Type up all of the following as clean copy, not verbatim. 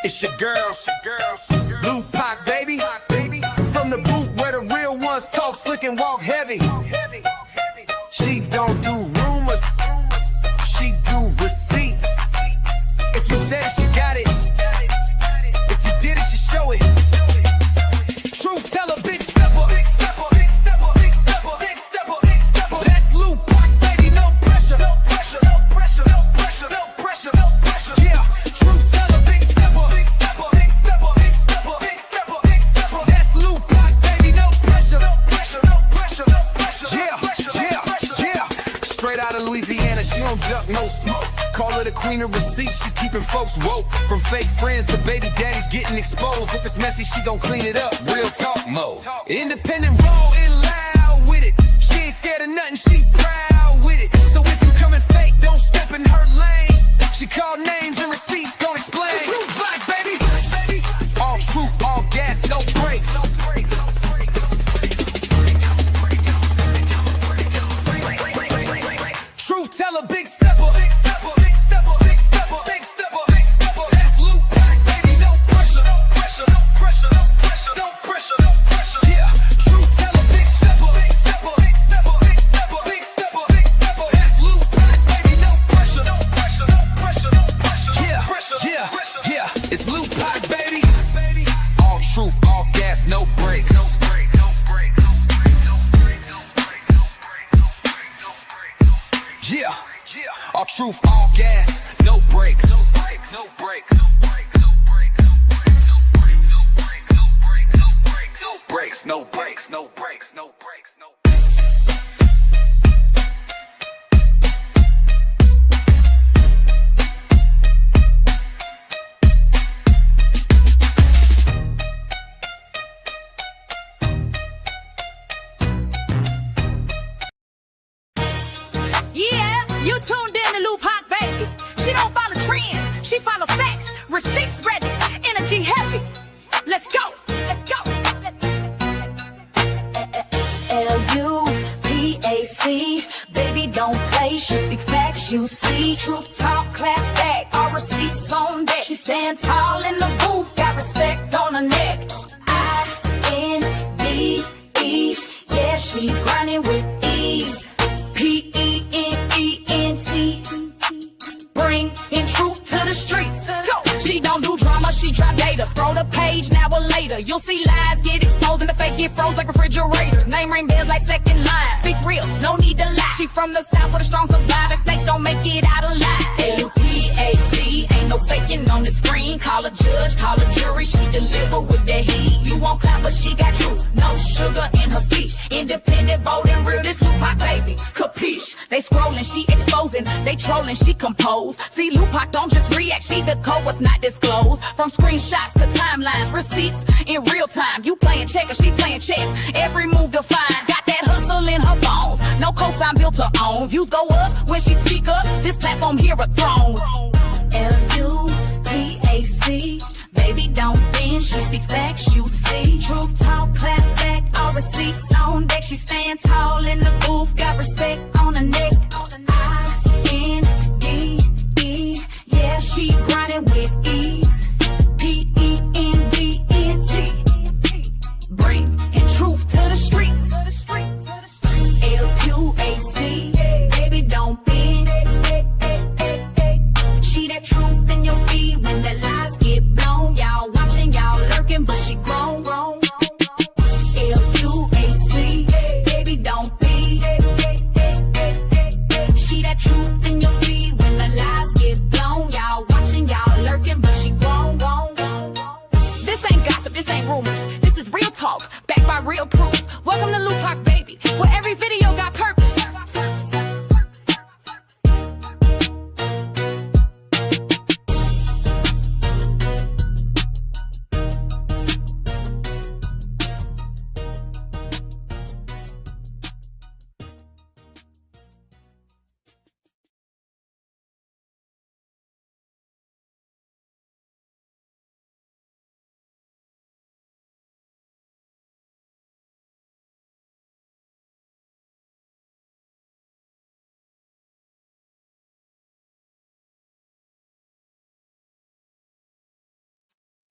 It's your girl, Lou Pac, baby. From the booth where the real ones talk slick and walk heavy. She don't do rumors, she do receipts. If you said it, she got it. If you did it, she show it. Truth teller, big stepper. That's Lou Pac, baby, no pressure. Yeah, truth teller, big stepper. That's Lou Pac, baby, no pressure. Yeah. Straight out of Louisiana, she don't duck, no smoke. Call her the queen of receipts, she keeping folks woke. From fake friends to baby daddies getting exposed. If it's messy, she gon' clean it up, real talk mode. Independent, raw and loud with it. She ain't scared of nothing, she proud with it. So if you coming fake, don't step in her lane. She call names and receipts, gon' explain. True black, baby. All truth, all gas, no brakes. Truth teller, big stepper. That's Lou Pac, baby, no pressure. Yeah, truth teller, big stepper. That's Lou Pac, baby, no pressure. Yeah, it's Lou Pac, baby. All truth, all gas, no brakes. Yeah, all truth, all gas, no brakes. No brakes. Yeah, you tuned in to Lou Pac, baby. She don't follow trends, she follow facts. Receipts ready, energy heavy. Let's go. L-U-P-A-C, baby don't play, she speak facts, you see. Truth talk, clap back, all receipts on deck. She stand tall in the booth, got respect on her neck. I-N-D-E, yeah, she grinding with ease. P-E-N-E-N-T, bring in truth to the streets. Go. She don't do drama, she drop data. Scroll the page, now or later. You'll see lies get exposed and the fake get froze like refrigerators. Name ring bells like second line. Speak real, no need to lie. She from the south with a strong survivor. Snakes don't make it out alive. L-U-P-A-C, ain't no faking on the screen. Call a judge, call a jury, she deliver with that heat. You won't clap, but she got truth. No sugar in her speech. Independent, bold and real, this Lou Pac, baby. Capiche? They scrolling, she exposing. They trolling, she compose. See, Lou Pac don't just react, she the code what's not disclosed. From screenshots to timelines, receipts in real time. You playing checkers, she playing chess. Every move defined, got that hustle in her bones. No cosign built her own. Views go up when she speak up. This platform here a throne. L-U-P-A-C, baby don't bend, she speak facts, you see. Truth talk, clap back, all receipts on deck. She stand tall in the booth, got respect on her neck. I-N-D-E, yeah, she grinding with ease. P-E-N-D-E-N-T, bring in truth to the streets. L-U-A-C, baby don't bend. She that truth in your feed when the lies get blown. Y'all watching, y'all lurking, but she grown. L-U-A-C, baby don't be. She that truth in your feed when the lies get blown. Y'all watching, y'all lurking, but she grown. This ain't gossip, this ain't rumors. This is real talk, backed by real proof. Welcome to Lou Pac, baby, where every video got purpose.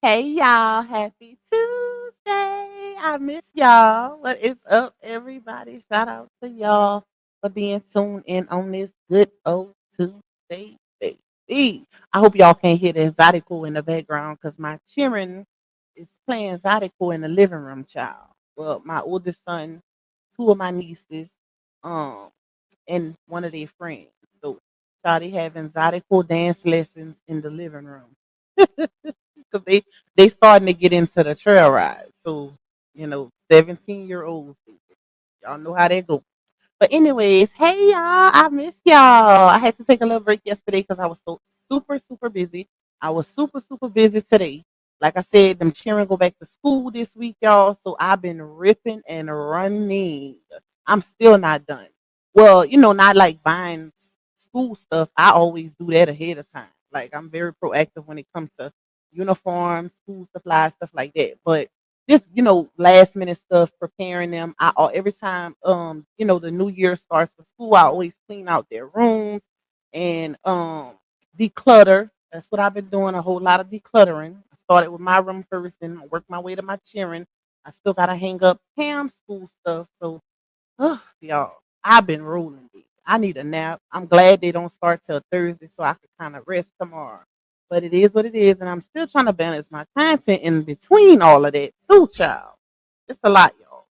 Hey y'all, happy Tuesday. I miss y'all. What is up, everybody? Shout out to y'all for being tuned in on this good old Tuesday, baby. I hope y'all can't hear the Zydeco in the background because my children is playing Zydeco in the living room, child. Well, my oldest son, two of my nieces, um, and one of their friends. So, child, they having Zydeco dance lessons in the living room. Because they starting to get into the trail ride. So, 17-year-olds, y'all know how they go. But anyways, hey y'all, I miss y'all. I had to take a little break yesterday because I was so super, super busy. I was super, super busy today. Like I said, them children go back to school this week, y'all. So I've been ripping and running. I'm still not done. Well, not like buying school stuff. I always do that ahead of time. Like I'm very proactive when it comes to uniforms, school supplies, stuff like that. But just last minute stuff, preparing them. Every time the new year starts for school, I always clean out their rooms and declutter. That's what I've been doing, a whole lot of decluttering. I started with my room first, then I worked my way to my children. I still gotta hang up Pam's school stuff. So y'all, I've been rolling. I need a nap. I'm glad they don't start till Thursday so I can kind of rest tomorrow. But it is what it is, and I'm still trying to balance my content in between all of that too, child. It's a lot, y'all.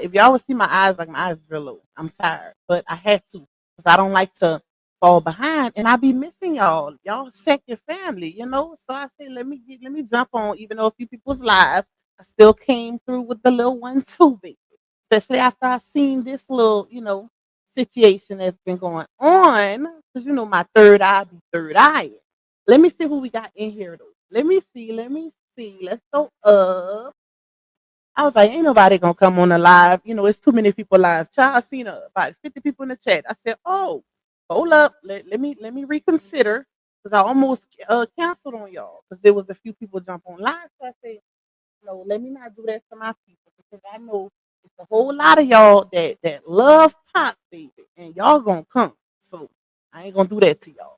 If y'all would see my eyes, like my eyes real low. I'm tired, but I had to because I don't like to fall behind, and I be missing y'all. Y'all second family. So I said, let me jump on, even though a few people's live. I still came through with the little one too, baby. Especially after I seen this little, situation that's been going on. Because my third eye be third eye. Let me see who we got in here though. Let me see. Let me see. Let's go up. I was like, ain't nobody gonna come on the live. It's too many people live. Child, I seen about 50 people in the chat. I said, oh, hold up. Let me reconsider. Because I almost canceled on y'all. Because there was a few people jump on live. So I said, no, let me not do that to my people. Because I know it's a whole lot of y'all that love pop, baby. And y'all gonna come. So I ain't gonna do that to y'all.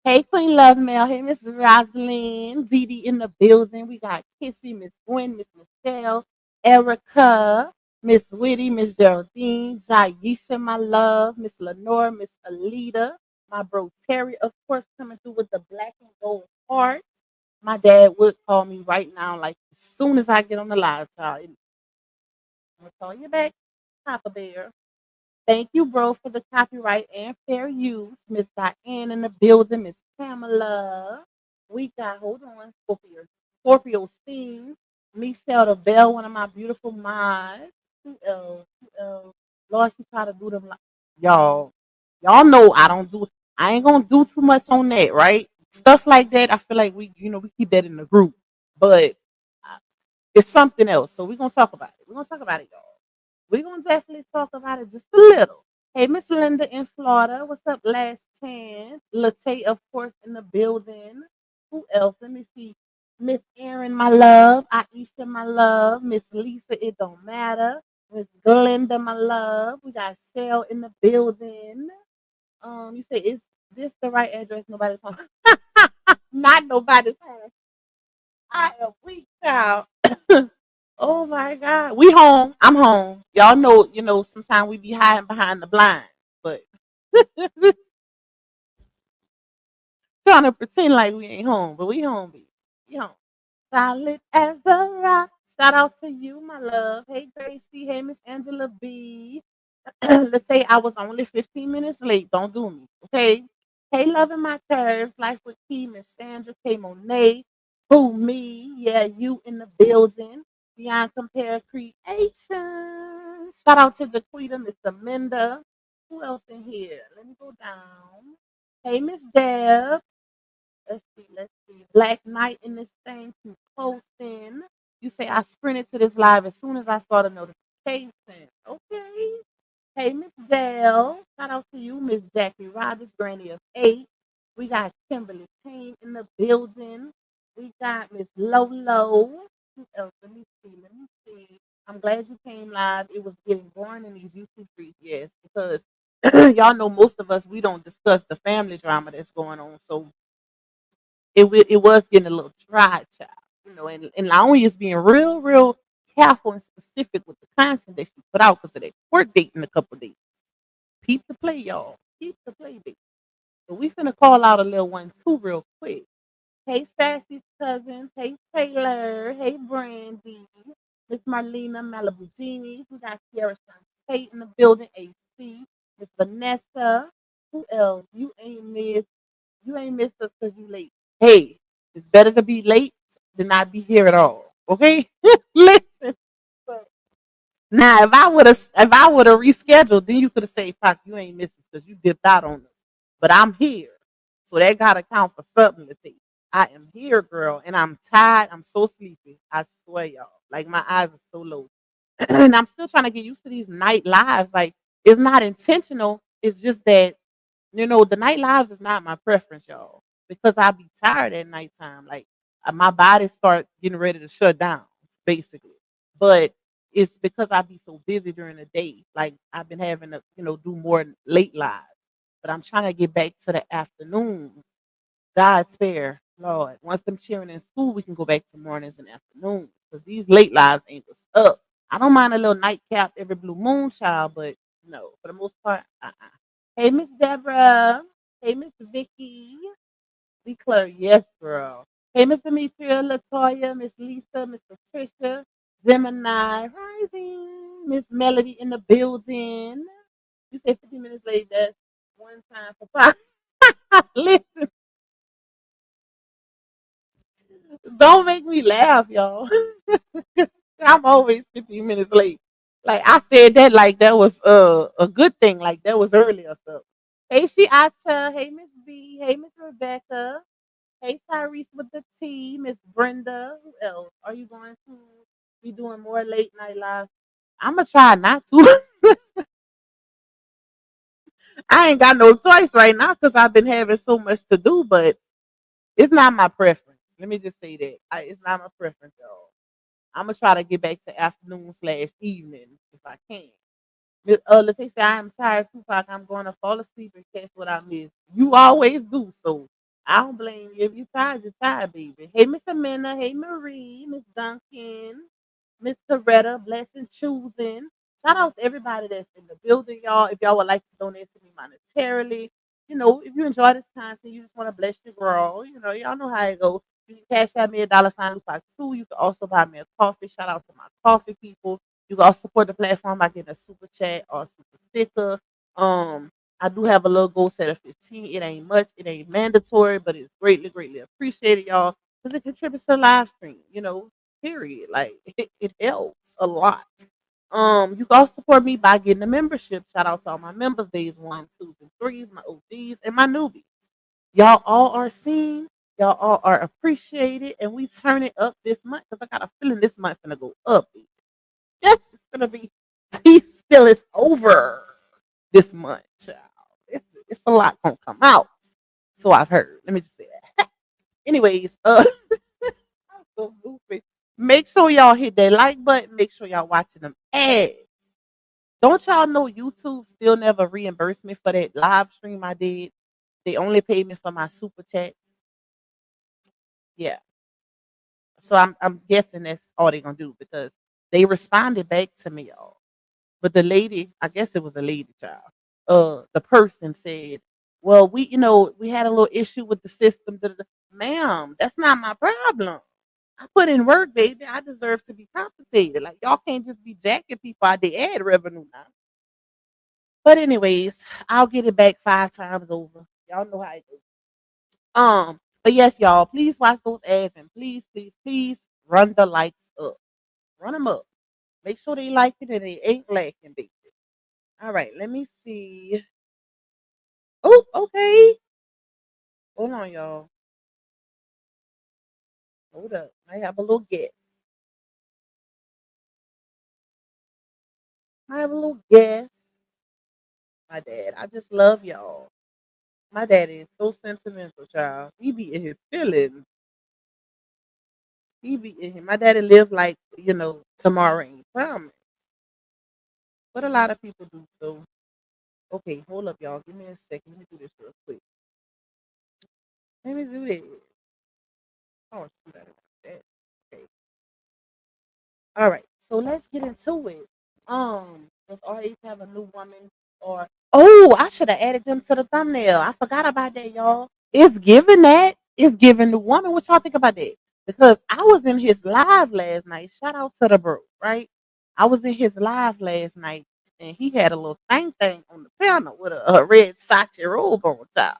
Hey, Queen Love Mail. Hey, Miss Rosalind. Dee Dee in the building. We got Kissy, Miss Gwen, Miss Michelle, Erica, Miss Whitty, Miss Geraldine, Jaisha, my love, Miss Lenore, Miss Alita, my bro Terry, of course, coming through with the black and gold heart. My dad would call me right now, like as soon as I get on the live, child. I'm gonna call you back, Papa Bear. Thank you, bro, for the copyright and fair use. Miss Diane in the building, Miss Pamela. We got, hold on, Scorpio Steve, Michelle the Bell, one of my beautiful mods. Who else? Who else? Lord, she try to do them like y'all. Y'all know I don't do. I ain't gonna do too much on that, right? Stuff like that. I feel like we keep that in the group, but it's something else. So we're gonna talk about it. We're gonna talk about it, y'all. We're gonna definitely talk about it just a little. Hey, Miss Linda in Florida. What's up, Last Chance? Latte, of course, in the building. Who else? Let me see. Miss Erin, my love. Aisha, my love. Miss Lisa, it don't matter. Miss Glenda, my love. We got Shell in the building. You say, is this the right address? Nobody's home. Not nobody's home. I am weak, child. Oh my God. We home. I'm home. Y'all know, sometimes we be hiding behind the blind, but trying to pretend like we ain't home, but we home, baby. We home. Solid as a rock. Shout out to you, my love. Hey, Gracie. Hey, Miss Angela B. Let's say I was only 15 minutes late. Don't do me. Okay. Hey, loving my curves. Life with Key, Miss Sandra, K Monet. Who me? Yeah, you in the building. Beyond Compare Creations. Shout out to Daquita, Miss Amanda. Who else in here? Let me go down. Hey, Miss Deb. Let's see. Let's see. Black Knight in this thing. Keep posting. You say I sprinted to this live as soon as I saw the notification. Okay. Hey, Miss Dell. Shout out to you, Miss Jackie Rogers, Granny of 8. We got Kimberly Payne in the building. We got Miss Lolo. Who else? Let me see. Let me see. I'm glad you came live. It was getting boring in these YouTube streets, yes, because y'all know most of us, we don't discuss the family drama that's going on. So it was getting a little dry, child. And Naomi is being real careful and specific with the content that she put out because of that court date in a couple of days. Peep the play, y'all. Peep the play, baby. So we finna call out a little one too real quick. Hey, Sassy's cousins. Hey, Taylor. Hey, Brandy. Miss Marlena Malibu Genie. We got Kiara Tate in the building. AC. Miss Vanessa. Who else? You ain't missed us because you late. Hey, it's better to be late than not be here at all. Okay? Listen. Now, if I would have rescheduled, then you could have said, "Pac, you ain't missing because you dipped out on us." But I'm here, so that gotta count for something to see. I am here, girl, and I'm tired. I'm so sleepy. I swear, y'all. Like my eyes are so low, and I'm still trying to get used to these night lives. Like it's not intentional. It's just that the night lives is not my preference, y'all, because I be tired at nighttime. Like my body start getting ready to shut down, basically. But it's because I be so busy during the day. Like I've been having to, do more late lives. But I'm trying to get back to the afternoons. God's fair, Lord. Once them cheering in school, we can go back to mornings and afternoons. Because these late lives ain't what's up. I don't mind a little nightcap every blue moon, child, but no, for the most part, Hey, Miss Deborah. Hey, Miss Vicky. Declare yes, girl. Hey, Miss Demetria, Latoya, Miss Lisa, Miss Patricia, Gemini, Rising, Miss Melody in the building. You said 50 minutes late. That's one time for five. Listen, don't make me laugh, y'all. I'm always 15 minutes late. Like I said that like that was a good thing. Like that was earlier stuff. Hey, Shiata. Hey, Miss B. Hey, Miss Rebecca. Hey, Tyrese with the T. Miss Brenda. Who else? Are you going to be doing more late night lives? I'm gonna try not to. I ain't got no choice right now because I've been having so much to do. But it's not my preference. Let me just say that it's not my preference, though. I'm gonna try to get back to afternoon/evening if I can. Let's say I am tired, Tupac. I'm going to fall asleep and catch what I miss. You always do, so I don't blame you. If you're tired, baby. Hey, Miss Amanda. Hey, Marie. Miss Duncan. Miss Coretta. Blessing choosing. Shout out to everybody that's in the building, y'all. If y'all would like to donate to me monetarily, if you enjoy this content, you just want to bless your girl. Y'all know how it goes. You can cash out me a $sign Tupac too. You can also buy me a coffee. Shout out to my coffee people. You can also support the platform by getting a super chat or a super sticker. I do have a little goal set of 15. It ain't much, it ain't mandatory, but it's greatly appreciated, y'all, because it contributes to the live stream, period. Like it helps a lot. You can also support me by getting a membership. Shout out to all my members, days one, twos, and threes, my OGs, and my newbies. Y'all all are seen. Y'all all are appreciated, and we turn it up this month because I got a feeling this month gonna go up. It's gonna be teeth still is over this month, child. It's a lot gonna come out. So I've heard. Let me just say that. Anyways, I'm so goofy. Make sure y'all hit that like button. Make sure y'all watching them ads. Don't y'all know YouTube still never reimbursed me for that live stream I did? They only paid me for my super chats. Yeah. So I'm guessing that's all they're gonna do because they responded back to me, y'all. But the lady, I guess it was a lady child. The person said, "Well, we had a little issue with the system." Da, da, da." Ma'am, that's not my problem. I put in work, baby. I deserve to be compensated. Like y'all can't just be jacking people out the ad revenue now. But anyways, I'll get it back 5 times over. Y'all know how it goes. But yes, y'all, please watch those ads and please run the likes up. Run them up. Make sure they like it and they ain't lacking, baby. All right, let me see. Oh, okay. Hold on, y'all. Hold up. I have a little guess. I have a little guess. My dad. I just love y'all. My daddy is so sentimental, child. He be in his feelings. He be in him. My daddy lived like, tomorrow ain't promised. But a lot of people do so. Okay, hold up, y'all. Give me a second. Let me do this real quick. Let me do this. Oh, shoot, I didn't do that. Okay. All right. So let's get into it. Does RH have a new woman or oh, I should have added them to the thumbnail. I forgot about that, y'all. It's giving that. It's giving the woman. What y'all think about that? Because I was in his live last night. Shout out to the bro, right? I was in his live last night and he had a little thing on the panel with a red Sachi robe on top.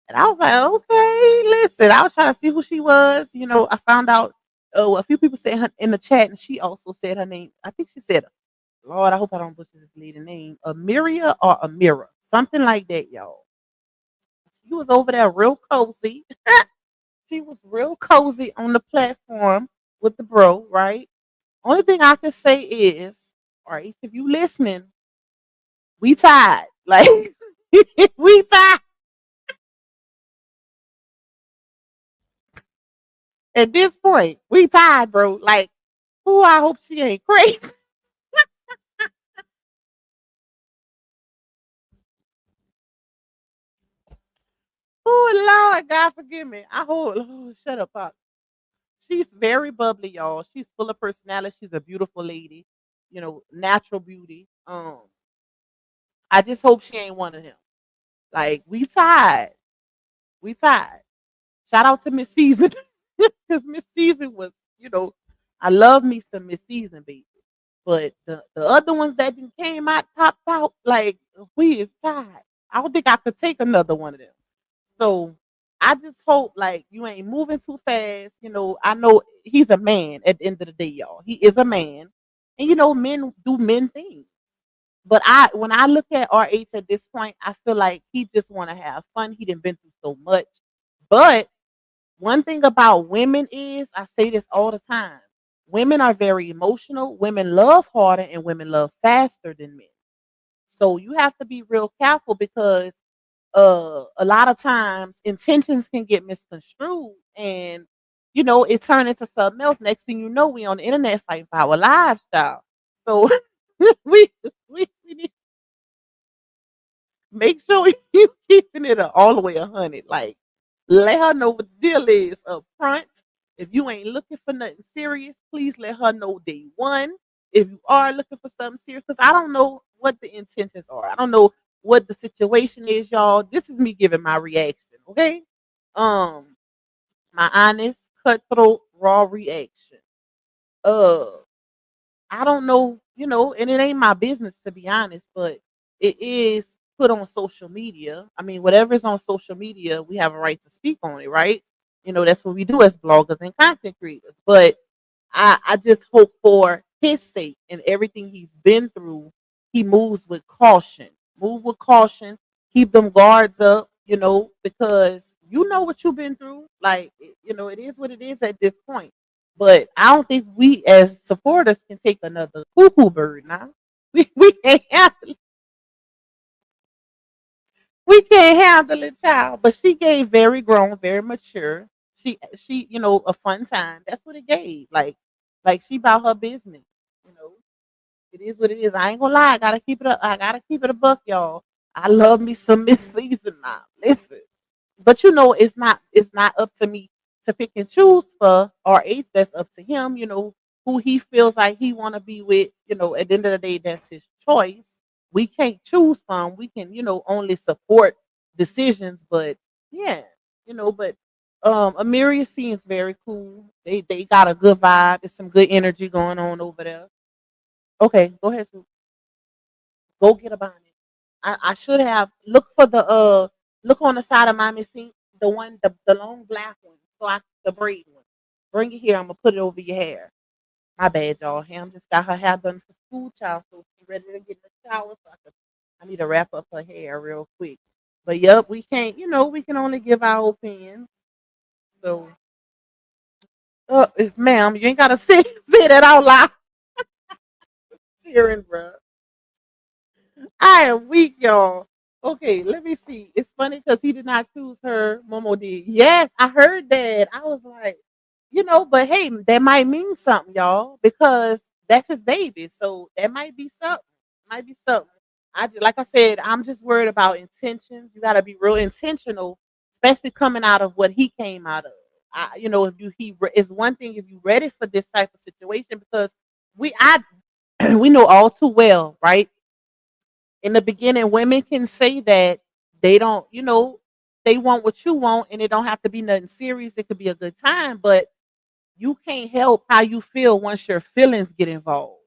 And I was like, okay, listen. I was trying to see who she was. You know, I found out. Oh, a few people said her in the chat, and she also said her name. I think she said, "Lord, I hope I don't butcher this lady name, Amiria or Amira, something like that, y'all." She was over there real cozy. She was real cozy on the platform with the bro, right? Only thing I can say is, all right, if you listening, we tied. Like we tied. At this point, we tied, bro. Like, who I hope she ain't crazy. Oh Lord, God forgive me. I hold shut up, Pop. She's very bubbly, y'all. She's full of personality. She's a beautiful lady, you know, natural beauty. I just hope she ain't one of them. Like, we tied. We tied. Shout out to Miss Season. Because Miss Season was, you know, I love me some Miss Season, baby. But the other ones that didn't came out, popped out, like we is tied. I don't think I could take another one of them. So I just hope like you ain't moving too fast. You know, I know he's a man at the end of the day, y'all. He is a man. And you know, men do men things. But I when I look at RH at this point, I feel like he just wanna have fun. He didn't been through so much. But one thing about women is I say this all the time. Women are very emotional. Women love harder and women love faster than men. So you have to be real careful because a lot of times intentions can get misconstrued and you know it turn into something else. Next thing you know, we on the internet fighting for our lifestyle. So we we need to make sure you keeping it all the way 100. Like let her know what the deal is up front. If you ain't looking for nothing serious, please let her know day one. If you are looking for something serious, because I don't know what the intentions are. I don't know what the situation is, y'all. This is me giving my reaction, okay? Um, my honest, cutthroat, raw reaction. Uh, I don't know, you know, and it ain't my business to be honest, but it is put on social media. I mean, whatever is on social media, we have a right to speak on it, right? You know, that's what we do as bloggers and content creators. But I just hope for his sake and everything he's been through, he moves with caution. Move with caution. Keep them guards up, you know, because you know what you've been through. Like, you know, it is what it is at this point. But I don't think we as supporters can take another cuckoo bird now. We can't handle we can't handle a child. But she gave very grown, very mature. She, you know, a fun time. That's what it gave. Like she about her business. You know, it is what it is. I ain't gonna lie. I gotta keep it up. I gotta keep it a buck, y'all. I love me some Miss Season now. Listen. But you know, it's not up to me to pick and choose for RH. That's up to him. You know who he feels like he want to be with. You know, at the end of the day, that's his choice. We can't choose from. We can, you know, only support decisions. But yeah, you know, but Amiria seems very cool. They got a good vibe. There's some good energy going on over there. Okay, go ahead, Sue. Go get a bonnet. I should have look for the look on the side of my machine, the one the long black one, so I the braid one. Bring it here. I'm gonna put it over your hair. My bad, y'all. Ham just got her hair done for school, child, so she ready to get in the shower. I need to wrap up her hair real quick. But yep, we can't. You know, we can only give our opinions. So, ma'am, you ain't gotta say that out loud, cheering, bro. I am weak, y'all. Okay, let me see. It's funny because he did not choose her. Momo did. Yes, I heard that. I was like, you know, but hey, that might mean something, y'all, because that's his baby. So that might be something. Might be something. Like I said, I'm just worried about intentions. You got to be real intentional, especially coming out of what he came out of. if it's one thing if you ready for this type of situation because I we know all too well, right? In the beginning, women can say that they don't, they want what you want, and it don't have to be nothing serious. It could be a good time, but you can't help how you feel once your feelings get involved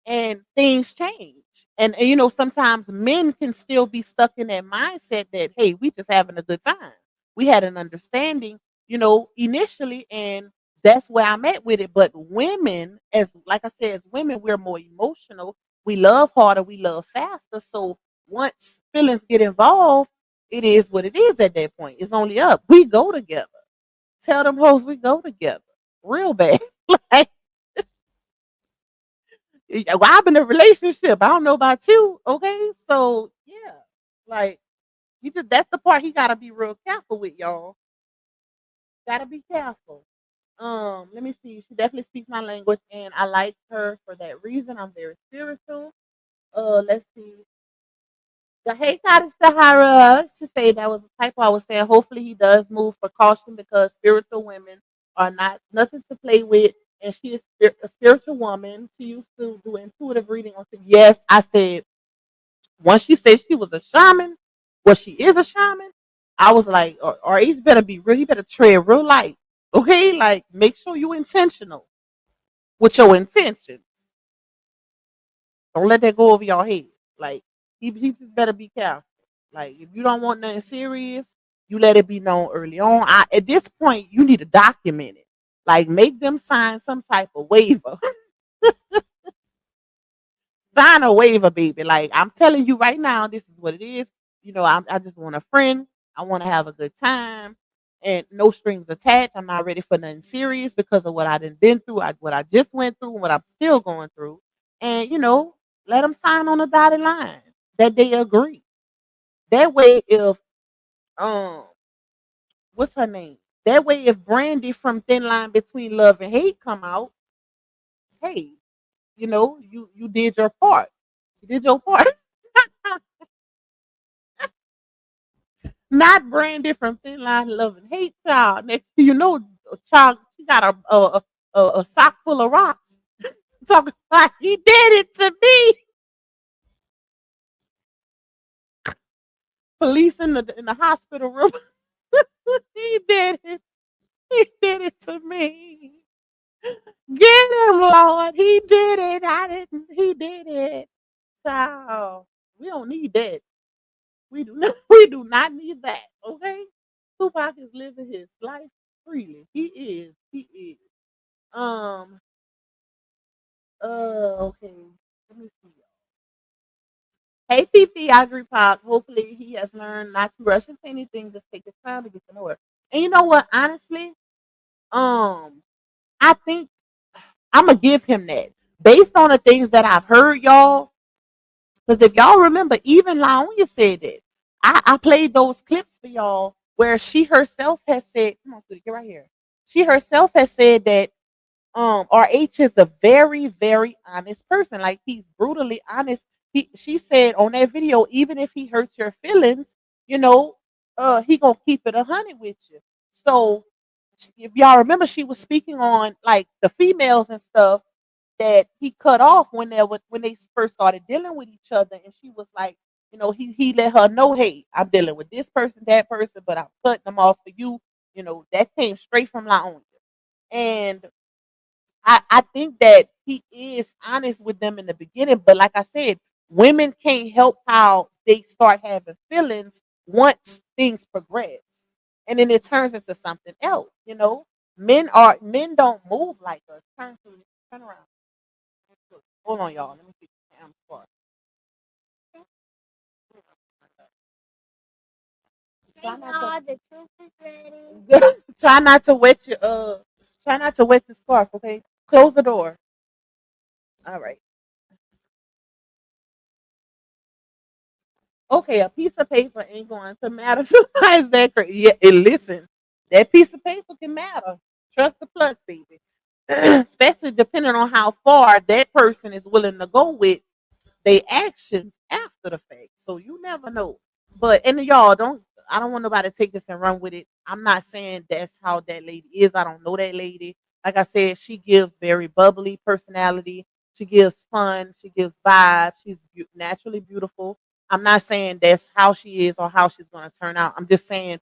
and things change. And sometimes men can still be stuck in that mindset that, hey, we just having a good time. We had an understanding, initially, and that's where I'm at with it. But women, as like I said, as women, we're more emotional. We love harder, we love faster. So once feelings get involved, it is what it is at that point. It's only up. We go together. Tell them hoes we go together. Real bad. Like, well, I'm in a relationship. I don't know about you. Okay. So yeah. Like that's the part he gotta be real careful with, y'all. Gotta be careful. Let me see. She definitely speaks my language and I like her for that reason. I'm very spiritual. Let's see. The Hey Cottage Sahara, she said that was a typo. I was saying hopefully he does move for caution because spiritual women are not nothing to play with. And she is a spiritual woman. She used to do intuitive reading on TV. Yes, I said once she said she was a shaman, well, she is a shaman. I was like, or he's better be real. He better tread real light. Okay, like make sure you intentional with your intention. Don't let that go over your head. Like he just better be careful. Like if you don't want nothing serious, you let it be known early on. At this point, you need to document it. Like make them sign some type of waiver. Sign a waiver, baby. Like I'm telling you right now, this is what it is. I just want a friend. I want to have a good time, and no strings attached. I'm not ready for nothing serious because of what I done been through, what I just went through, and what I'm still going through. And let them sign on a dotted line that they agree. That way, if um, what's her name? That way, if Brandy from Thin Line Between Love and Hate come out, hey, you did your part. You did your part. Not Brandy from Thin Line Love and Hate, child. Next to child, she got a sock full of rocks. Talking about he did it to me. Police in the hospital room. He did it. He did it to me. Get him, Lord. He did it. I didn't. He did it. Child, we don't need that. We do not. We do not need that. Okay. Tupac is living his life freely. He is. He is. Um. Okay. Let me see. Hey, Fifi, Audrey Pop. Hopefully, he has learned not to rush into anything. Just take his time to get to know her. And you know what? Honestly, um, I think I'm gonna give him that based on the things that I've heard, y'all. Because if y'all remember, even Laonia said that. I played those clips for y'all where she herself has said, "Come on, sweetie, get right here." She herself has said that RH is a very, very honest person. Like he's brutally honest. She said on that video, even if he hurts your feelings, you know, he gonna keep it 100 with you. So if y'all remember, she was speaking on like the females and stuff that he cut off when they first started dealing with each other, and she was like, he let her know, hey, I'm dealing with this person, that person, but I'm cutting them off for you. That came straight from La Onya. And I think that he is honest with them in the beginning, but like I said, women can't help how they start having feelings once things progress, and then it turns into something else. Men don't move like us. Turn around. Hold on, y'all. Let me see. I'm sorry. Try not to, The truth is ready. try not to wet your try not to wet the scarf. Okay, close the door. All right. Okay, a piece of paper ain't going to matter. Why is that crazy? Yeah, and listen, that piece of paper can matter. Trust the plus, baby. Especially depending on how far that person is willing to go with their actions after the fact. So you never know. But and y'all don't. I don't want nobody to take this and run with it. I'm not saying that's how that lady is. I don't know that lady. Like I said, she gives very bubbly personality. She gives fun. She gives vibes. She's naturally beautiful. I'm not saying that's how she is or how she's going to turn out. I'm just saying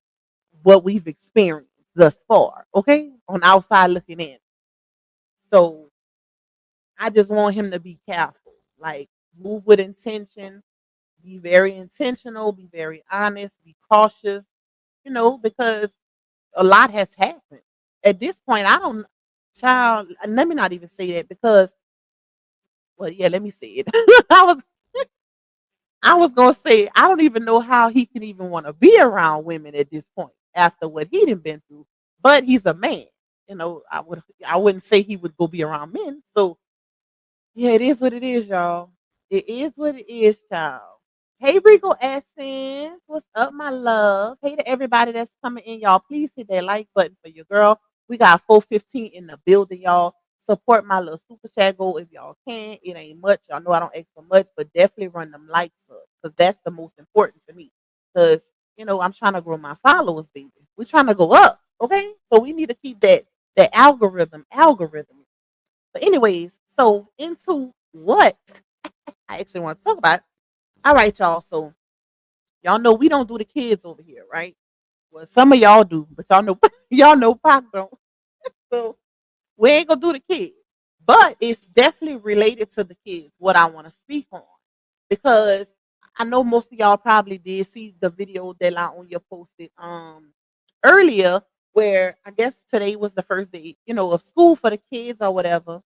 what we've experienced thus far. Okay, on outside looking in. So I just want him to be careful. Like move with intention. Be very intentional. Be very honest. Be cautious. Because a lot has happened. At this point, I don't, child. Let me not even say that because, well, yeah, let me say it. I was, I was gonna say I don't even know how he can even want to be around women at this point after what he done been through. But he's a man. I wouldn't say he would go be around men. So yeah, it is what it is, y'all. It is what it is, child. Hey, Rico Essence. What's up, my love? Hey to everybody that's coming in, y'all. Please hit that like button for your girl. We got 415 in the building, y'all. Support my little super chat goal if y'all can. It ain't much. Y'all know I don't ask for much, but definitely run them likes up because that's the most important to me. Because, I'm trying to grow my followers, baby. We're trying to go up, okay? So we need to keep that algorithm. But anyways, so into what I actually want to talk about. All right, y'all. So y'all know we don't do the kids over here, right? Well, some of y'all do, but y'all know y'all know Pac don't. So we ain't gonna do the kids. But it's definitely related to the kids, what I want to speak on. Because I know most of y'all probably did see the video that La Onya posted earlier, where I guess today was the first day, of school for the kids or whatever.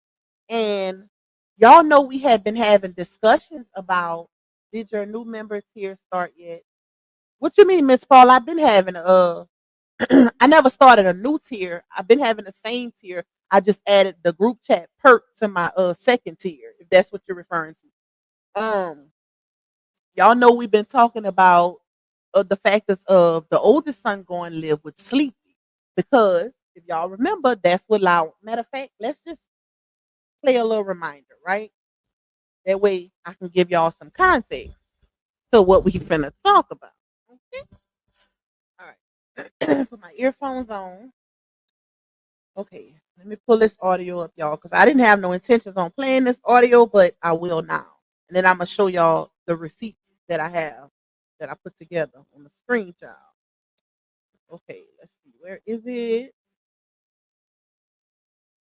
And y'all know we had been having discussions about, did your new member tier start yet? What you mean, Miss Paul? I've been having I never started a new tier. I've been having the same tier. I just added the group chat perk to my second tier, if that's what you're referring to. Y'all know we've been talking about the factors of the oldest son going to live with Sleepy. Because if y'all remember, that's what loud. Matter of fact, let's just play a little reminder, right? That way I can give y'all some context to what we finna talk about. Okay. All right. Put my earphones on. Okay. Let me pull this audio up, y'all, because I didn't have no intentions on playing this audio, but I will now. And then I'm gonna show y'all the receipts that I have that I put together on the screen, child. Okay, let's see. Where is it?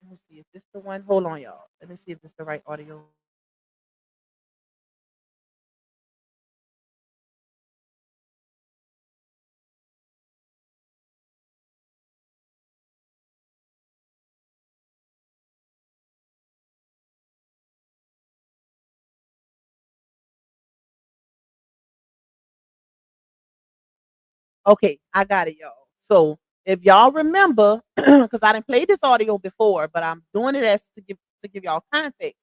Let me see if this the one. Hold on, y'all. Let me see if this the right audio. Okay, I got it, y'all. So if y'all remember, because I didn't play this audio before, but I'm doing it as to give y'all context.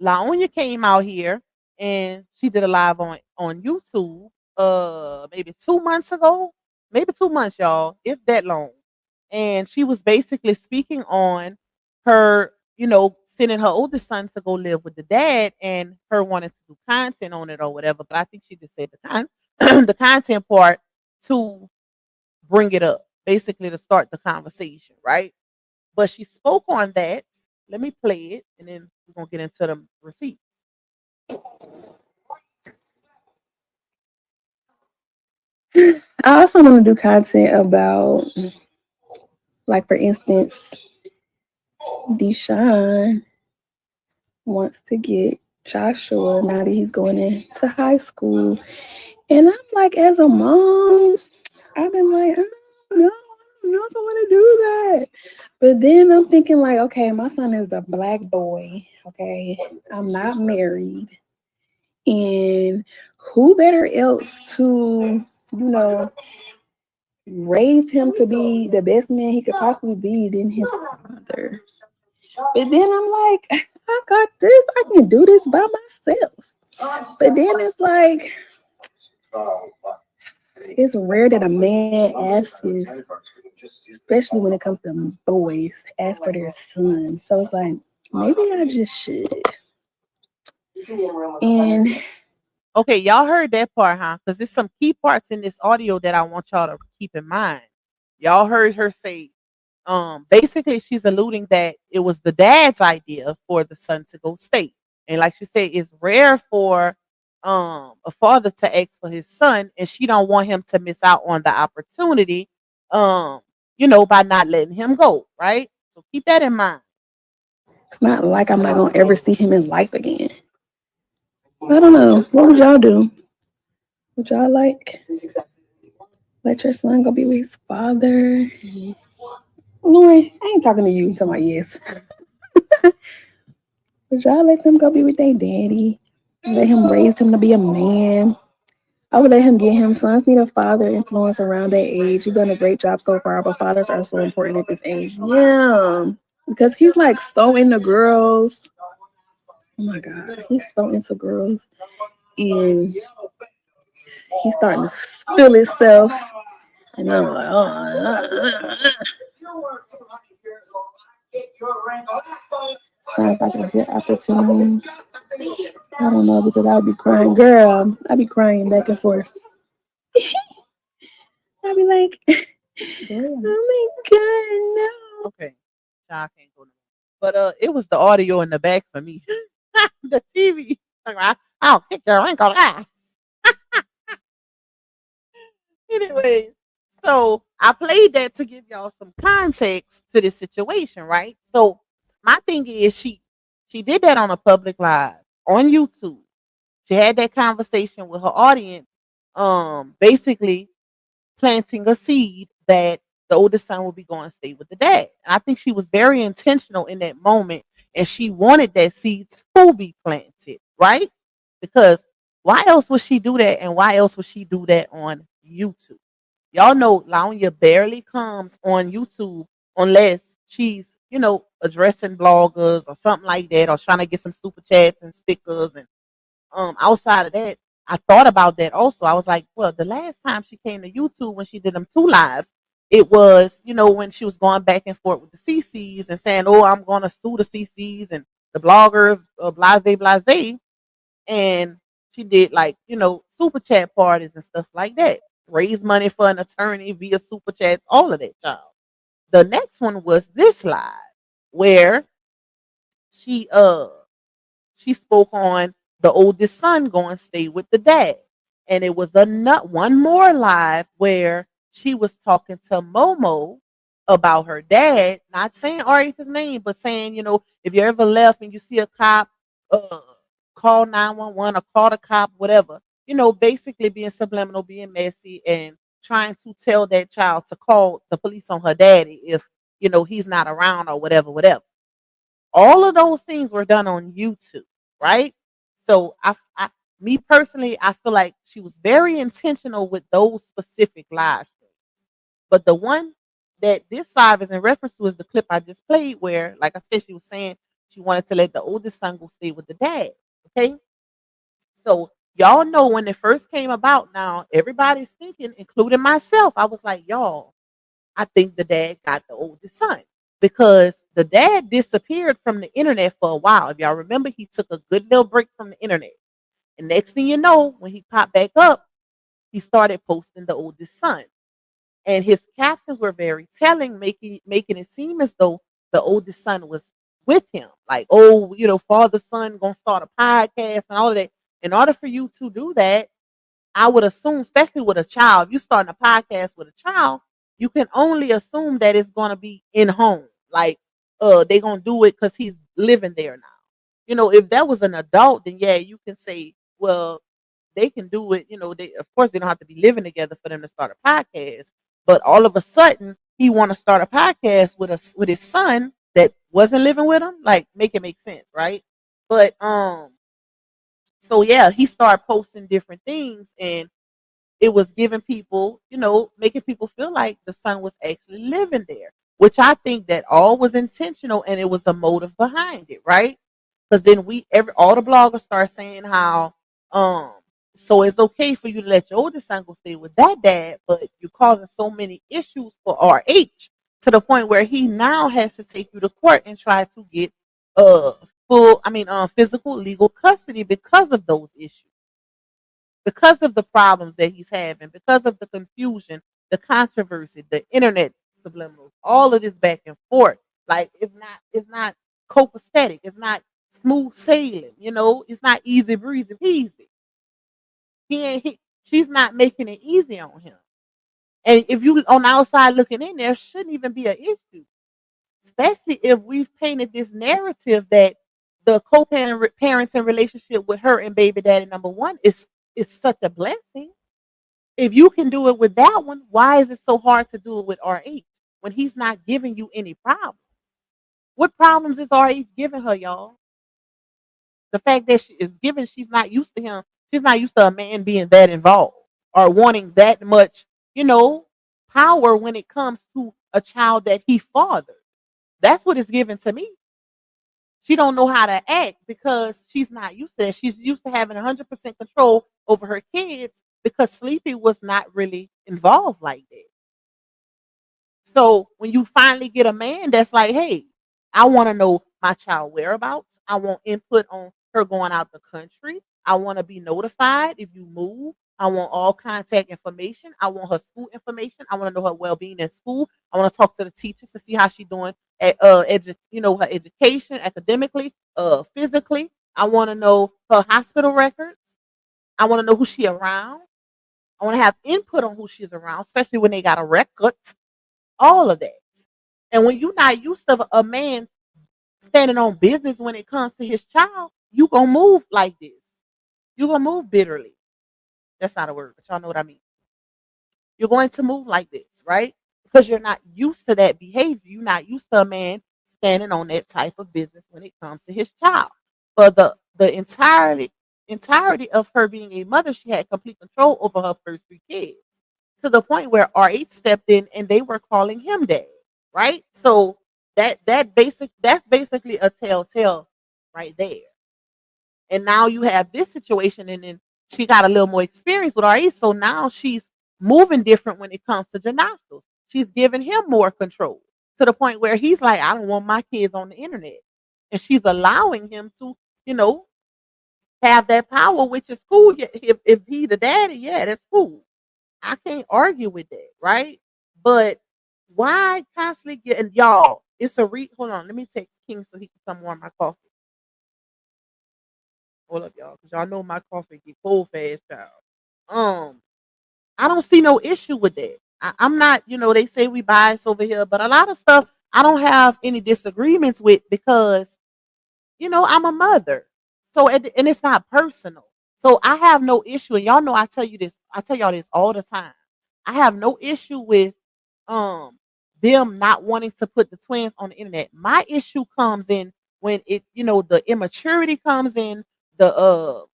Laonya came out here and she did a live on YouTube maybe 2 months ago, maybe 2 months, y'all, if that long. And she was basically speaking on her, sending her oldest son to go live with the dad and her wanting to do content on it or whatever. But I think she just said the content part to bring it up, basically to start the conversation, right? But she spoke on that. Let me play it and then we're gonna get into the receipt. I also want to do content about, like, for instance, Deshaun wants to get Joshua now that he's going into high school. And I'm like, as a mom, I've been like, I don't know if I want to do that. But then I'm thinking, like, okay, my son is a black boy. Okay, I'm not married. And who better else to, raise him to be the best man he could possibly be than his father? But then I'm like, I got this. I can do this by myself. But then it's like, it's rare that a man asks his, especially when it comes to boys, ask for their son. So it's like, maybe I just should. And Okay, y'all heard that part, huh? Because there's some key parts in this audio that I want y'all to keep in mind. Y'all heard her say, basically she's alluding that it was the dad's idea for the son to go state. And like she said, it's rare for a father to ask for his son, and she don't want him to miss out on the opportunity, um, by not letting him go, right? So keep that in mind. It's not like I'm not gonna ever see him in life again. I don't know. What would y'all do? Would y'all let your son go be with his father? Yes. Lauren, I ain't talking to you. I'm talking about yes. Would y'all let them go be with their daddy? Let him raise him to be a man? I would let him get him. Sons need a father influence around their age. You've done a great job so far, but fathers are so important at this age. Yeah. Because he's like so into girls. Oh my God. He's so into girls. And he's starting to feel himself. And I'm like, oh, sounds like a good opportunity. I don't know because I would be crying. Girl, I'd be crying back and forth. I'd be like, oh my God, no. Okay. Nah, I can't go. But it was the audio in the back for me. The TV. Like, I don't think girl ain't gonna lie. Anyways, so I played that to give y'all some context to this situation, right? So my thing is she did that on a public live on YouTube. She had that conversation with her audience, basically planting a seed that the oldest son would be going to stay with the dad. And I think she was very intentional in that moment, and she wanted that seed to be planted, right? Because why else would she do that? And why else would she do that on YouTube? Y'all know Launia barely comes on YouTube unless she's, addressing bloggers or something like that, or trying to get some super chats and stickers. And outside of that, I thought about that also. I was like, well, the last time she came to YouTube when she did them two lives, it was, when she was going back and forth with the CCs and saying, oh, I'm going to sue the CCs and the bloggers, blase. And she did like, super chat parties and stuff like that. Raise money for an attorney via super chats, all of that, child. The next one was this live where she she spoke on the oldest son going to stay with the dad. And it was one more live where she was talking to Momo about her dad, not saying RH's name, but saying, if you ever left and you see a cop, call 911 or call the cop, whatever, basically being subliminal, being messy, and trying to tell that child to call the police on her daddy if, he's not around or whatever, whatever. All of those things were done on YouTube, right? So me personally, I feel like she was very intentional with those specific live streams. But the one that this live is in reference to is the clip I just played, where, like I said, she was saying she wanted to let the oldest son go stay with the dad. Okay, so y'all know when it first came about. Now everybody's thinking, including myself, I was like, y'all, I think the dad got the oldest son because the dad disappeared from the internet for a while. If y'all remember, he took a good little break from the internet. And next thing you know, when he popped back up, he started posting the oldest son. And his captions were very telling, making it seem as though the oldest son was with him. Like, oh, father, son gonna start a podcast and all of that. In order for you to do that, I would assume, especially with a child, if you're starting a podcast with a child, you can only assume that it's going to be in home. Like, they're going to do it because he's living there now. If that was an adult, then yeah, you can say, well, they can do it. Of course, they don't have to be living together for them to start a podcast. But all of a sudden, he want to start a podcast with his son that wasn't living with him. Like, make it make sense, right? But so yeah, he started posting different things, and it was giving people, making people feel like the son was actually living there, which I think that all was intentional and it was a motive behind it, right? Because then all the bloggers start saying how, so it's okay for you to let your oldest son go stay with that dad, but you're causing so many issues for RH to the point where he now has to take you to court and try to get physical legal custody because of those issues. because of the problems that he's having, because of the confusion, the controversy, the internet subliminals, all of this back and forth. Like it's not copacetic. It's not smooth sailing. It's not easy breezy peasy. She's not making it easy on him. And if you on the outside looking in, there shouldn't even be an issue, especially if we've painted this narrative that the co-parenting relationship with her and baby daddy number one is such a blessing. If you can do it with that one, why is it so hard to do it with RH when he's not giving you any problems? What problems is RH giving her, y'all? The fact that she is giving, she's not used to him. She's not used to a man being that involved or wanting that much, you know, power when it comes to a child that he fathered. That's what it's given to me. She don't know how to act because she's not used to that. She's used to having 100% control over her kids because Sleepy was not really involved like that. So when you finally get a man that's like, hey, I want to know my child whereabouts. I want input on her going out the country. I want to be notified if you move. I want all contact information. I want her school information. I want to know her well-being at school. I want to talk to the teachers to see how she's doing at her education, academically, physically. I want to know her hospital records. I want to know who she around. I want to have input on who she's around, especially when they got a record. All of that. And when you're not used to a man standing on business when it comes to his child, you gonna move like this. You're gonna move bitterly. That's not a word, but y'all know what I mean. You're going to move like this, right? Because you're not used to that behavior. You're not used to a man standing on that type of business when it comes to his child. But the entirety of her being a mother, she had complete control over her first three kids to the point where RH stepped in and they were calling him dad, right? So that's basically a telltale right there. And now you have this situation, and then she got a little more experience with RH, so now she's moving different when it comes to Janashos. She's giving him more control to the point where he's like, I don't want my kids on the internet, and she's allowing him to, you know, have that power, which is cool. If he the daddy, yeah, that's cool. I can't argue with that, right? But why constantly getting y'all? It's a hold on. Let me take King so he can come warm my coffee. Hold up, y'all, because y'all know my coffee get cold fast, child. I don't see no issue with that. I'm not, they say we bias over here, but a lot of stuff I don't have any disagreements with because I'm a mother. So, and it's not personal. So I have no issue. And y'all know I tell you this, I tell y'all this all the time. I have no issue with um them not wanting to put the twins on the internet. My issue comes in when the immaturity comes in, the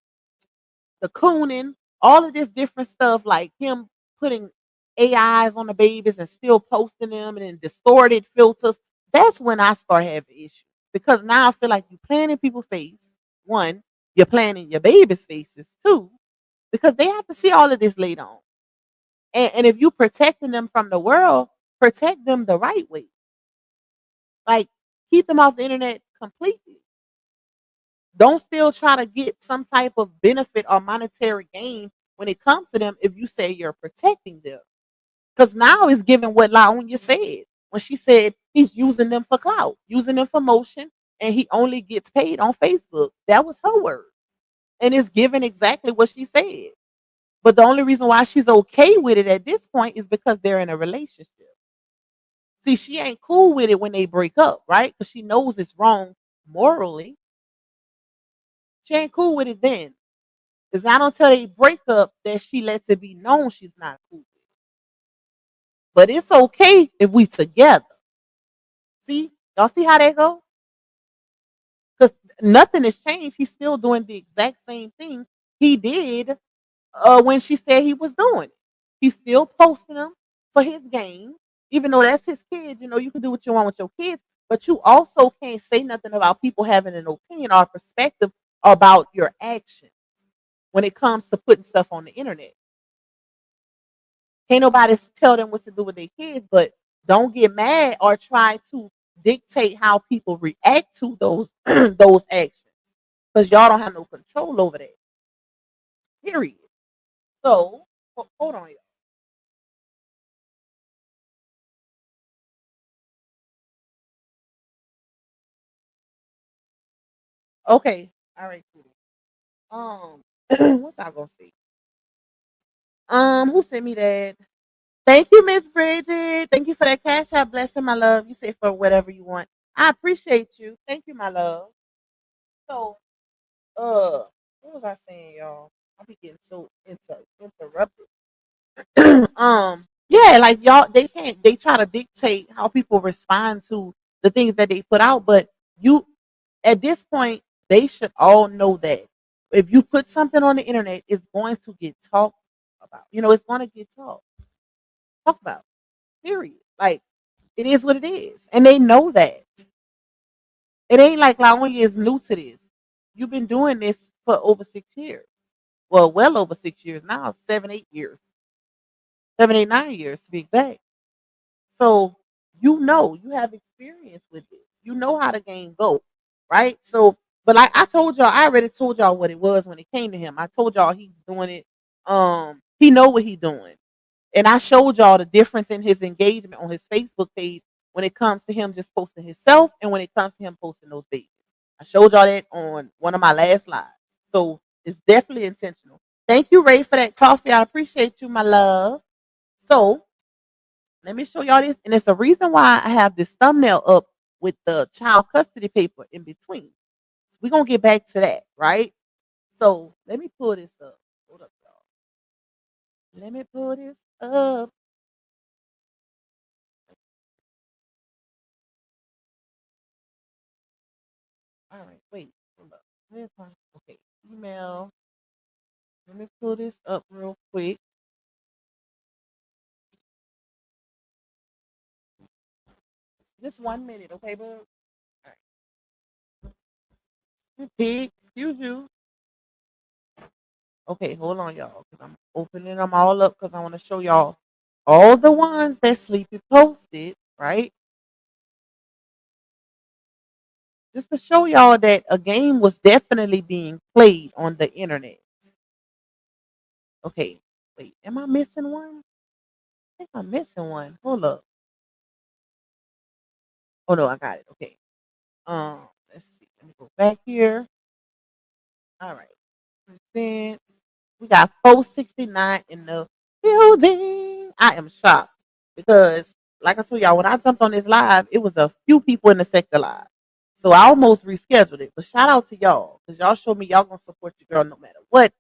the cooning, all of this different stuff, like him putting AIs on the babies and still posting them and then distorted filters. That's when I start having issues because now I feel like you're playing in people's face. One, you're playing in your baby's faces. Two, because they have to see all of this later on. And if you're protecting them from the world, protect them the right way. Like keep them off the internet completely. Don't still try to get some type of benefit or monetary gain when it comes to them if you say you're protecting them. Because now it's given what LaOnya said when she said he's using them for clout, using them for motion, and he only gets paid on Facebook. That was her word. And it's given exactly what she said. But the only reason why she's okay with it at this point is because they're in a relationship. See, she ain't cool with it when they break up, right? Because she knows it's wrong morally. She ain't cool with it then. It's not until they break up that she lets it be known she's not cool with it. But it's okay if we together. See? Y'all see how that go? Because nothing has changed. He's still doing the exact same thing he did when she said he was doing it. He's still posting them for his game. Even though that's his kid, you can do what you want with your kids, but you also can't say nothing about people having an opinion or perspective about your actions when it comes to putting stuff on the internet. Can't nobody tell them what to do with their kids, but don't get mad or try to dictate how people react to those those actions because y'all don't have no control over that. Period. So hold on, y'all. Okay, all right, sweetie. What's I gonna say? Who sent me that? Thank you, Miss Bridget. Thank you for that cash out blessing, my love. You say for whatever you want. I appreciate you. Thank you, my love. So, what was I saying, y'all? I be getting so interrupted. Yeah, like y'all, they can't. They try to dictate how people respond to the things that they put out, but you, at this point, they should all know that if you put something on the internet, it's going to get talked about. It's going to get talked about. Period. Like it is what it is, and they know that. It ain't like Laonia is new to this. You've been doing this for over 6 years. Well over 6 years now, 7, 8 years, 7, 8, 9 years to be exact. So you have experience with this. You know how the game goes, right? So, but like I told y'all, I already told y'all what it was when it came to him. I told y'all he's doing it. He know what he's doing, and I showed y'all the difference in his engagement on his Facebook page when it comes to him just posting himself and when it comes to him posting those babies. I showed y'all that on one of my last lives. So it's definitely intentional. Thank you, Ray, for that coffee. I appreciate you, my love. So let me show y'all this. And it's a reason why I have this thumbnail up with the child custody paper in between. We're going to get back to that, right? So let me pull this up. Hold up, y'all. Let me pull this up. All right, wait. Hold up. Where's my okay email? Let me pull this up real quick. Just 1 minute, okay, bud? All right. Big, excuse you. Okay, hold on, y'all, because I'm opening them all up because I want to show y'all all the ones that Sleepy posted, right? Just to show y'all that a game was definitely being played on the internet. Okay, wait, am I missing one? I think I'm missing one. Hold up. Oh no, I got it. Okay. Let's see. Let me go back here. All right. Percent. We got 469 in the building. I am shocked because, like I told y'all, when I jumped on this live, it was a few people in the sector live. So I almost rescheduled it. But shout out to y'all because y'all showed me y'all gonna support your girl no matter what.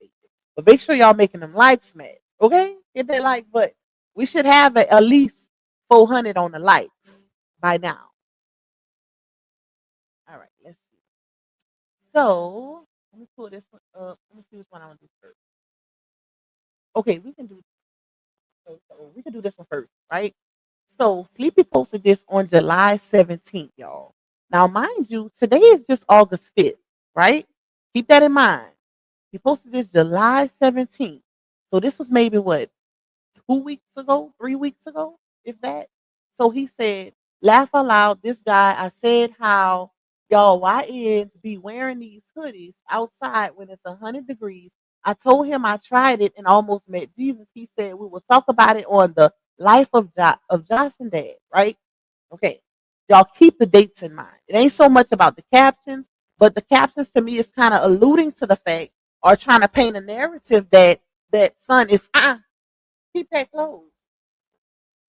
But make sure y'all making them likes smash. Okay? Hit that like button. We should have at least 400 on the likes by now. All right, let's see. So let me pull this one up. Let me see which one I want to do first. Okay, we can do this one first, right? So Sleepy posted this on July 17th, y'all. Now, mind you, today is just August 5th, right? Keep that in mind. He posted this July 17th. So this was maybe what, 2 weeks ago, 3 weeks ago, if that. So he said, laugh aloud, this guy, I said how y'all YNs be wearing these hoodies outside when it's 100 degrees. I told him I tried it and almost met Jesus. He said we will talk about it on the life of Josh and Dad, right? Okay. Y'all keep the dates in mind. It ain't so much about the captions, but the captions to me is kind of alluding to the fact or trying to paint a narrative that son is keep that closed.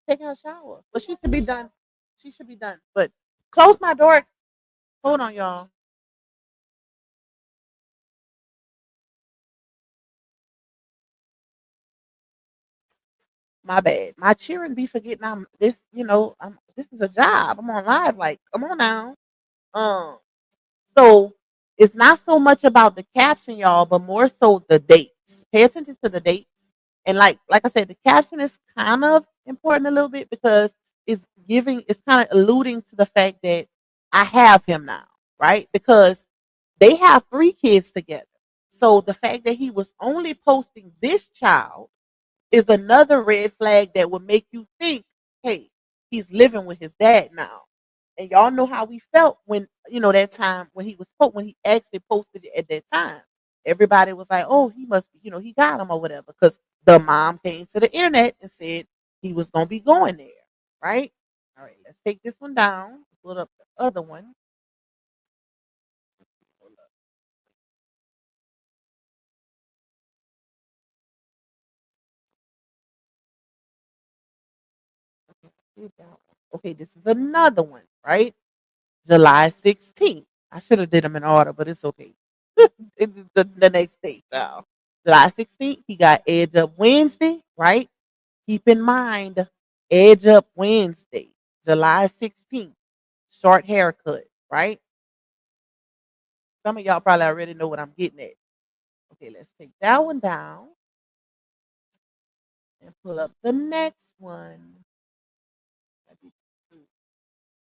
Taking a shower. But she should be done. She should be done. But close my door. Hold on, y'all. My bad. My cheering be forgetting I'm this, this is a job. I'm on live. Like, come on now. Um, so it's not so much about the caption, y'all, but more so the dates. Pay attention to the dates. And like I said, the caption is kind of important a little bit because it's kind of alluding to the fact that I have him now, right? Because they have 3 kids together. So the fact that he was only posting this child is another red flag that would make you think, hey, he's living with his dad now. And y'all know how we felt when, that time when he actually posted it at that time. everybody was like, "Oh, he must be, he got him or whatever," because the mom came to the internet and said he was gonna be going there, right? All right, let's take this one down. Put up the other one. Okay, this is another one, right? July 16th. I should have did them in order, but it's okay. It's the next day, y'all. July 16th, he got Edge Up Wednesday, right? Keep in mind, Edge Up Wednesday, July 16th, short haircut, right? Some of y'all probably already know what I'm getting at. Okay, let's take that one down and pull up the next one.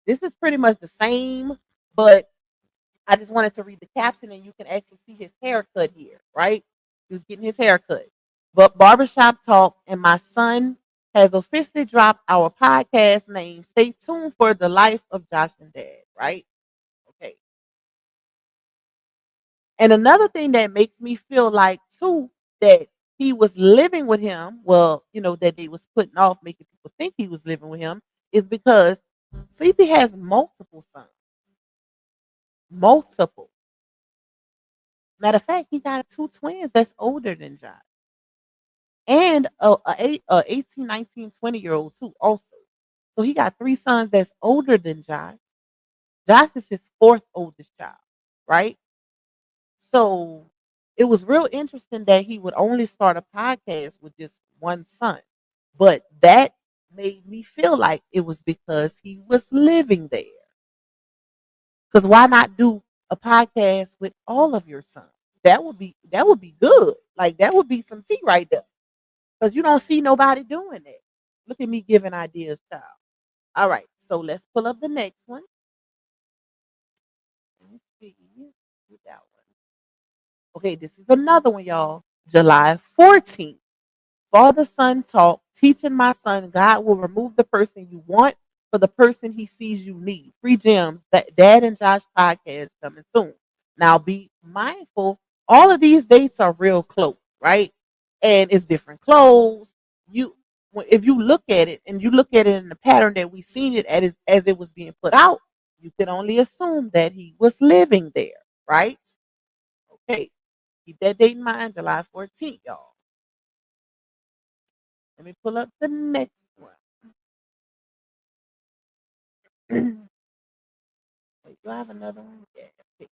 This is pretty much the same, but I just wanted to read the caption and you can actually see his haircut here, right? He was getting his haircut. But Barbershop Talk and my son has officially dropped our podcast name. Stay tuned for the life of Josh and Dad, right? Okay. And another thing that makes me feel like too that he was living with him, well, that they was putting off making people think he was living with him, is because Sleepy has multiple sons. Multiple. Matter of fact, he got two twins that's older than Josh. And a 18, 19, 20-year old too, also. So he got three sons that's older than Josh. Josh is his fourth oldest child, right? So it was real interesting that he would only start a podcast with just one son. But that made me feel like it was because he was living there. Because why not do a podcast with all of your sons? That would be good. Like that would be some tea right there. Because you don't see nobody doing that. Look at me giving ideas, child. All right, so let's pull up the next one. Let me see. That one. Okay, this is another one, y'all. July 14th. Father Son Talk, teaching my son God will remove the person you want for the person he sees you need. Free gems, that Dad and Josh podcast coming soon. Now be mindful, all of these dates are real close, right? And it's different clothes. You if you look at it and you look at it in the pattern that we seen it as it was being put out, you can only assume that he was living there, right? Okay. Keep that date in mind, July 14th, y'all. Let me pull up the next one. Wait, do I have another one? Yeah. Okay.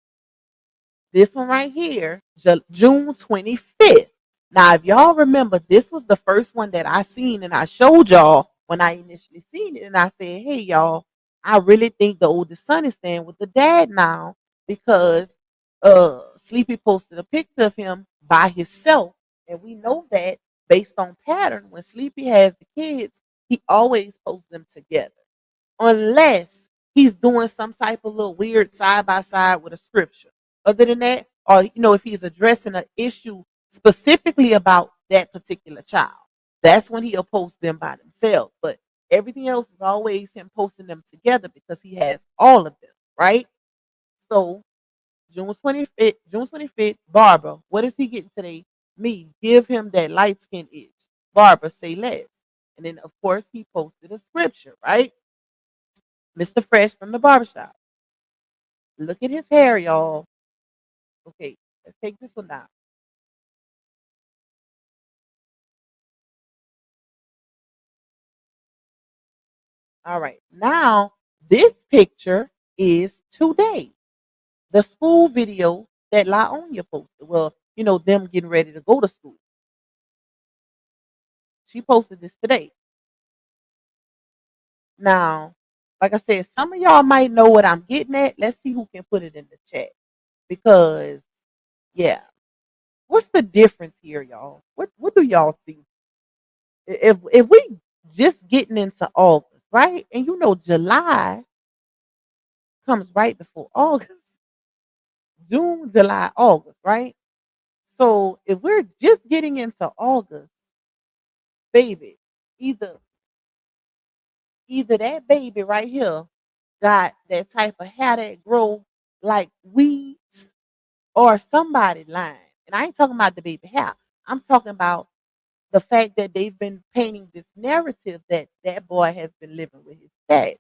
This one right here, June 25th. Now, if y'all remember, this was the first one that I seen and I showed y'all when I initially seen it. And I said, hey, y'all, I really think the oldest son is staying with the dad now because Sleepy posted a picture of him by himself. And we know that based on pattern, when Sleepy has the kids, he always posts them together unless he's doing some type of little weird side by side with a scripture. Other than that, or if he's addressing an issue specifically about that particular child, that's when he'll post them by themselves. But everything else is always him posting them together because he has all of them, right? So June 25th, Barbara, what is he getting today? Me, give him that light skin itch. Barbara, say less. And then of course he posted a scripture, right? Mr. Fresh from the barbershop. Look at his hair, y'all. Okay, let's take this one down. All right, now this picture is today. The school video that Laonia posted. Well, them getting ready to go to school. She posted this today. Now, like I said, some of y'all might know what I'm getting at. Let's see who can put it in the chat. Because, yeah. What's the difference here, y'all? What do y'all see? If we just getting into August, right? And July comes right before August. June, July, August, right? So if we're just getting into August, baby, either that baby right here got that type of hair that grow like weeds, or somebody lying. And I ain't talking about the baby hair. I'm talking about the fact that they've been painting this narrative that that boy has been living with his daddy.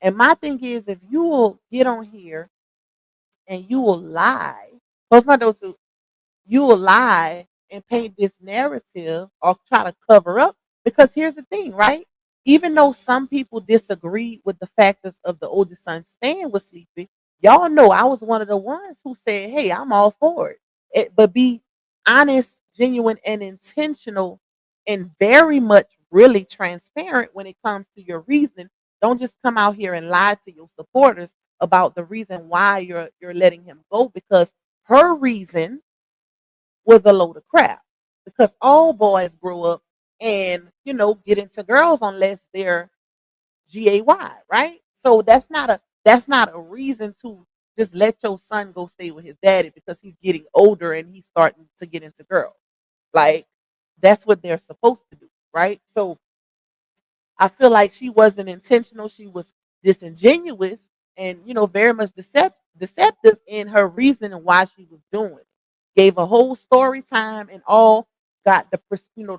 And my thing is, if you will get on here and you will lie, those my those you will lie and paint this narrative or try to cover up. Because here's the thing, right? Even though some people disagree with the factors of the oldest son staying with Sleepy, y'all know I was one of the ones who said, hey, I'm all for it. But be honest, genuine, and intentional, and very much really transparent when it comes to your reasoning. Don't just come out here and lie to your supporters about the reason why you're letting him go, because her reason was a load of crap, because all boys grow up and get into girls unless they're gay, right? So that's not a reason to just let your son go stay with his daddy because he's getting older and he's starting to get into girls. Like, that's what they're supposed to do, right? So I feel like she wasn't intentional. She was disingenuous and, very much deceptive in her reasoning and why she was doing it. Gave a whole story time and all, got the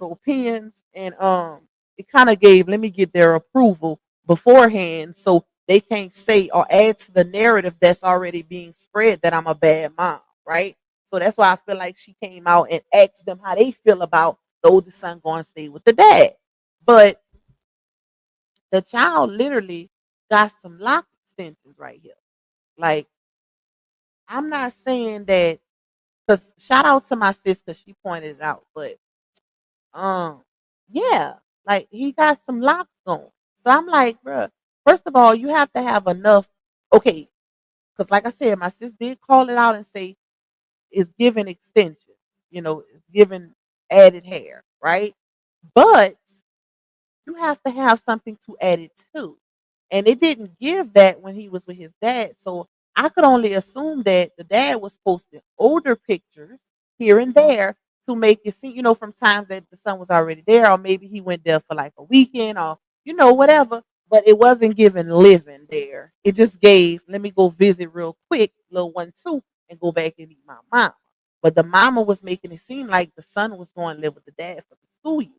opinions, and it kind of gave, let me get their approval beforehand so they can't say or add to the narrative that's already being spread that I'm a bad mom, right? So that's why I feel like she came out and asked them how they feel about the oldest son going to stay with the dad. But the child literally got some lock extensions right here. Like, I'm not saying that, because shout out to my sister, she pointed it out. But um, yeah, like he got some locks on. So I'm like, bruh, first of all, you have to have enough. Okay, because like I said, my sis did call it out and say it's giving extension. It's giving added hair, right? But you have to have something to add it to. And it didn't give that when he was with his dad. So I could only assume that the dad was posting older pictures here and there to make it seem, from times that the son was already there, or maybe he went there for like a weekend or, whatever. But it wasn't giving living there. It just gave, let me go visit real quick, little 1, 2, and go back and meet my mom. But the mama was making it seem like the son was going to live with the dad for the school year.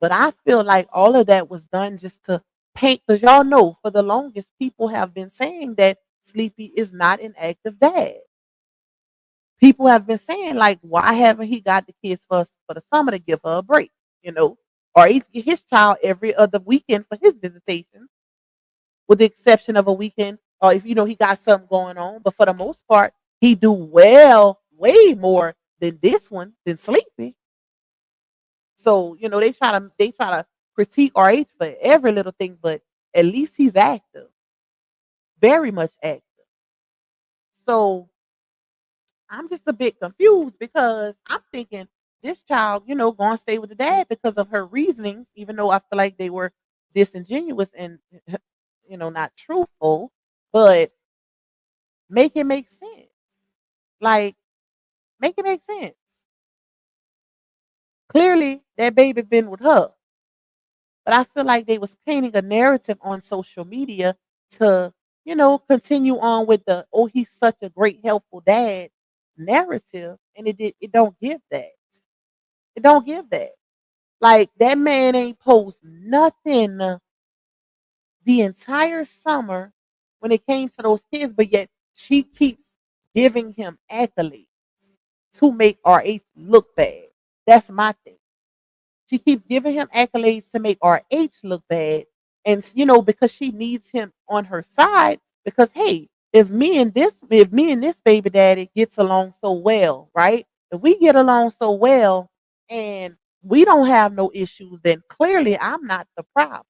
But I feel like all of that was done just to paint, because y'all know for the longest people have been saying that Sleepy is not an active dad. People have been saying, like, why haven't he got the kids for the summer to give her a break, or he get his child every other weekend for his visitation, with the exception of a weekend, or if he got something going on. But for the most part, he do well, way more than this one, than Sleepy. So, they try to critique RH for every little thing, but at least he's active, very much active. So I'm just a bit confused because I'm thinking this child, going to stay with the dad because of her reasonings, even though I feel like they were disingenuous and not truthful, but make it make sense. Like, make it make sense. Clearly that baby been with her. But I feel like they was painting a narrative on social media to, continue on with the, oh, he's such a great helpful dad narrative, and it don't give that. It don't give that. Like, that man ain't post nothing the entire summer when it came to those kids, but yet she keeps giving him accolades to make RH look bad. That's my thing. She keeps giving him accolades to make RH look bad. And because she needs him on her side, because hey, if me and this baby daddy gets along so well, right? If we get along so well and we don't have no issues, then clearly I'm not the problem.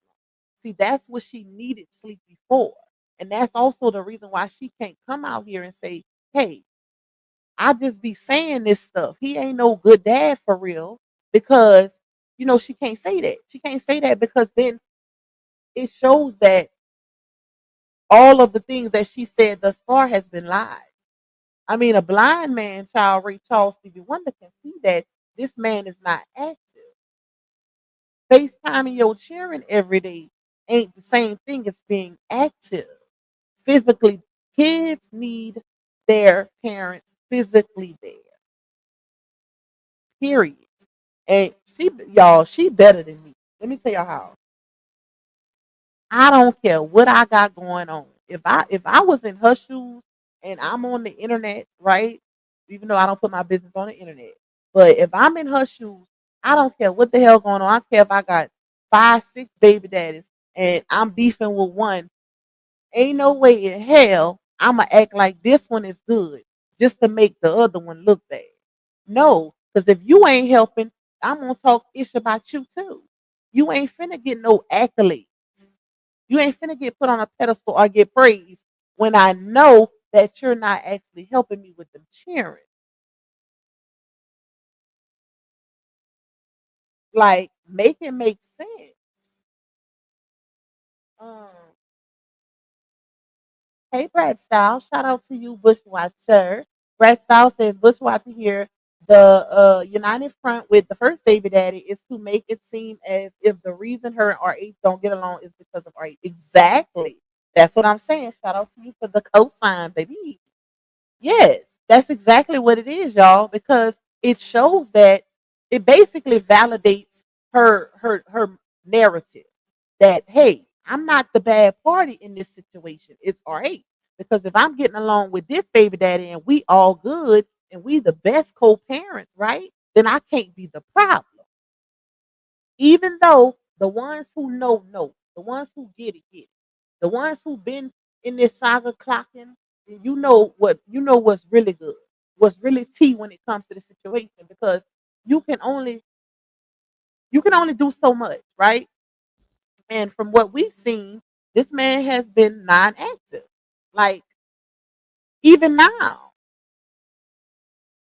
See, that's what she needed Sleepy for. And that's also the reason why she can't come out here and say, hey, I just be saying this stuff. He ain't no good dad for real, because she can't say that. She can't say that because then it shows that all of the things that she said thus far has been lies. I mean, a blind man, child Ray Charles Stevie Wonder, can see that this man is not active. FaceTiming your children every day ain't the same thing as being active. Physically, kids need their parents physically there. period. And she better than me. Let me tell y'all how. I don't care what I got going on. If I was in her shoes and I'm on the internet, right? Even though I don't put my business on the internet, but if I'm in her shoes, I don't care what the hell going on. I don't care if I got 5, 6 baby daddies and I'm beefing with one. Ain't no way in hell I'ma act like this one is good just to make the other one look bad. No, because if you ain't helping, I'm gonna talk ish about you too. You ain't finna get no accolade. You ain't finna get put on a pedestal or get praised when I know that you're not actually helping me with them cheering. Like, make it make sense. Um, hey, Brad Style, shout out to you, Bushwatcher. Brad Style says Bushwatcher here. The united front with the first baby daddy is to make it seem as if the reason her and RH don't get along is because of RH. Exactly. That's what I'm saying. Shout out to you for the cosign, baby. Yes, that's exactly what it is, y'all, because it shows that it basically validates her narrative that hey, I'm not the bad party in this situation. It's RH. Because if I'm getting along with this baby daddy and we all good and we the best co-parents, right? Then I can't be the problem. Even though the ones who know, the ones who get it. The ones who've been in this saga clocking, what's really good, what's really tea when it comes to the situation, because you can only you can only do so much, right? And from what we've seen, this man has been non-active. Like even now.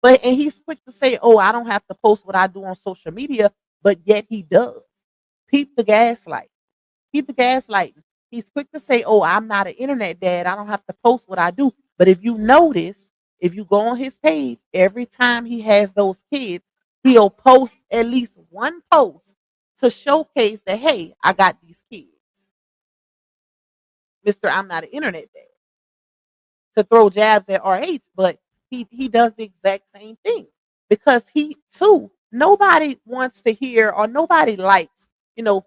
And he's quick to say, "Oh, I don't have to post what I do on social media," but yet he does. Peep the gaslight. Keep the gaslighting. He's quick to say, "Oh, I'm not an internet dad. I don't have to post what I do." But if you notice, if you go on his page, every time he has those kids, he'll post at least one post to showcase that, hey, I got these kids. Mr. I'm not an internet dad. To throw jabs at RH, but he does the exact same thing because he too nobody wants to hear or nobody likes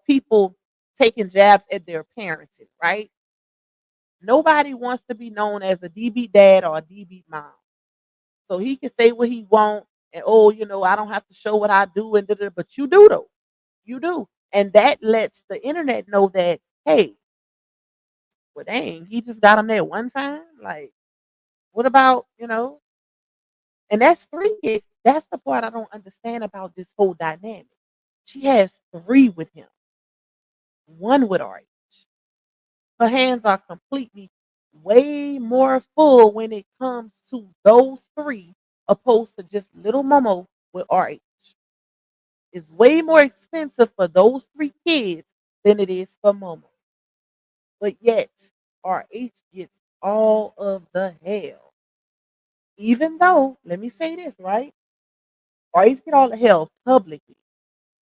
people taking jabs at their parenting, right? Nobody wants to be known as a DB dad or a DB mom. So he can say what he wants and oh, I don't have to show what I do and da-da, but you do though. You do. And that lets the internet know that, hey, well dang, he just got him there one time. Like, what about, and that's 3 kids. That's the part I don't understand about this whole dynamic. She has 3 with him, 1 with RH. Her hands are completely way more full when it comes to those 3 opposed to just little Momo with RH. It's way more expensive for those 3 kids than it is for Momo. But yet, RH gets all of the hell. Even though, let me say this, right? RH get all the hell publicly.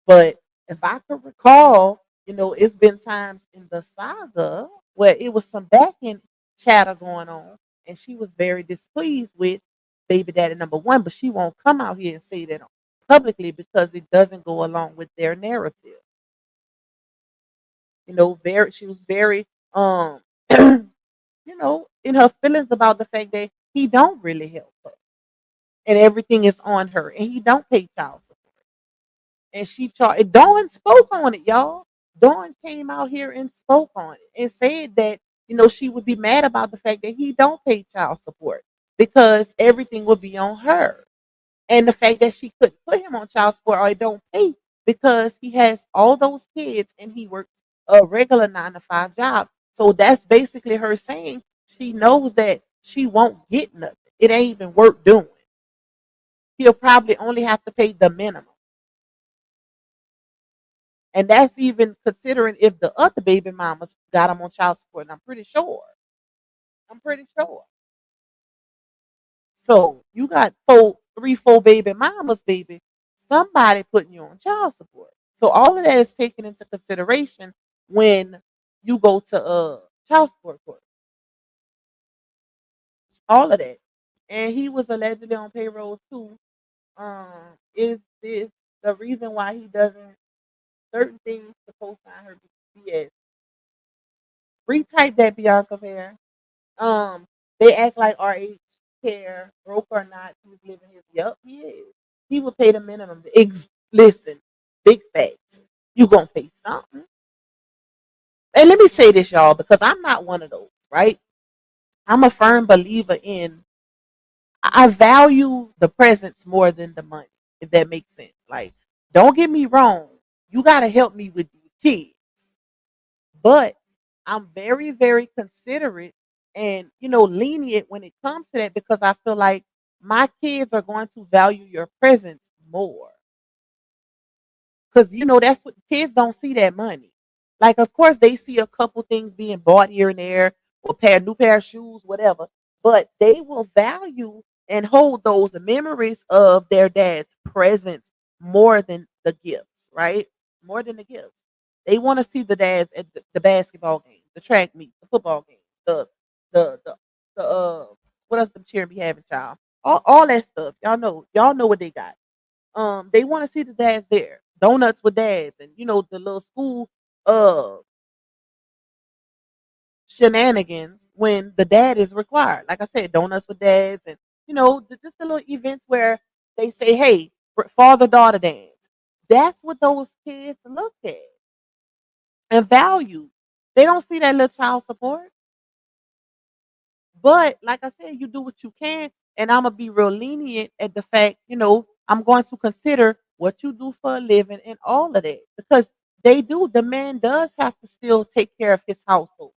But if I could recall, it's been times in the saga where it was some back end chatter going on, and she was very displeased with baby daddy number 1, but she won't come out here and say that publicly because it doesn't go along with their narrative. Very she was very in her feelings about the fact that he don't really help her and everything is on her and he don't pay child support. And she charged. Dawn spoke on it, y'all. Dawn came out here and spoke on it and said that she would be mad about the fact that he don't pay child support because everything would be on her, and the fact that she couldn't put him on child support or don't pay because he has all those kids and he works a regular 9 to 5 job. So that's basically her saying she knows that she won't get nothing. It ain't even worth doing. He'll probably only have to pay the minimum. And that's even considering if the other baby mamas got him on child support. And I'm pretty sure. I'm pretty sure. So you got 4 baby mamas, baby. Somebody putting you on child support. So all of that is taken into consideration when you go to child support court. All of that. And he was allegedly on payroll too. Is this the reason why he doesn't certain things to co-sign her BS? Retype that, Bianca Fair. They act like RH care, broke or not, he was living his. Yup, he is. He would pay the minimum. Listen, big facts. You gonna pay something. And let me say this, y'all, because I'm not one of those, right? I'm a firm believer in I value the presence more than the money, if that makes sense. Like, don't get me wrong, you gotta help me with these kids. But I'm very, very considerate and lenient when it comes to that because I feel like my kids are going to value your presence more. Because that's what kids don't see, that money. Like, of course, they see a couple things being bought here and there, or new pair of shoes, whatever. But they will value and hold those memories of their dad's presence more than the gifts, right? More than the gifts. They want to see the dads at the basketball game, the track meet, the football game, the the the what else the cheer be having, child? All that stuff. Y'all know what they got. They want to see the dads there. Donuts with dads and the little school uh shenanigans when the dad is required. Like I said, donuts with dads and just the little events where they say, "Hey, father daughter dance." That's what those kids look at and value. They don't see that little child support. But like I said, you do what you can, and I'm gonna be real lenient at the fact, I'm going to consider what you do for a living and all of that because they do. The man does have to still take care of his household.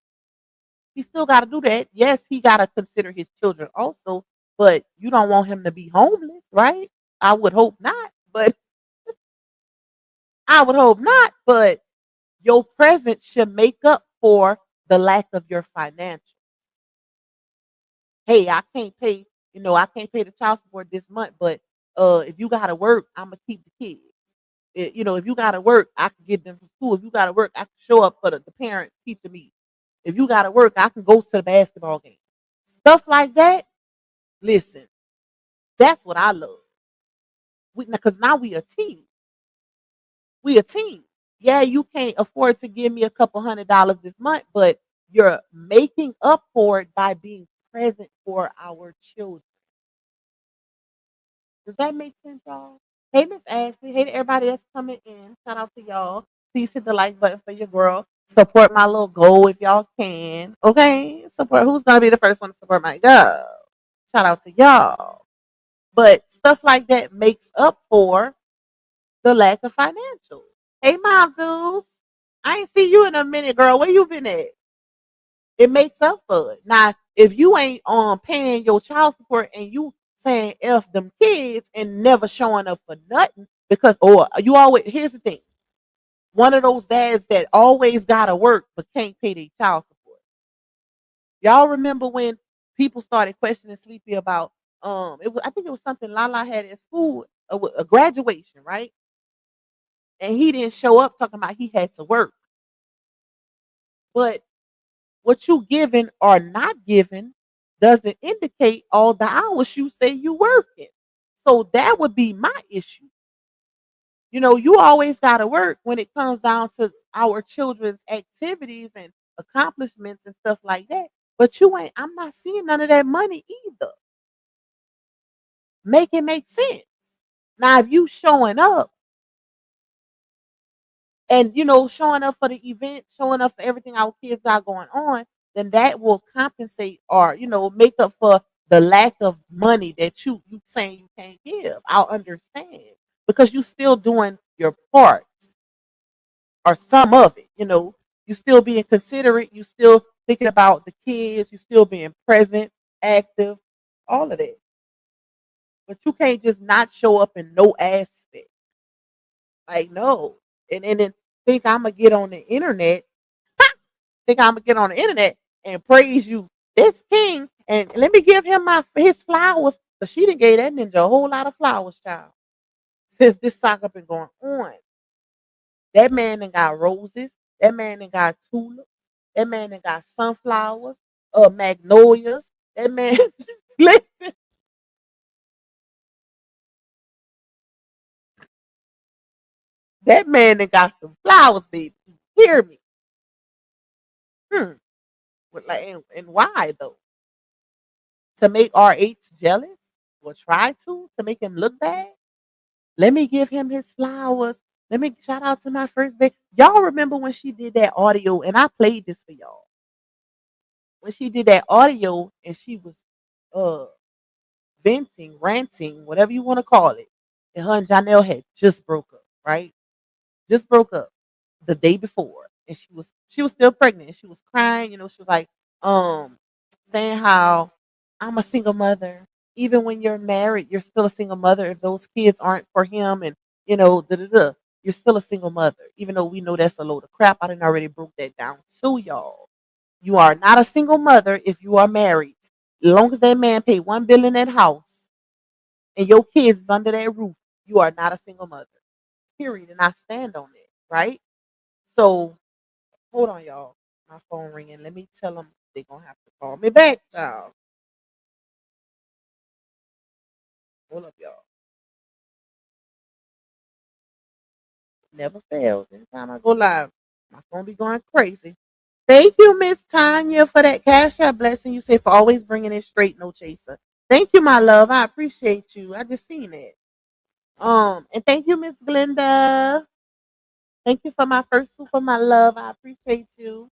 He still got to do that. Yes, he got to consider his children also, but you don't want him to be homeless, right? I would hope not, but I would hope not. But your presence should make up for the lack of your financial. Hey, I can't pay the child support this month, but if you gotta work, I'm gonna keep the kids. If you gotta work, I can get them from school. If you gotta work, I can show up for the parent teacher meeting. If you gotta work, I can go to the basketball game. Stuff like that. Listen, that's what I love. Because now we a team. We a team. Yeah, you can't afford to give me a couple $100 this month, but you're making up for it by being present for our children. Does that make sense, y'all? Hey, Miss Ashley. Hey to everybody that's coming in. Shout out to y'all. Please hit the like button for your girl. Support my little goal if y'all can. Okay? Support who's gonna be the first one to support my girl. Shout out to y'all. But stuff like that makes up for the lack of financial. Hey, Mom Jules. I ain't see you in a minute, girl. Where you been at? It makes up for it. Now, if you ain't paying your child support and you saying F them kids and never showing up for nothing because you always here's the thing. One of those dads that always gotta work but can't pay their child support. Y'all remember when people started questioning Sleepy about I think it was something Lala had at school, a graduation, right? And he didn't show up talking about he had to work. But what you giving or not giving doesn't indicate all the hours you say you working. So that would be my issue. You always got to work when it comes down to our children's activities and accomplishments and stuff like that. But I'm not seeing none of that money either. Make it make sense. Now, if you showing up and showing up for the event, showing up for everything our kids got going on, then that will compensate or make up for the lack of money that you saying you can't give. I'll understand because you still doing your part or some of it. You still being considerate, you still thinking about the kids, you still being present, active, all of that. But you can't just not show up in no aspect. Like no, and then think I'm gonna get on the internet. Think I'm gonna get on the internet and praise you, this king, and let me give him his flowers. But she didn't gave that ninja a whole lot of flowers, child. Since this saga been going on, that man done got roses. That man done got tulips. That man done got sunflowers, magnolias. That man, listen, That man that got some flowers, baby. Hear me. Hmm. Like, and why though? To make RH jealous? Or try to make him look bad? Let me give him his flowers. Let me shout out to my first baby. Y'all remember when she did that audio, and I played this for y'all. When she did that audio and she was uh venting, ranting, whatever you want to call it. And her and Janelle had just broke up, right? Just broke up the day before. And she was still pregnant. And she was crying, she was like, um, saying how I'm a single mother. Even when you're married, you're still a single mother if those kids aren't for him and da da da. You're still a single mother, even though we know that's a load of crap. I didn't already broke that down to y'all. You are not a single mother if you are married. As long as that man paid $1 billion in that house and your kids is under that roof, you are not a single mother. Period. And I stand on it, right? So hold on, y'all. My phone ringing. Let me tell them they're gonna have to call me back, y'all. Hold up, y'all. Never fails. Anytime I go live, my phone be going crazy. Thank you, Miss Tanya, for that cash out blessing. You say for always bringing it straight, no chaser. Thank you, my love. I appreciate you. I just seen it. And thank you, Miss Glenda. Thank you for my first super, my love. I appreciate you.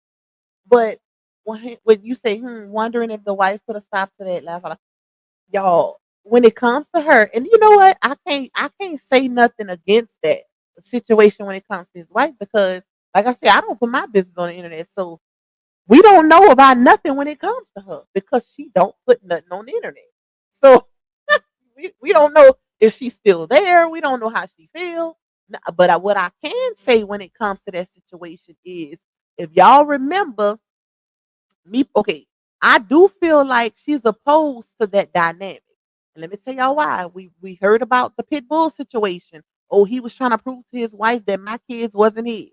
But when you say, wondering if the wife could have stopped to that laugh, y'all, when it comes to her, and you know what, I can't say nothing against that situation when it comes to his wife because, like I said, I don't put my business on the internet, so we don't know about nothing when it comes to her because she don't put nothing on the internet. So we don't know if she's still there. We don't know how she feels. But what I can say when it comes to that situation is, if y'all remember me, okay, I do feel like she's opposed to that dynamic. And let me tell y'all why. We heard about the pit bull situation. Oh, he was trying to prove to his wife that my kids wasn't his.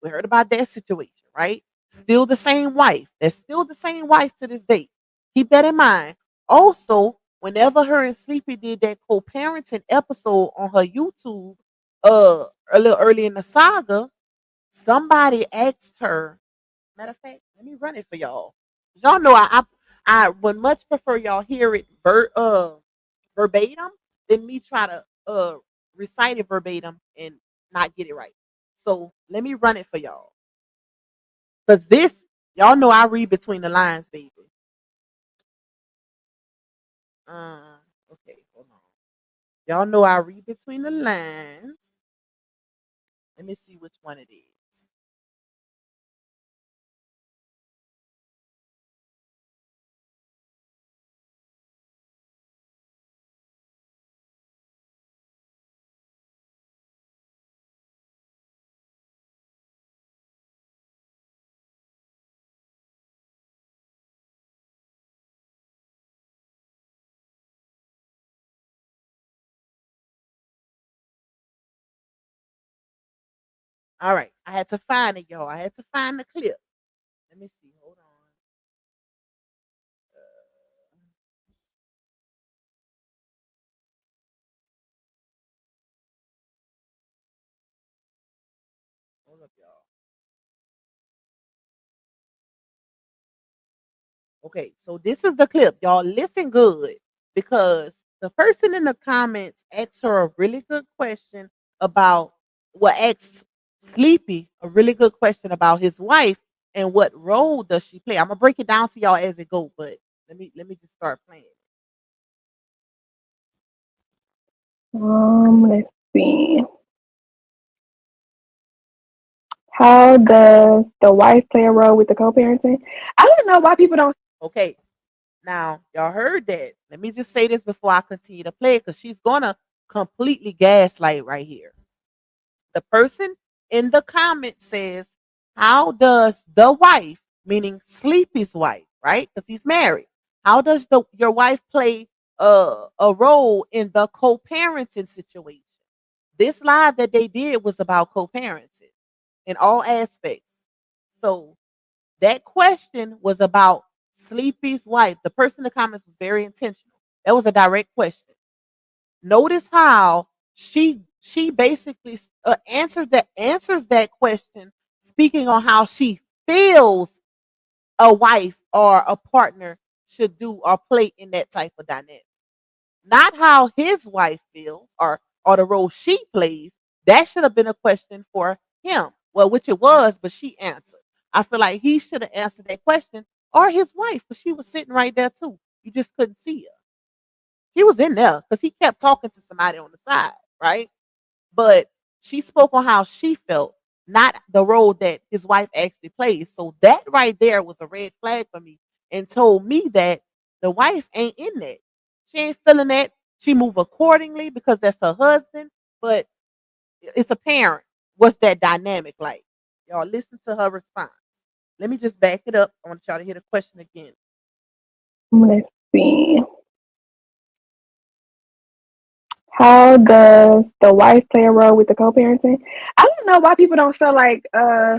We heard about that situation, right? Still the same wife. That's still the same wife to this day. Keep that in mind. Also, whenever her and Sleepy did that co-parenting episode on her YouTube, a little early in the saga, somebody asked her. Matter of fact, let me run it for y'all. Y'all know I would much prefer y'all hear it verbatim than me try to recite it verbatim and not get it right. So let me run it for y'all. Cause this, y'all know I read between the lines, baby. Okay, hold on. Y'all know I read between the lines. Let me see which one it is. All right, I had to find it, y'all. I had to find the clip. Let me see. Hold on. Hold up, y'all. Okay, so this is the clip. Y'all listen good because the person in the comments asked her a really good question about asked Sleepy a really good question about his wife and what role does she play. I'm gonna break it down to y'all as it goes, but let me just start playing. Let's see. How does the wife play a role with the co-parenting? I don't know why people don't. Okay, now y'all heard that. Let me just say this before I continue to play it because she's gonna completely gaslight right here. The person in the comment says, how does the wife, meaning Sleepy's wife, right? Because he's married. How does your wife play a role in the co-parenting situation? This live that they did was about co-parenting in all aspects. So that question was about Sleepy's wife. The person in the comments was very intentional. That was a direct question. Notice how she she basically answers that question, speaking on how she feels a wife or a partner should do or play in that type of dynamic. Not how his wife feels or the role she plays. That should have been a question for him. Well, which it was, but she answered. I feel like he should have answered that question or his wife, because she was sitting right there too. You just couldn't see her. She was in there because he kept talking to somebody on the side, right? But she spoke on how she felt, not the role that his wife actually plays. So that right there was a red flag for me and told me that the wife ain't in that. She ain't feeling that. She move accordingly because that's her husband, but it's a parent. What's that dynamic like? Y'all listen to her response. Let me just back it up. I want y'all to hear the question again. Let's see. How does the wife play a role with the co-parenting? I don't know why people don't feel like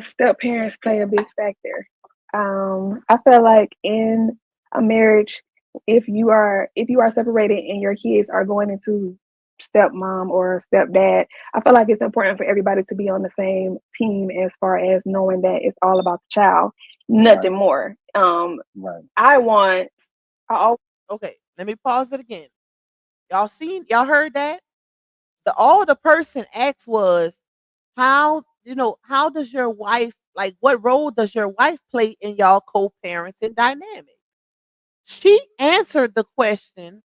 step parents play a big factor. I feel like in a marriage, if you are separated and your kids are going into stepmom or stepdad, I feel like it's important for everybody to be on the same team as far as knowing that it's all about the child, nothing more. Right. I want I always Okay, let me pause it again. Y'all heard that? All the person asked was, how does your wife, like, what role does your wife play in y'all co-parenting dynamic? She answered the question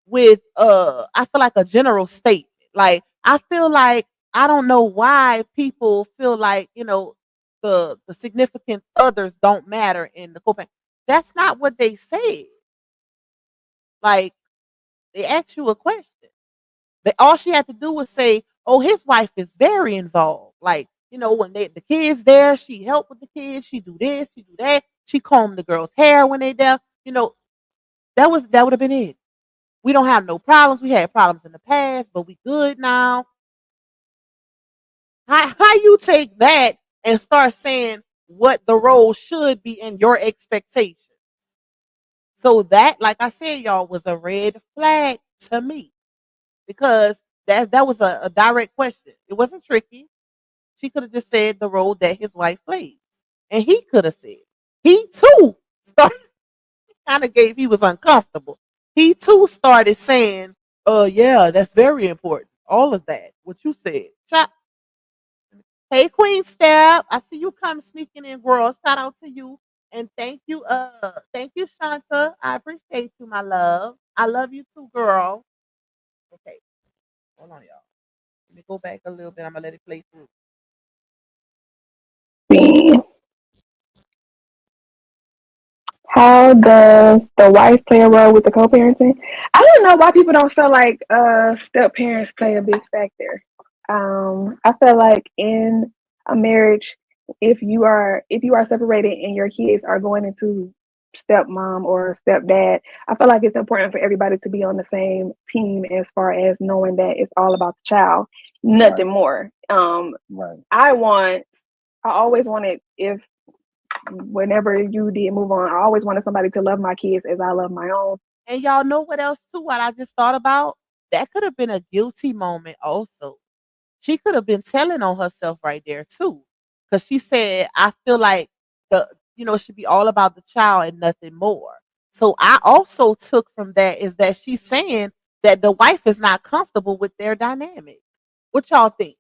with I feel like a general statement. Like, I feel like, I don't know why people feel like, the significant others don't matter in the co-parent. That's not what they said. Like, they asked you a question. But all she had to do was say, "Oh, his wife is very involved. Like, when the kids there, she help with the kids. She do this, she do that. She comb the girl's hair when they there. That would have been it. We don't have no problems. We had problems in the past, but we good now." How you take that and start saying what the role should be in your expectation? So that, like I said, y'all, was a red flag to me, because that was a direct question. It wasn't tricky. She could have just said the role that his wife played. And he could have said. He too started, kind of gave, he was uncomfortable. He too started saying, yeah, that's very important. All of that. What you said. Hey, Queen Step. I see you come sneaking in, girl. Shout out to you. And thank you, Shanta. I appreciate you, my love. I love you too, girl. Okay, hold on, y'all. Let me go back a little bit. I'm gonna let it play through. see. How does the wife play a role with the co-parenting? I don't know why people don't feel like step parents play a big factor. I feel like in a marriage, if you are separated and your kids are going into stepmom or stepdad, I feel like it's important for everybody to be on the same team as far as knowing that it's all about the child, nothing Right. more. Right. I always wanted, if whenever you did move on, I always wanted somebody to love my kids as I love my own. And y'all know what else too? What I just thought about? That could have been a guilty moment also. She could have been telling on herself right there too. Because she said, I feel like it should be all about the child and nothing more. So I also took from that is that she's saying that the wife is not comfortable with their dynamic. What y'all think?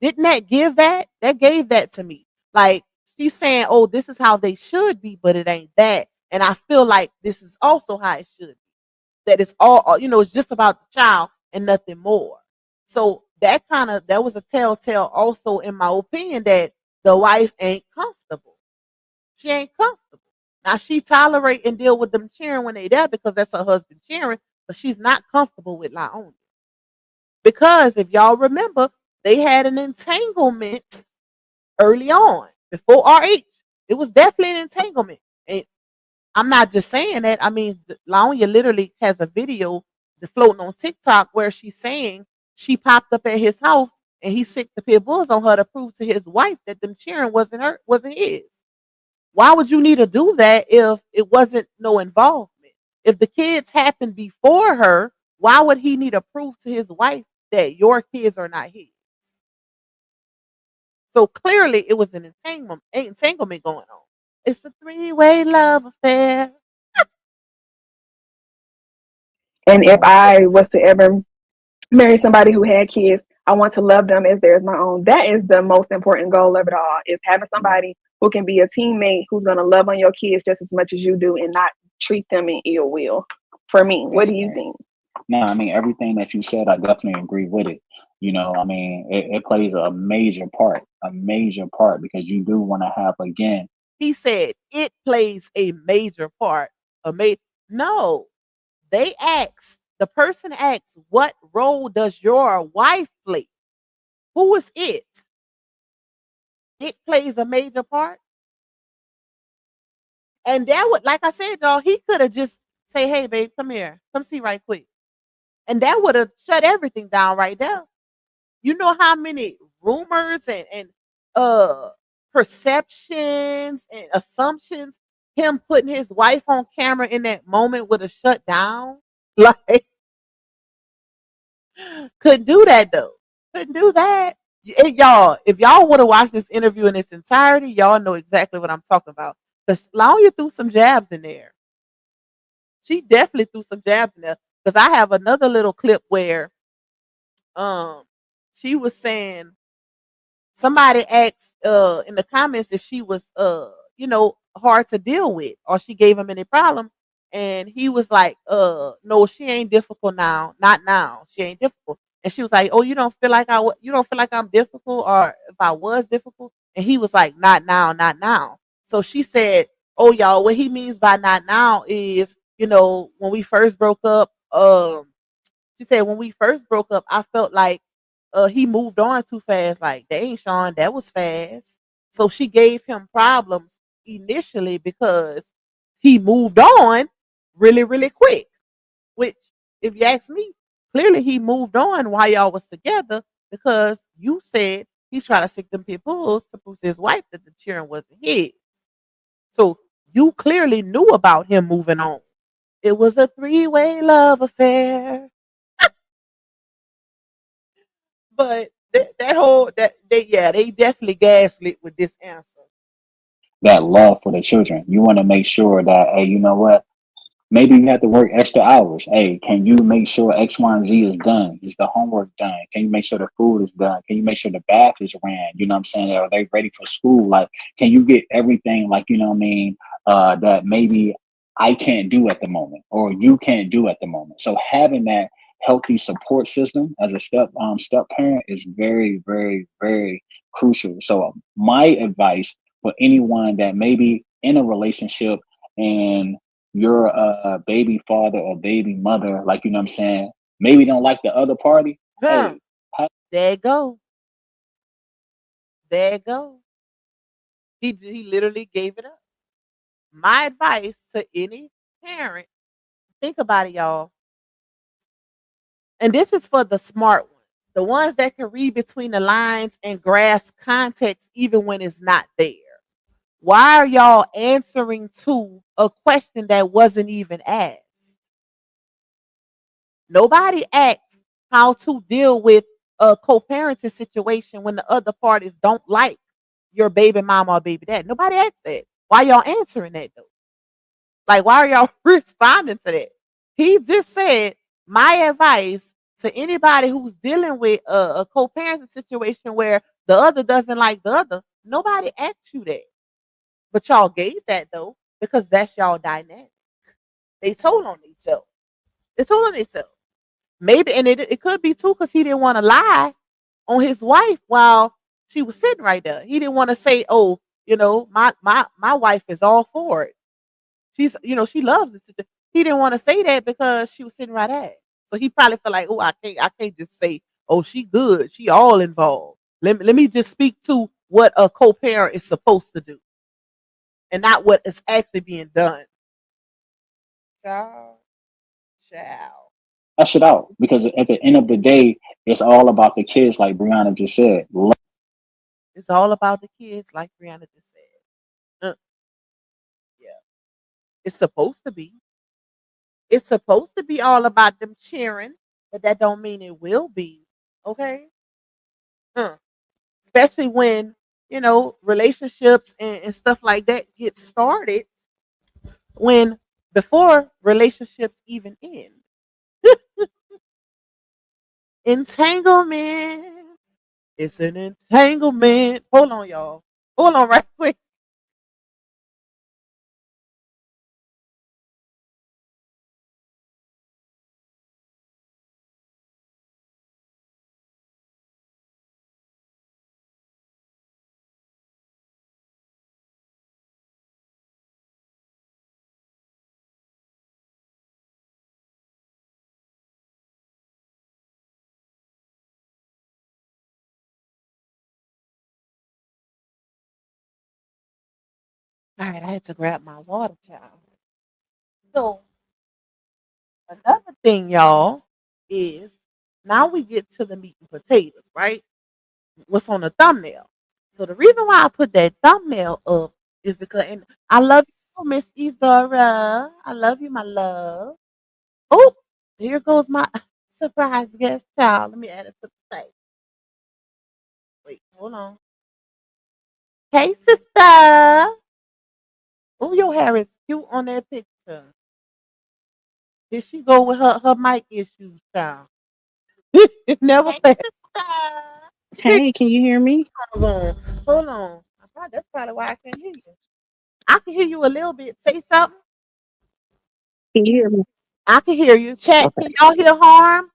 Didn't that give that? That gave that to me. Like, she's saying, "Oh, this is how they should be, but it ain't that." And I feel like this is also how it should be. That it's all, it's just about the child and nothing more. So that was a telltale also, in my opinion, that the wife ain't comfortable. She ain't comfortable. Now she tolerate and deal with them cheering when they there because that's her husband cheering, but she's not comfortable with Laomi. Because if y'all remember, they had an entanglement early on before RH. It was definitely an entanglement. And I'm not just saying that. I mean, Laonia literally has a video floating on TikTok where she's saying she popped up at his house and he sicked the pit bulls on her to prove to his wife that them cheering wasn't his. Why would you need to do that if it wasn't no involvement? If the kids happened before her, why would he need to prove to his wife that your kids are not his. So clearly it was an entanglement going on. It's a three-way love affair. And if I was to ever marry somebody who had kids, I want to love them as theirs my own. That is the most important goal of it all, is having somebody who can be a teammate, who's going to love on your kids just as much as you do and not treat them in ill will. For me, what do you think? No, I mean, everything that you said, I definitely agree with it. I mean, it plays a major part because you do want to have, again, He said it plays a major part. A ma- no, the person asks, what role does your wife play? Who is it? It plays a major part. And that would, like I said, y'all, he could have just say, hey, babe, come here. Come see right quick. And that would have shut everything down right there. You know how many rumors and uh perceptions and assumptions him putting his wife on camera in that moment would have shut down? Like, couldn't do that though. Couldn't do that. Y'all, if y'all want to watch this interview in its entirety, y'all know exactly what I'm talking about. Because Launia threw some jabs in there. She definitely threw some jabs in there. Because I have another little clip where um she was saying, somebody asked in the comments if she was hard to deal with or she gave him any problems, and he was like, no, she ain't difficult now, not now, she ain't difficult. And she was like, oh, you don't feel like I'm difficult, or if I was difficult? And he was like, not now, not now. So she said, oh, y'all, what he means by not now is, when we first broke up, she said, when we first broke up, I felt like he moved on too fast. Like, dang, Sean, that was fast. So she gave him problems initially because he moved on really, really quick. Which, if you ask me, clearly he moved on while y'all was together, because you said he tried to stick them pit bulls to prove to his wife that the children wasn't his. So you clearly knew about him moving on. It was a three-way love affair. But that whole that they definitely gaslit with this answer. that love for the children. You want to make sure that, hey, you know what? Maybe you have to work extra hours. Hey, can you make sure X, Y, and Z is done? Is the homework done? Can you make sure the food is done? Can you make sure the bath is ran? You know what I'm saying? Are they ready for school? Like, can you get everything, like, you know what I mean, that maybe I can't do at the moment or you can't do at the moment. So having that healthy support system as a step parent is very, very, very crucial. So my advice for anyone that may be in a relationship and you're a baby father or baby mother, like, you know what I'm saying, maybe don't like the other party. Huh. Hey, have There you go. There you go. He literally gave it up. My advice to any parent, think about it, y'all. And this is for the smart ones, the ones that can read between the lines and grasp context even when it's not there. Why are y'all answering to a question that wasn't even asked? Nobody asks how to deal with a co-parenting situation when the other parties don't like your baby mama or baby dad. Nobody asks that. Why y'all answering that though? Like, why are y'all responding to that? He just said, my advice to anybody who's dealing with a co-parenting situation where the other doesn't like the other. Nobody asked you that, but y'all gave that though because that's y'all dynamic. They told on themselves. They told on themselves. Maybe, and it could be too because he didn't want to lie on his wife while she was sitting right there. He didn't want to say, "Oh, my wife is all for it. She's, she loves it." He didn't want to say that because she was sitting right there. So he probably felt like, "Oh, I can't just say, oh, she good. She all involved. Let me just speak to what a co-parent is supposed to do, and not what is actually being done." Ciao, ciao. hash it out because at the end of the day, it's all about the kids, like Brianna just said. It's all about the kids, like Brianna just said. Yeah, it's supposed to be. It's supposed to be all about them cheering, but that don't mean it will be. Okay. Huh. Especially when, relationships and stuff like that get started when before relationships even end. Entanglement. It's an entanglement. Hold on, y'all. Hold on right quick. All right, I had to grab my water, child. So another thing, y'all, is now we get to the meat and potatoes, right? What's on the thumbnail. So the reason why I put that thumbnail up is because, and I love you, Miss Izora. I love you, my love. Oh, here goes my surprise guest child. Let me add it to the site. Wait, hold on. Hey, sister. Oh, your hair is cute on that picture. Did she go with her mic issues, child? Never fails. Big Hey, can you hear me? hold on. Hold on. That's probably why I can't hear you. I can hear you a little bit. Say something. Can you hear me? I can hear you. Chat, Okay. can y'all hear harm?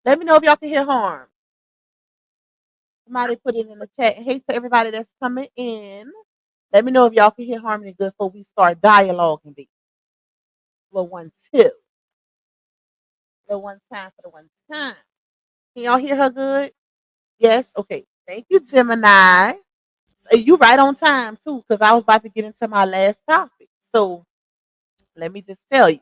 Let me know if y'all can hear harm. Somebody put it in the chat. Hey to everybody that's coming in. Let me know if y'all can hear harmony good before we start dialoguing. Little one, two. Little one time for the one time. Can y'all hear her good? Yes? Okay. Thank you, Gemini. So you right on time too, because I was about to get into my last topic. So let me just tell you.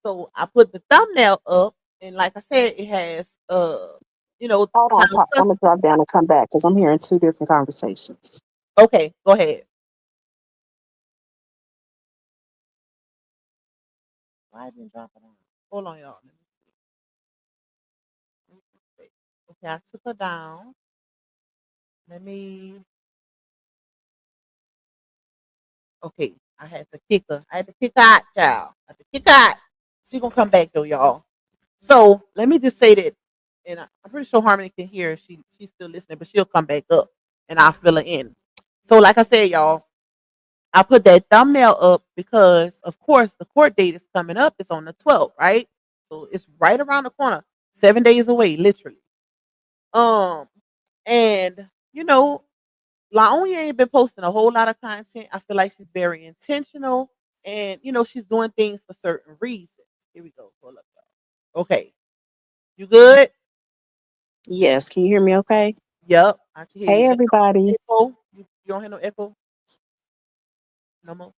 So I put the thumbnail up, and like I said, it has Hold on, child Pop. I'm gonna drop down and come back because I'm hearing two different conversations. Okay, go ahead. Why I didn't drop it down? Hold on, y'all. Let me see. Okay, I took her down. Let me. Okay, I had to kick her. I had to kick her out, child. I had to kick her out. She gonna come back though, y'all. So let me just say that, and I'm pretty sure Harmony can hear. She's still listening, but she'll come back up, and I'll fill her in. So like I said, y'all, I put that thumbnail up because, of course, the court date is coming up. It's on the 12th, right? So it's right around the corner, 7 days away, literally. Um, and you know, Laonia ain't been posting a whole lot of content. I feel like she's very intentional, and she's doing things for certain reasons. Here we go. Hold up, y'all. Okay, you good? Yes, can you hear me okay? Yep, I can hear you. Hey, You everybody. echo? You don't hear no echo no more.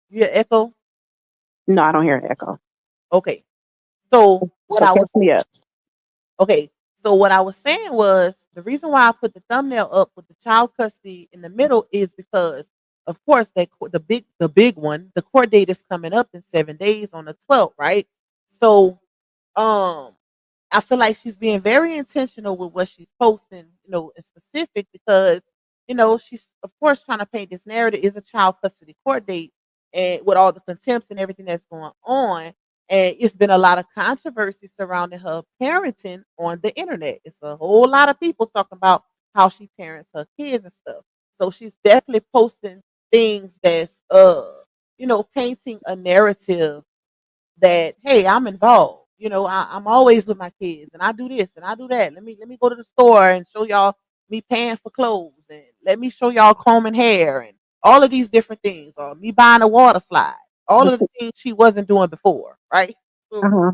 You hear echo? No, I don't hear an echo. Okay. So what So I catch was me up. Okay, so what I was saying was the reason why I put the thumbnail up with the child custody in the middle is because, of course, the big one, the court date is coming up in 7 days on the 12th, right? So, um, I feel like she's being very intentional with what she's posting, in specific because, she's of course trying to paint this narrative is a child custody court date and with all the contempts and everything that's going on. And it's been a lot of controversy surrounding her parenting on the internet. It's a whole lot of people talking about how she parents her kids and stuff. So she's definitely posting things that's painting a narrative that hey, I'm involved. I'm always with my kids, and I do this and I do that. Let me go to the store and show y'all me paying for clothes, and let me show y'all combing hair, and all of these different things, or me buying a water slide. All of the things she wasn't doing before, right? So, Uh-huh.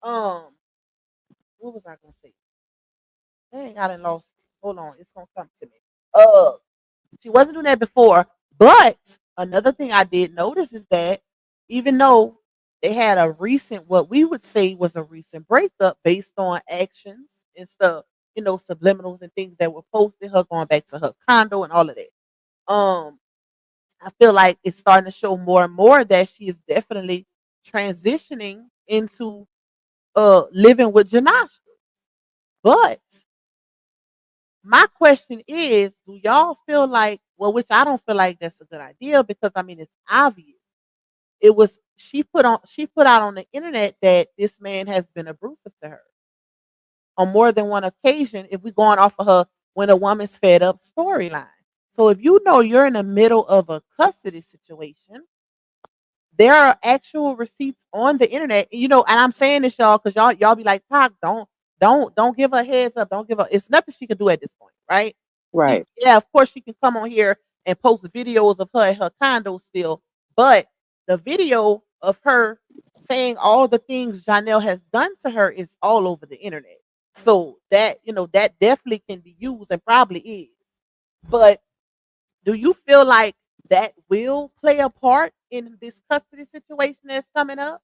um, what was I gonna say? Dang, I done lost it. Hold on, it's gonna come to me. She wasn't doing that before. But another thing I did notice is that even though they had a recent, what we would say was a recent breakup based on actions and stuff, subliminals and things that were posted, her going back to her condo and all of that. I feel like it's starting to show more and more that she is definitely transitioning into living with Janasha. But my question is, do y'all feel like, well, which I don't feel like that's a good idea because I mean it's obvious. It was she put out on the internet that this man has been abusive to her on more than one occasion if we're going off of her when a woman's fed up storyline. So if you know you're in the middle of a custody situation, there are actual receipts on the internet. You know, and I'm saying this, y'all, because y'all be like, Pac, don't give her a heads up. Don't give her. It's nothing she can do at this point, right? Right. Yeah, of course she can come on here and post videos of her at her condo still, but the video of her saying all the things Janelle has done to her is all over the internet. So that that definitely can be used and probably is. But do you feel like that will play a part in this custody situation that's coming up?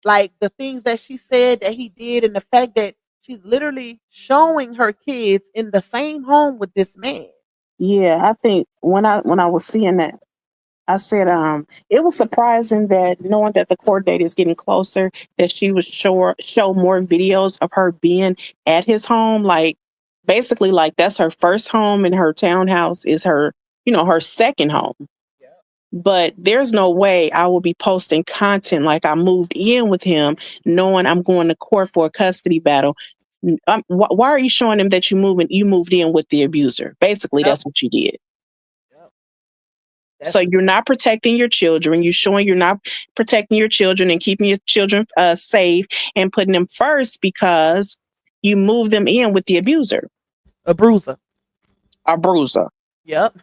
Like the things that she said that he did, and the fact that she's literally showing her kids in the same home with this man. Yeah, I think when I was seeing that, I said, it was surprising that knowing that the court date is getting closer, that she would show more videos of her being at his home. Like basically like that's her first home and her townhouse is her, her second home. But there's no way I will be posting content like I moved in with him, knowing I'm going to court for a custody battle. Why are you showing him that you moved in with the abuser? Basically, Yep. that's what you did. Yep. So That's you're not protecting your children. You're showing you're not protecting your children and keeping your children safe and putting them first because you move them in with the abuser, a bruiser. a bruiser. Yep.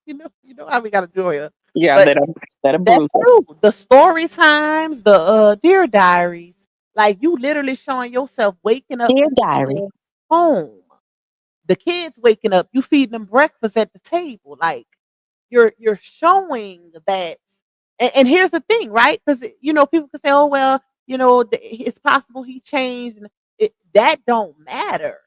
You know how we gotta do it. Yeah, But that a that's bruiser. true. The story times, the dear diaries, like you literally showing yourself waking up Dear in this diary. man's home. The kids waking up, you feeding them breakfast at the table. Like you're showing that. And here's the thing, right? Because people can say, "Oh well, it's possible he changed." And that don't matter.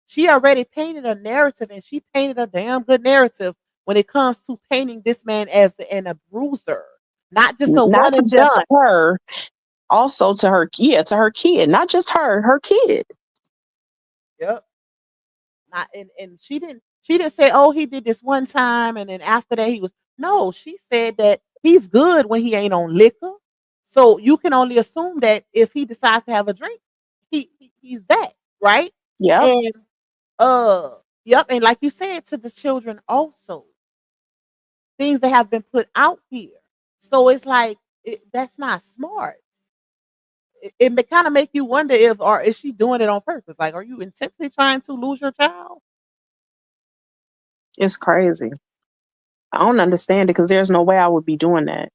She already painted a narrative, and she painted a damn good narrative when it comes to painting this man as an abuser, not just a Not one to and just done. her, also to her, yeah, to her kid, not just her kid. Yep. Not and she didn't say, oh, he did this one time and then after that he was no, she said that he's good when he ain't on liquor. So you can only assume that if he decides to have a drink, he's that, right? Yep. And uh yep, and like you said to the children also, things that have been put out here. So it's like that's not smart. It kind of make you wonder if or is she doing it on purpose? Like, are you intentionally trying to lose your child? It's crazy. I don't understand it because there's no way I would be doing that.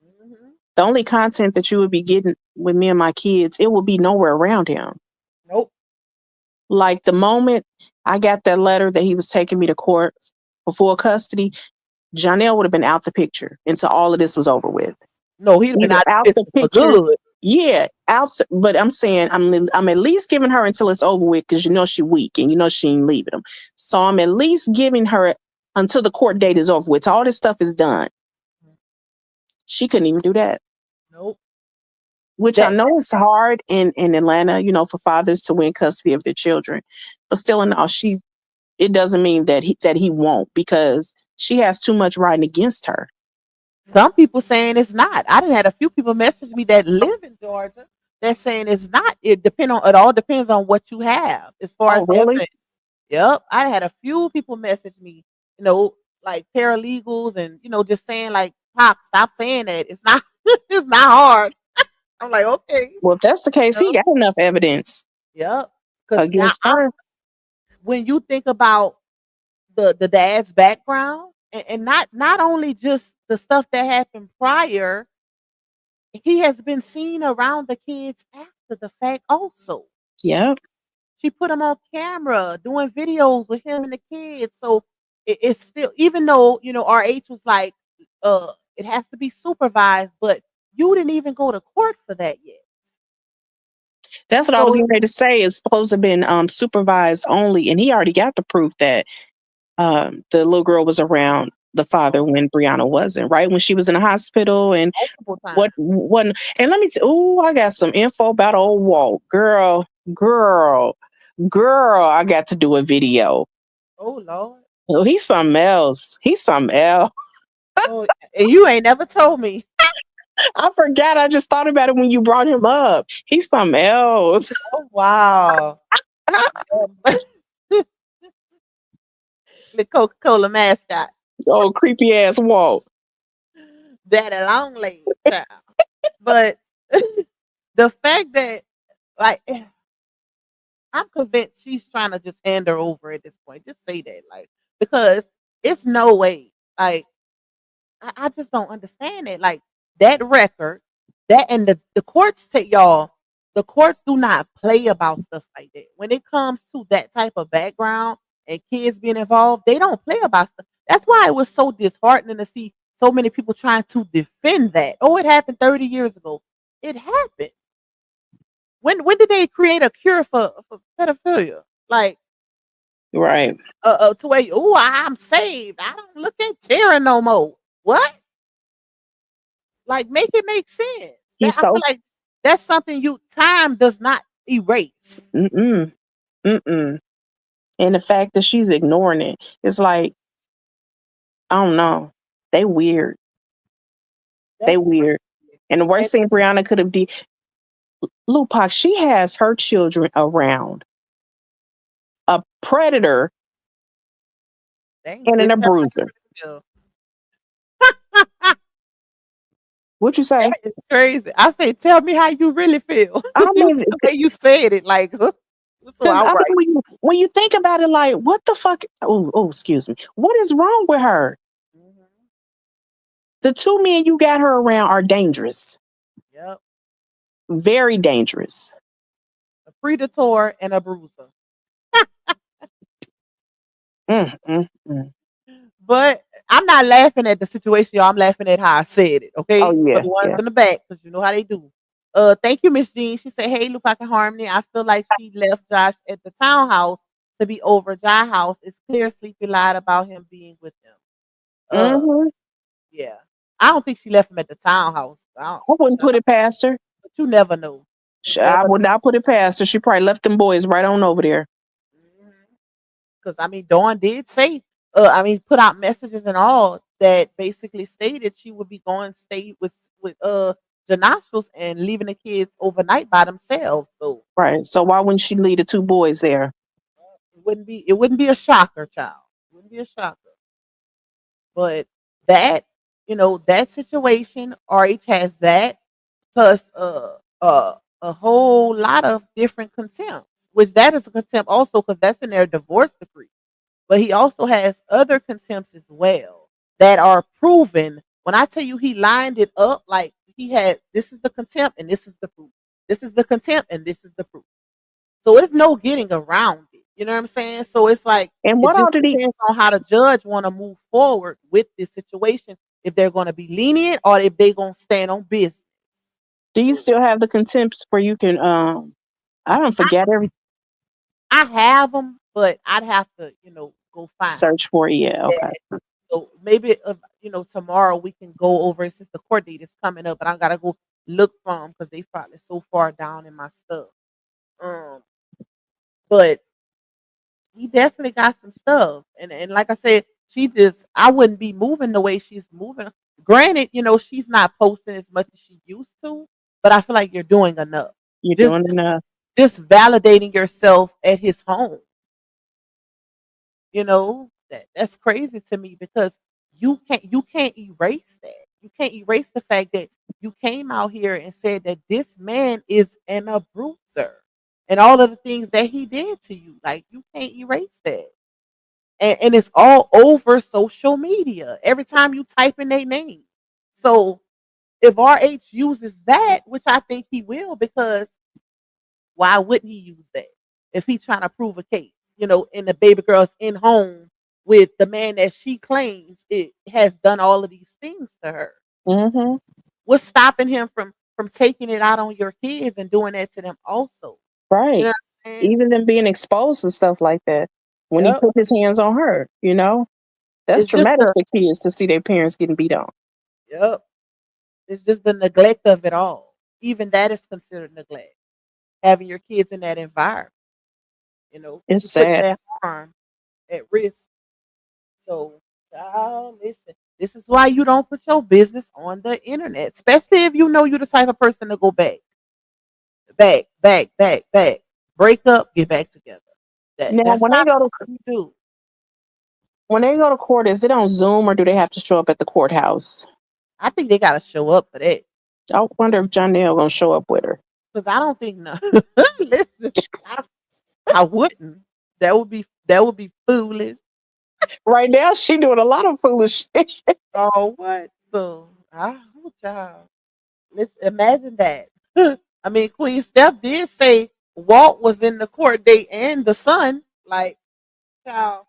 Mhm. The only content that you would be getting with me and my kids, it will be nowhere around him. Nope. Like the moment I got that letter that he was taking me to court for full custody, Janelle would have been out the picture until all of this was over with. No, he'd have been Either out the out the picture for picture, good. yeah, but I'm saying I'm at least giving her until it's over with because she weak and she ain't leaving him. So I'm at least giving her until the court date is over with. Till all this stuff is done. She couldn't even do that. Nope. Which I That know is hard in Atlanta, for fathers to win custody of their children. But still in all, it doesn't mean that he won't because she has too much riding against her. some people saying it's not. I done had a few people message me that live in Georgia. They're saying it's not. It all depends on what you have as far Oh, as really? evidence. Yep. I had a few people message me, like paralegals and just saying like, Pop, stop saying that. It's not it's not hard. I'm like, okay. Well, if that's the case, he Yep. got enough evidence Yep. Because now against her. when you think about the dad's background and not only just the stuff that happened prior, he has been seen around the kids after the fact also. Yeah. She put him on camera doing videos with him and the kids. So it's still, even though, RH was like, it has to be supervised, but you didn't even go to court for that yet. That's what I was So getting ready to say. It's supposed to have been supervised only, and he already got the proof that the little girl was around the father when Brianna wasn't, right? When she was in the hospital and multiple what times. wasn't. And let me oh, I got some info about old Walt. Girl, I got to do a video. Oh Lord. Oh, he's something else. He's something else. Oh, and you ain't never told me. I forgot. I just thought about it when you brought him up. He's something else. Oh wow. The Coca-Cola mascot. Oh, creepy ass Walt. Daddy long legs child. But the fact that like I'm convinced she's trying to just hand her over at this point. Just say that. Like, because it's no way. Like, I just don't understand it. Like that record, that and the courts take y'all, the courts do not play about stuff like that. When it comes to that type of background and kids being involved, they don't play about stuff. That's why it was so disheartening to see so many people trying to defend that. Oh, it happened 30 years ago. It happened. When did they create a cure for pedophilia? Like Right. to where oh I'm saved. I don't look at Tara no more. What? Like, make it make sense. That He's I feel so like that's something you time does not erase. mm-mm. Mm-mm. And the fact that she's ignoring it, it's like, I don't know. They weird. They That's weird. And the and worst thing Brianna could have did, Lupac, she has her children around a predator dang and sis, an tell me how you bruiser. really feel. What you say? That is crazy. I say, tell me how you really feel. I You mean, the way you said it, like so because I outright. mean, when you think about it, like, what the fuck? Oh, excuse me. What is wrong with her? Mhm. The two men you got her around are dangerous, Yep. very dangerous. A predator and a bruiser. Mm, mm, mm. But I'm not laughing at the situation, y'all. I'm laughing at how I said it. Oh Okay, for yeah, the ones yeah. in the back, because you know how they do. Thank you, Miss Jean. She said, "Hey, Lupac and Harmony. I feel like she left Josh at the townhouse to be over Jai house. It's clear Sleepy lied about him being with them. Uh, Hmm. yeah. I don't think she left him at the townhouse. I wouldn't put it past her. But you never know. You I never would not put it past her. She probably left them boys right on over there. know. Because I mean, Dawn did say, put out messages and all that basically stated she would be going stay with Janashos and leaving the kids overnight by themselves. So Right. So why wouldn't she leave the two boys there? it wouldn't be a shocker, child. It wouldn't be a shocker. But that that situation, RH has that plus a whole lot of different contempts, which that is a contempt also because that's in their divorce decree. But he also has other contempts as well that are proven. When I tell you he lined it up, like he had this is the contempt and this is the proof. This is the contempt and this is the proof. So it's no getting around it. You know what I'm saying? So it's like And it what all just did he? depends on how the judge want to move forward with this situation. If they're going to be lenient or if they're going to stand on business. Do you still have the contempt where you can? I don't I, forget every I have them, but I'd have to go find 'em. search for it. Yeah. Okay. So maybe tomorrow we can go over it since the court date is coming up, but I gotta go look from because they probably so far down in my stuff. Um, but he definitely got some stuff, and like I said, I wouldn't be moving the way she's moving. Granted, she's not posting as much as she used to, but I feel like you're doing enough. You're Just doing enough. just validating yourself at his home. That's crazy to me because you can't erase that. You can't erase the fact that you came out here and said that this man is an abuser and all of the things that he did to you. Like you can't erase that. And it's all over social media. Every time you type in their name. So if RH uses that, which I think he will, because why wouldn't he use that if he's trying to prove a case? And the baby girl's in home with the man that she claims it has done all of these things to her. Hmm. What's stopping him from taking it out on your kids and doing that to them also? You Right. know what I'm saying? Even them being exposed to stuff like that when he Yep. put his hands on her. That's It's just traumatic the for kids to see their parents getting beat on. yep. It's just the neglect of it all. Even that is considered neglect. Having your kids in that environment, It's you put sad. their harm at risk. So, child, listen. This is why you don't put your business on the internet, especially if you know you're the type of person to go back, break up, get back together. That Now, that's when how they go to you do. court, is it on Zoom or do they have to show up at the courthouse? I think they gotta show up for that I wonder if Janelle gonna show up with her. because I don't think no. Listen, I, I wouldn't. That would be foolish. Right now, she doing a lot of foolish shit. Oh, what? So, child. Let's imagine that. I mean, Queen Steph did say Walt was in the court date and the son, like, child,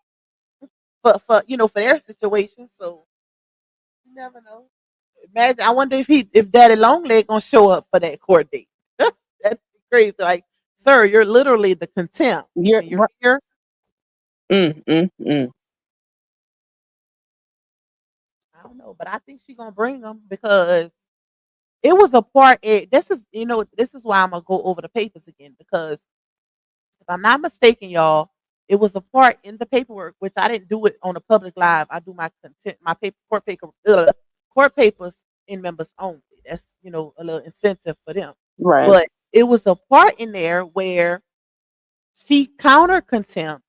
for their situation. So you never know. Imagine. I wonder if Daddy Longleg gonna show up for that court date. That's crazy. Like, sir, you're literally the contempt, You're and you're here. mm, mm, mm. I don't know, but I think she's gonna bring them because it was a part. This is why I'm gonna go over the papers again because if I'm not mistaken, y'all, it was a part in the paperwork which I didn't do it on a public live. I do my court papers in members only. That's a little incentive for them. Right. But it was a part in there where she counter contempt.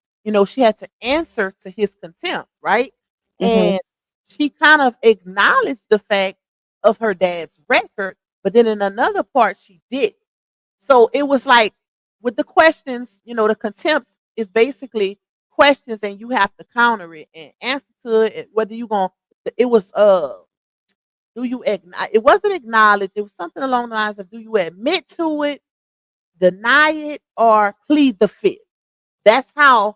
She had to answer to his contempt, right? Hmm. And she kind of acknowledged the fact of her dad's record, but then in another part she did. So it was like with the questions, the contempts is basically questions and you have to counter it and answer to it. Whether you going it was do you it wasn't acknowledge, it was something along the lines of do you admit to it, deny it, or plead the fifth. That's how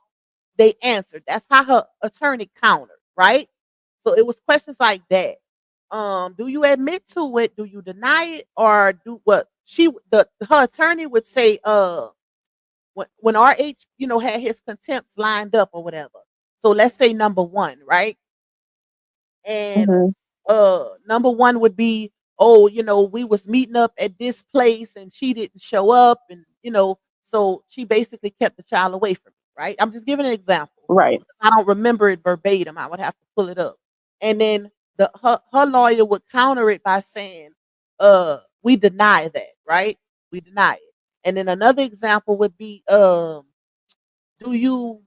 they answered. That's how her attorney countered, right? So it was questions like that. Do you admit to it? Do you deny it? Or do what her attorney would say, when RH, had his contempts lined up or whatever. So let's say number one, right? And Hmm. number one would be, oh, we was meeting up at this place and she didn't show up, and so she basically kept the child away from me, right? I'm just giving an example. Right. I don't remember it verbatim. I would have to pull it up. And then her lawyer would counter it by saying, we deny that, right? We deny it. And then do you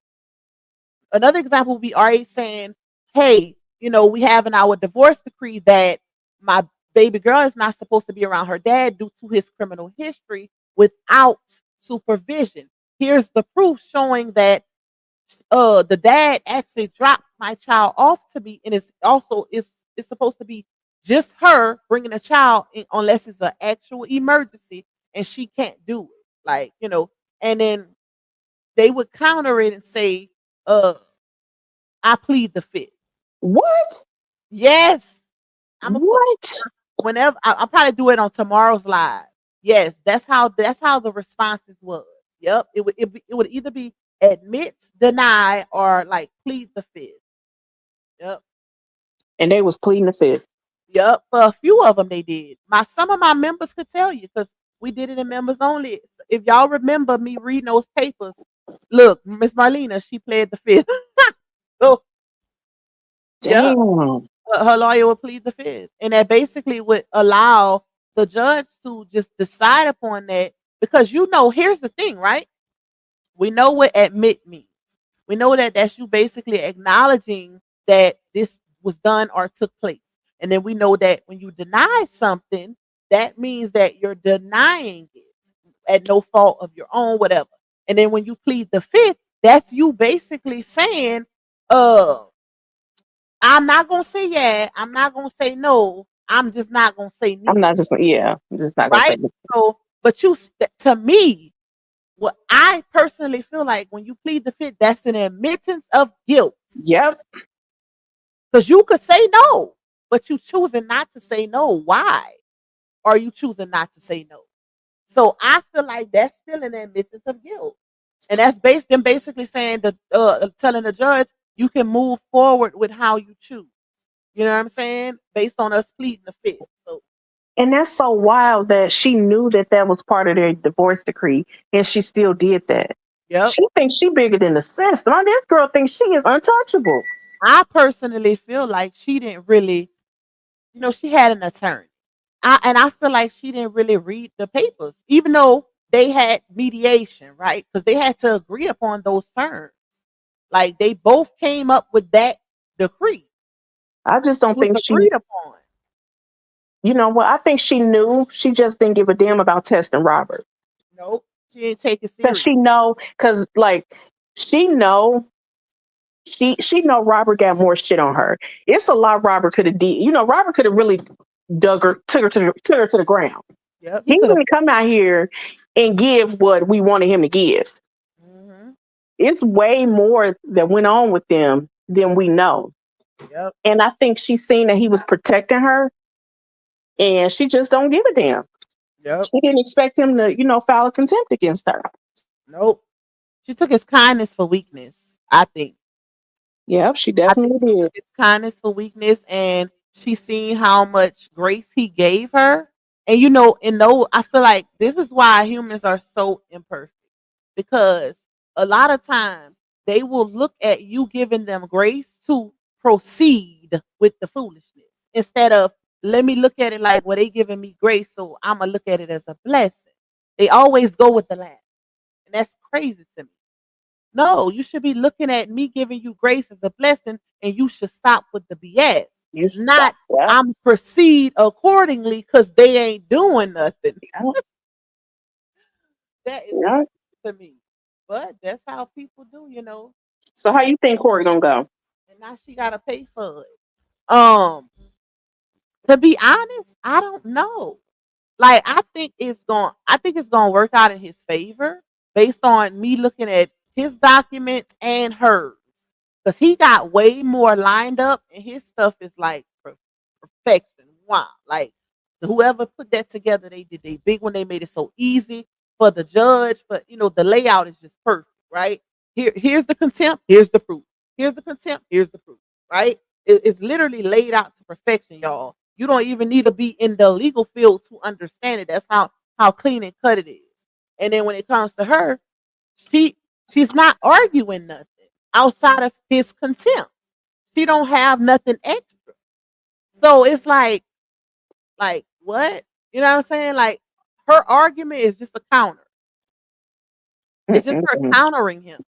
another example would be RH saying, hey, we have in our divorce decree that my baby girl is not supposed to be around her dad due to his criminal history without supervision. Here's the proof showing that the dad actually dropped my child off to me, and it's supposed to be just her bringing a child in, unless it's an actual emergency and she can't do it, like, and then they would counter it and say, uh I plead the fifth. What? Yes. I'm gonna put What? whenever I'll probably do it on tomorrow's live. Yes, that's how the responses was. Yep. It would either be admit, deny, or like plead the fifth. Yep. And they was pleading the fifth. Yep. For a few of them they did. Some of my members could tell you because we did it in members only. If y'all remember me reading those papers, look, Miss Marlena, she pled the fifth. So yep. Damn. Her lawyer would plead the fifth, and that basically would allow the judge to just decide upon that. Because here's the thing, right? We know what admit means. We know that that's you basically acknowledging that this was done or took place, and then we know that when you deny something, that means that you're denying it at no fault of your own, whatever. And then when you plead the fifth, that's you basically saying, uh I'm not gonna say yeah. I'm not gonna say no. I'm just not gonna say I'm neither. not just gonna, yeah, I'm just not gonna say Right? it. So, but to me, what I personally feel like when you plead the fifth, that's an admittance of guilt. Yep. Because you could say no, but you choosing not to say no. Why? Are you choosing not to say no? So I feel like that's still an admittance of guilt. And that's them basically saying telling the judge, you can move forward with how you choose. You know what I'm saying? Based on us pleading the fifth. So, And that's so wild that she knew that that was part of their divorce decree, and she still did that. yep. She thinks she bigger than the system. I mean, this girl thinks she is untouchable. I personally feel like she didn't really, she had an attorney. And I feel like she didn't really read the papers, even though they had mediation, right? Because they had to agree upon those terms. Like they both came up with that decree. I just It don't was think she, agreed upon. you know what? I think she knew. She just didn't give a damn about testing Robert. Nope. She didn't take it Cause serious. she know, cause like she know, she know Robert got more shit on her. It's a lot Robert could have did. You know, Robert could have really dug her, took her to the ground. Yep. He He could have. didn't come out here and give what we wanted him to give. Hmm. It's way more that went on with them than we know. Yep. And I think she's seen that he was protecting her, and she just don't give a damn. Yep. She didn't expect him to, file a contempt against her. Nope. She took his kindness for weakness, I think. Yep, she I think definitely she did. took his kindness for weakness, and she seen how much grace he gave her. And I feel like this is why humans are so imperfect, because a lot of times they will look at you giving them grace to proceed with the foolishness instead of, let me look at it like, well, they giving me grace, so I'm gonna look at it as a blessing. They always go with the last, and that's crazy to me. No, you should be looking at me giving you grace as a blessing, and you should stop with the BS. You should stop. Not Yep. I'm proceed accordingly because they ain't doing nothing. Yep. That is Yep. to me. But that's how people do. So how you think Corey gonna go? And now she gotta pay for it. To be honest, I don't know. Like I think it's gonna work out in his favor based on me looking at his documents and hers. Because he got way more lined up and his stuff is like perfection. Wow. Like whoever put that together, they did they big one, they made it so easy for the judge, but the layout is just perfect, right? Here's the contempt, here's the proof. Here's the contempt, here's the proof, right? It's literally laid out to perfection, y'all. You don't even need to be in the legal field to understand it. That's how clean and cut it is. And then when it comes to her, she she's not arguing nothing outside of his contempt. She don't have nothing extra. So it's like what? You know what I'm saying? Like her argument is just a counter. It's just her Mm-mm-mm. countering him.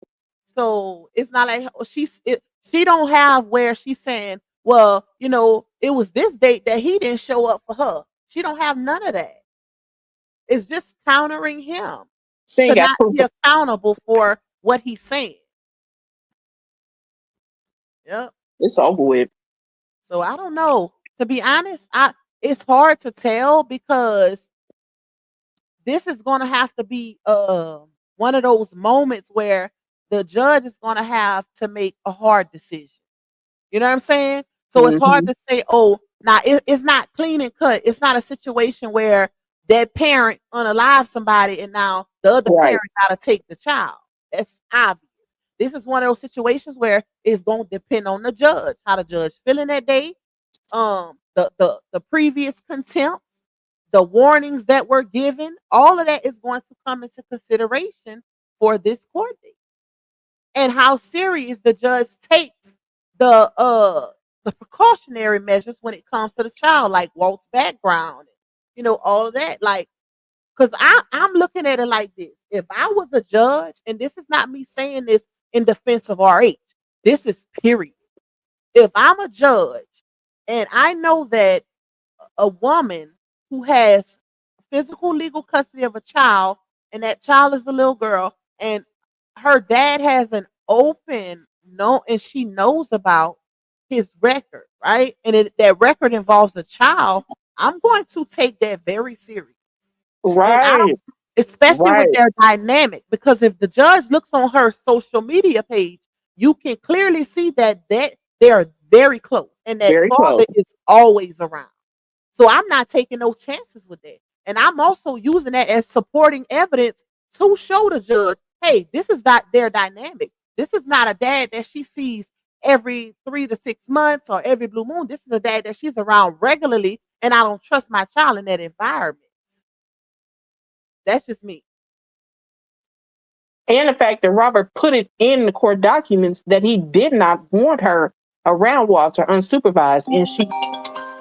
So it's not like she don't have where she's saying, well, it was this date that he didn't show up for her. She don't have none of that. It's just countering him She ain't to got not proof. be accountable for what he's saying. Yep. It's over with. So I don't know. To be honest, it's hard to tell because this is going to have to be one of those moments where the judge is going to have to make a hard decision. You know what I'm saying? So it's hard Hmm. to say, oh, now it's not clean and cut. It's not a situation where that parent unalive somebody and now the other Right. parent got to take the child. That's obvious. This is one of those situations where it's going to depend on the judge, how the judge feeling that day, the previous contempts, the warnings that were given. All of that is going to come into consideration for this court date, and how serious the judge takes the uh the precautionary measures when it comes to the child, like Walt's background, all of that. Like, because I'm looking at it like this: if I was a judge, and this is not me saying this in defense of RH, this is period. If I'm a judge and I know that a woman who has physical legal custody of a child, and that child is a little girl, and her dad has an open no, and she knows about his record, right? And that record involves a child. I'm going to take that very serious, and I Right. don't, especially with Right. their dynamic, because if the judge looks on her social media page, you can clearly see that they are very close, and that Very close. father is always around. So I'm not taking no chances with that. And I'm also using that as supporting evidence to show the judge, hey, this is not their dynamic. This is not a dad that she sees every 3 to 6 months or every blue moon. This is a dad that she's around regularly, and I don't trust my child in that environment. That's just me. And the fact that Robert put it in the court documents that he did not want her around Walter unsupervised, and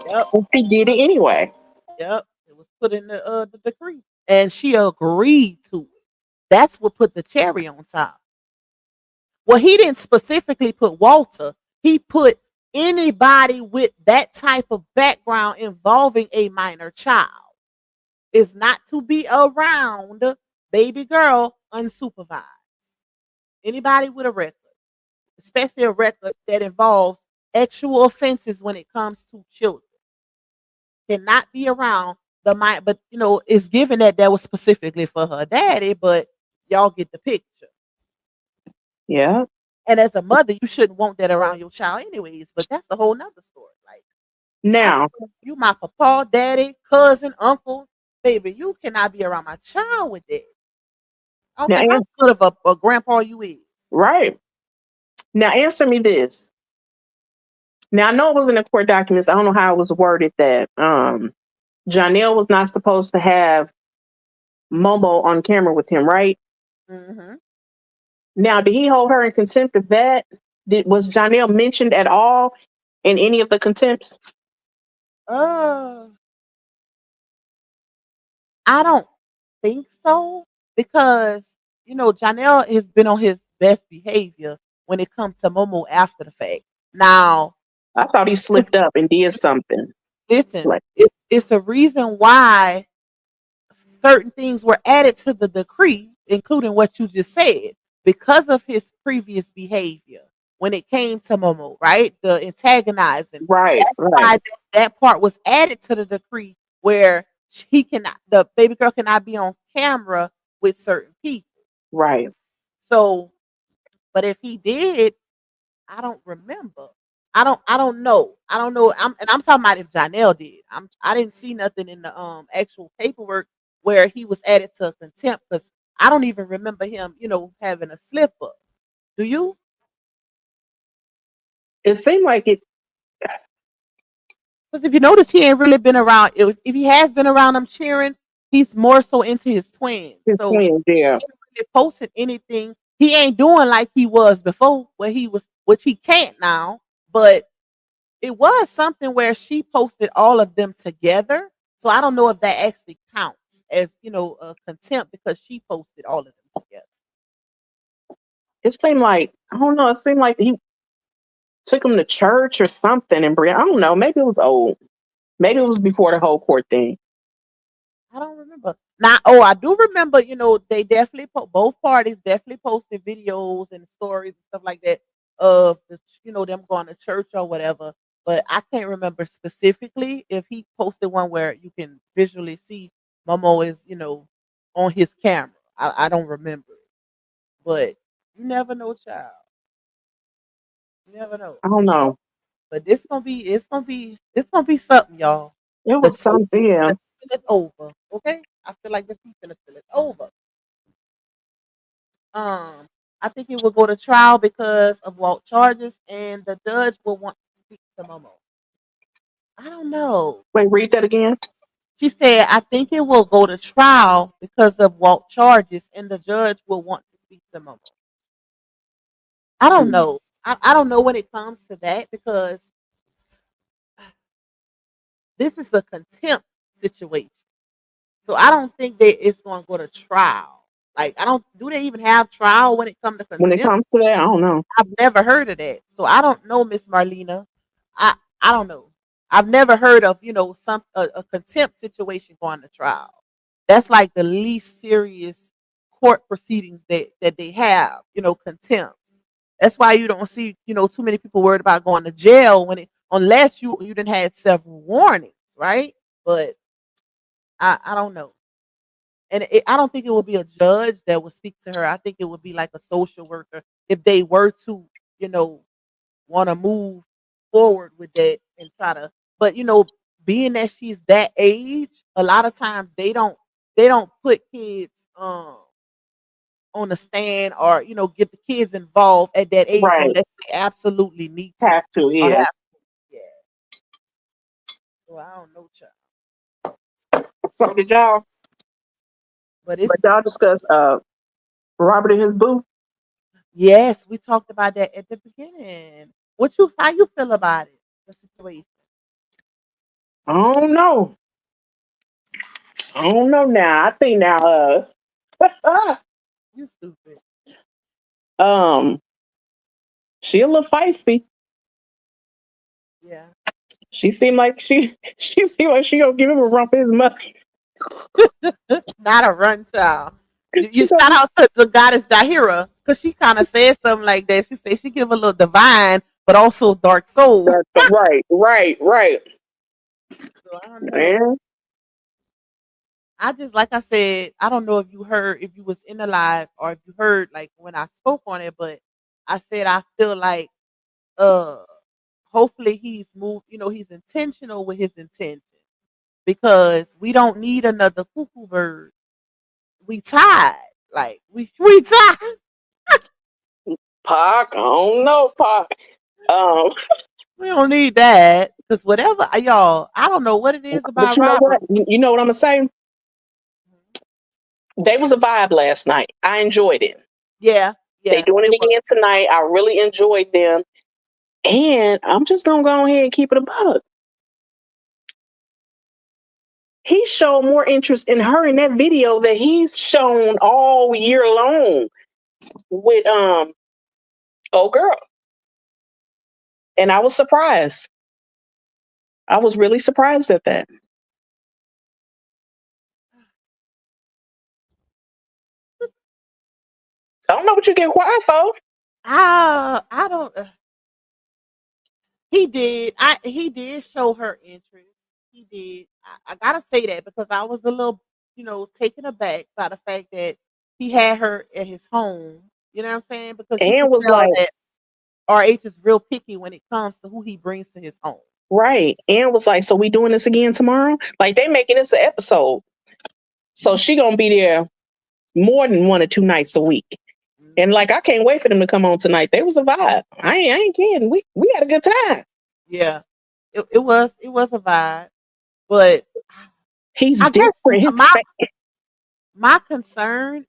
Yep, she did it anyway. yep. It was put in the decree, and she agreed to it. That's what put the cherry on top. Well, he didn't specifically put Walter. He put anybody with that type of background involving a minor child is not to be around baby girl unsupervised. Anybody with a record, especially a record that involves actual offenses when it comes to children, cannot be around the mind. But it's given that was specifically for her daddy, but y'all get the picture. Yeah. And as a mother, you shouldn't want that around your child anyways. But that's a whole nother story. Like, I Now, don't know if you my papa, daddy, cousin, uncle, baby, you cannot be around my child with that. I don't now, care how good of a grandpa you is. right. Now, answer me this. Now, I know it was in the court documents. I don't know how it was worded that Janelle was not supposed to have Momo on camera with him, right? Mm-hmm. Now, did he hold her in contempt of that? Was Janelle mentioned at all in any of the contempts? I don't think so because Janelle has been on his best behavior when it comes to Momo after the fact. Now, I thought he slipped up and did something. listen, Like, it's a reason why certain things were added to the decree, including what you just said, because of his previous behavior when it came to Momo, right? The antagonizing. right, That's right, why that part was added to the decree where the baby girl cannot be on camera with certain people. right. So, but if he did, I don't remember. I don't know. I don't know. I'm talking about if Janelle did. I didn't see nothing in the actual paperwork where he was added to contempt because I don't even remember him, having a slip up. Do you? It seemed like it. Because if you notice, he ain't really been around. If he has been around them cheering, he's more so into his twins. His So twins, yeah, he ain't really posted anything. He ain't doing like he was before, where he was, which he can't now. But it was something where she posted all of them together. So I don't know if that actually counts as, a contempt because she posted all of them together. it seemed like I don't know. It seemed like he took him to church or something, and I don't know. Maybe it was old. Maybe it was before the whole court thing. I don't remember. Now, I do remember, they definitely both parties definitely posted videos and stories and stuff like that of them going to church or whatever. But I can't remember specifically if he posted one where you can visually see Momo is, on his camera. I don't remember it. But you never know, child. You never know. I don't know. But it's gonna be something, y'all. It The was church is something. Yeah. gonna seal it over. Okay? I feel like the teacher gonna seal it over. Um, I think it will go to trial because of Walt charges, and the judge will want to speak to Momo. I don't know. Wait, read that again. She said, I think it will go to trial because of Walt charges, and the judge will want to speak to Momo. I don't Mm. know. I don't know when it comes to that because this is a contempt situation. So I don't think that it's going to go to trial. Like, I don't. Do they even have trial when it comes to When it contempt? comes to that, I don't know. I've never heard of that. So I don't know, Miss Marlena. I don't know. I've never heard of a contempt situation going to trial. That's like the least serious court proceedings that they have. Contempt. That's why you don't see too many people worried about going to jail unless you didn't had several warnings, right? But I don't know. And I don't think it would be a judge that would speak to her. I think it would be like a social worker if they were to, you know, want to move forward with that and try to. But being that she's that age, a lot of times they don't put kids on the stand or get the kids involved at that age Right. unless absolutely need to Have to, or yeah. have yeah. Well, I don't know, child, So did y'all? but But it's y'all discuss Robert and his boo. yes. We talked about that at the beginning. How you feel about it? The situation. I don't know. I don't know now. I think now. You stupid. Um, she a little feisty. Yeah. She seemed like she seemed like she gonna give him a run for his money. Not a run, child. You She gonna, shout out to the goddess Jahira because she kind of said something like that. She said she give a little divine, but also dark soul. right, right, right. So I don't know. Man, I just like I said, I don't know if you heard if you was in the live or if you heard like when I spoke on it, but I said I feel like uh hopefully he's moved, he's intentional with his intention because we don't need another cuckoo bird. We tied. Like we tied. Pac. I don't know, Pac. Um, We don't need that because whatever y'all, I don't know what it is but about you know Robert. what? You know what I'm gonna say? They was a vibe last night. I enjoyed it. Yeah, They yeah, doing it it was. again tonight. I really enjoyed them. And I'm just gonna go ahead and keep it a bug. He showed more interest in her in that video that he's shown all year long with old girl. And I was surprised. I was really surprised at that. I don't know what you get quiet for. I don't. He did. He did show her interest. He did. I gotta say that because I was a little, taken aback by the fact that he had her at his home. You know what I'm saying? Because you And could was tell like, that RH is real picky when it comes to who he brings to his home. right. And was like, so we doing this again tomorrow? Like they making this an episode. So she gonna be there more than 1 or 2 nights a week. And Mhm. like I can't wait for them to come on tonight. They was a vibe. I ain't kidding. We had a good time. Yeah, it was a vibe, but He's I guess different. His my concern,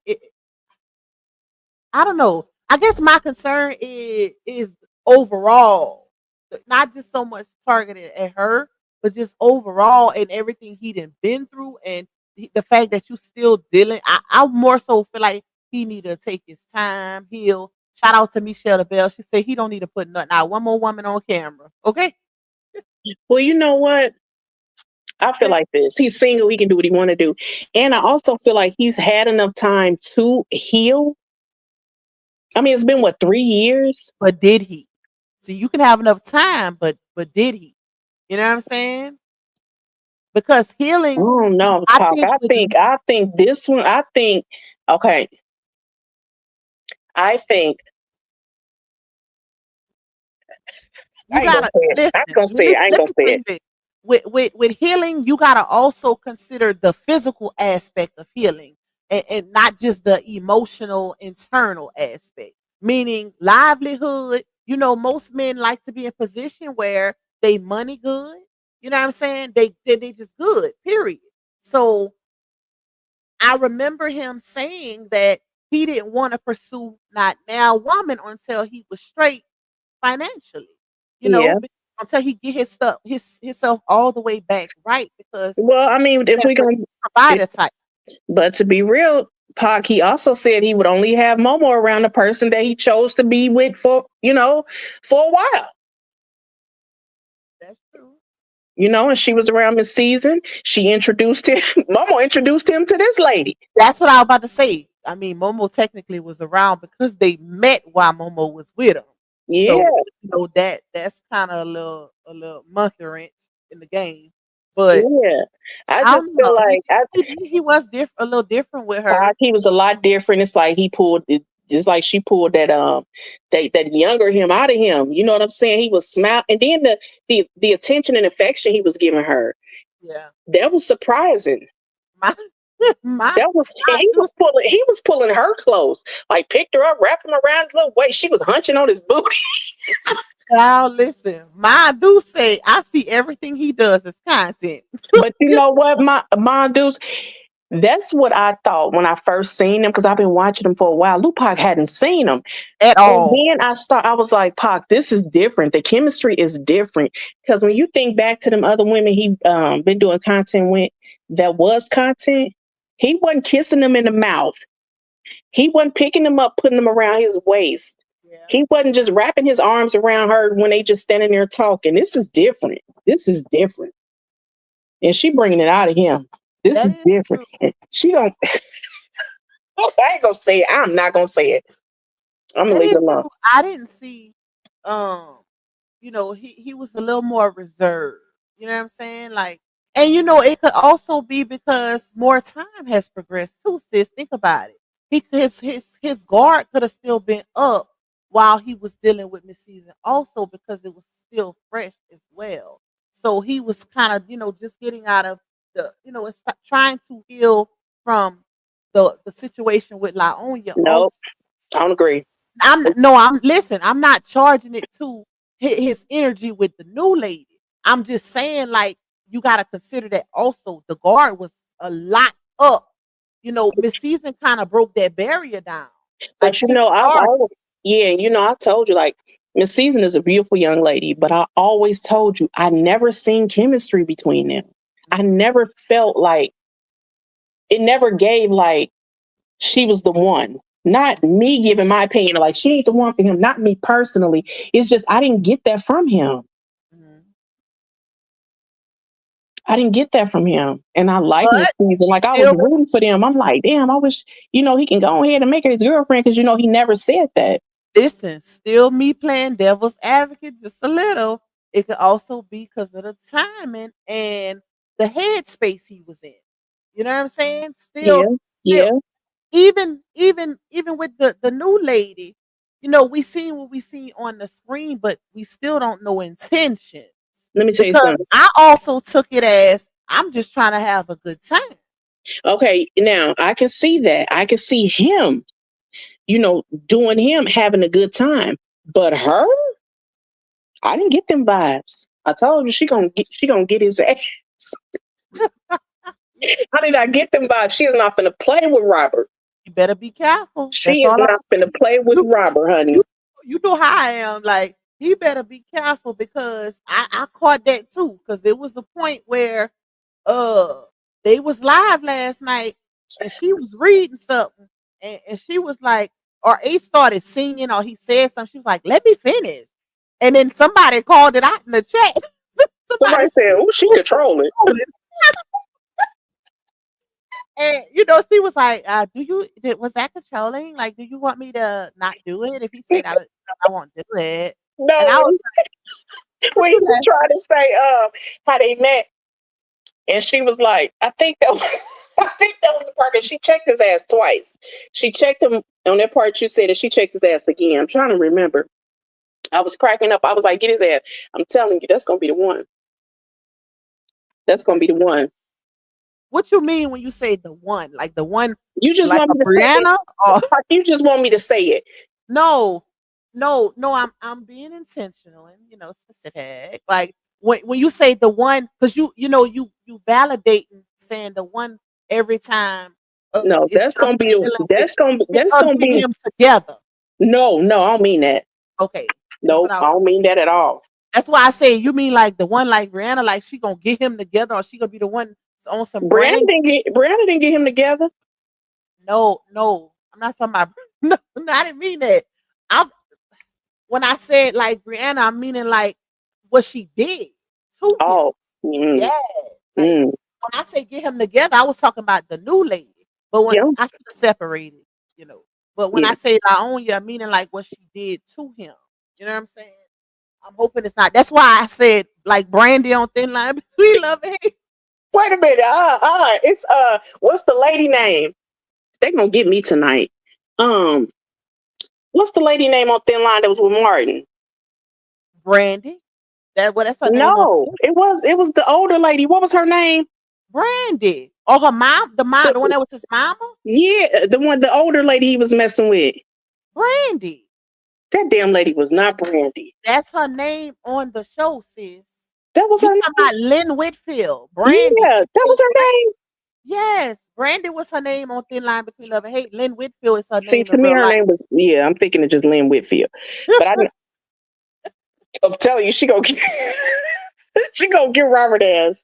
I don't know. I guess my concern is overall, not just so much targeted at her, but just overall and everything he done been through, and the fact that you still dealing. I more so feel like he need to take his time, heal. Shout out to Michelle the Bell. She said he don't need to put nothing out. One more woman on camera, okay? well, you know what? I feel Okay. like this. He's single. He can do what he want to do. And I also feel like he's had enough time to heal. I mean, it's been what, 3 years? But did he? See, you can have enough time, but did he? You know what I'm saying? Because I healing, don't know, I Talk. think with I think this one. I think okay. I think you I ain't gonna gotta say it. listen. I'm gonna say it. Listen, I ain't let gonna me say tell it. you this. With healing, you gotta also consider the physical aspect of healing and not just the emotional internal aspect. Meaning livelihood. Most men like to be in position where they money good. You know what I'm saying? They just good. Period. So I remember him saying that he didn't want to pursue not now woman until he was straight financially, Yeah. until he get his stuff himself all the way back right because Well, I mean, if that we gonna, if, provider type. but to be real, Pac, he also said he would only have Momo around the person that he chose to be with for for a while. That's true. And she was around this season. She introduced him. Momo introduced him to this lady. That's what I was about to say. I mean, Momo technically was around because they met while Momo was with him. Yeah, So that's kind of a little monkey wrench in the game. But yeah. I I just don't know. feel He like he was a little different with Pac, her. he was a lot different. It's like he pulled it, just like she pulled that younger him out of him. You know what I'm saying? He was smile, and then the attention and affection he was giving her, Yeah. that was surprising. My, That was and my he was pulling her clothes, like picked her up, wrapped him around his little waist. She was hunching on his booty. Now listen, my do say I see everything he does as content. But you know what, my dudes, that's what I thought when I first seen him because I've been watching him for a while. Lupac hadn't seen him. At And all. then I was like, Pac, this is different. The chemistry is different. Because when you think back to them other women he been doing content with that was content, he wasn't kissing them in the mouth. He wasn't picking them up, putting them around his waist. Yeah. He wasn't just wrapping his arms around her when they just standing there talking. This is different. This is different. And she bringing it out of him. This That is is different. true. And she don't. I ain't gonna say it. I'm not gonna say it. I'm gonna That leave is it alone. true. I didn't see um he was a little more reserved. You know what I'm saying? Like, and it could also be because more time has progressed too, sis. Think about it. His guard could have still been up while he was dealing with Miss Season, also because it was still fresh as well. So he was kind of, just getting out of it's trying to heal from the situation with Laonia No, also. I don't agree. I'm listen, I'm not charging it to his energy with the new lady. I'm just saying, like, you got to consider that also the guard was a lot up. Miss Season kind of broke that barrier down. Like, But she was I've hard. always, yeah, I told you, like, Miss Season is a beautiful young lady, but I always told you I never seen chemistry between them. I never felt like it never gave like she was the one. Not me giving my opinion, like she ain't the one for him, not me personally. It's just I didn't get that from him. Mhm. I didn't get that from him. And I like Miss But Season. Like I was still, rooting for them. I'm like, damn, I wish, he can go ahead and make her his girlfriend because he never said that. listen, still me playing devil's advocate just a little. It could also be because of the timing and the headspace he was in. You know what I'm saying? Yeah, Still, yeah. even with the new lady, we seen what we see on the screen, but we still don't know intentions. Let me tell you Because something. I also took it as I'm just trying to have a good time. Okay, now I can see that. I can see him, doing him having a good time. But her, I didn't get them vibes. I told you she gonna get his ass. How did I get them vibes? She is not finna play with Robert. You better be careful. She That's is all I'm not finna saying. play with You Robert, honey. you you know how I am. Like, he better be careful because I caught that too. Because there was a point where uh they was live last night and she was reading something, and she was like, or Ace started singing, or he said something. She was like, let me finish. And then somebody called it out in the chat. Somebody Somebody said, "Oh, she controlling." said, and she was like, was that controlling? Like, do you want me to not do it? If he said I won't do it. And I No, was when he was like, trying to say how they met, and she was like, I think that was, I think that was the part that she checked his ass twice. She checked him on that part you said, and she checked his ass again. I'm trying to remember. I was cracking up. I was like, get his ass. I'm telling you, that's gonna be the one. That's gonna be the one. what you mean when you say the one? Like the one, You just like want a me to say it. Brianna? Or You just want me to say it. no, no, I'm being intentional and specific. Like when you say the one, because you validating saying the one every time No, is I'm dealing with that's us gonna getting be them together. no, I don't mean that. Okay, that's No, what I I don't mean that at all. that's why I say you mean like the one like Rihanna, like she gonna get him together, or she gonna be the one on some brand. Brianna didn't get him together. No, I'm not talking about. No, I didn't mean that. I'm when I said like Brianna, I'm meaning like what she did to him. Oh, mm, Yeah, like mm, when I say get him together, I was talking about the new lady. But when yeah, I should have separated, But when yeah. I say Laonya, I'm meaning like what she did to him. You know what I'm saying? I'm hoping it's not. That's why I said like Brandy on thin line between love and hate. Wait a minute. It's what's the lady name? They gonna get me tonight. Um, what's the lady name on Thin Line that was with Martin? Brandy. That's her name on No, it was the older lady. What was her name? Brandy. Oh, her mom, the one The- that was his mama, yeah, the older lady he was messing with. Brandy. That damn lady was not Brandy. That's her name on the show, sis. That was You her talking name. about Lynn Whitfield, Brandy? Yeah, that was her name. Yes, Brandy was her name on Thin Line Between Love and Hate. Lynn Whitfield is her See, name to in me, real her life. name was yeah. I'm thinking of just Lynn Whitfield, but I'm telling you, she gonna get, she gonna get Robert ass.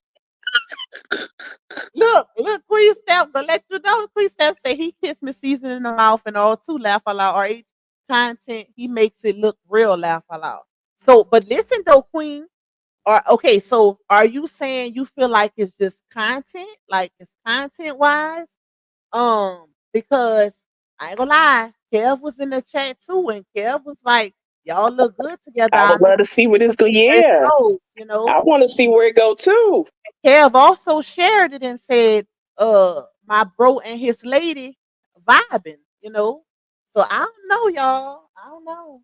Look, Queen Steph, but let you know, Queen Steph say he kissed Miss Season in the mouth and all too laugh aloud. Or each content he makes it look real laugh aloud. So, but listen though, Queen. Or okay, so are you saying you feel like it's just content, like it's content wise? Because I ain't gonna lie, Kev was in the chat too, and Kev was like, "Y'all look good together." I would I'm love to see where this go. interested in where it Yeah, goes, you know. I want to see where it go too. Kev also shared it and said, my bro and his lady vibing, you know. So I don't know, y'all. I don't know.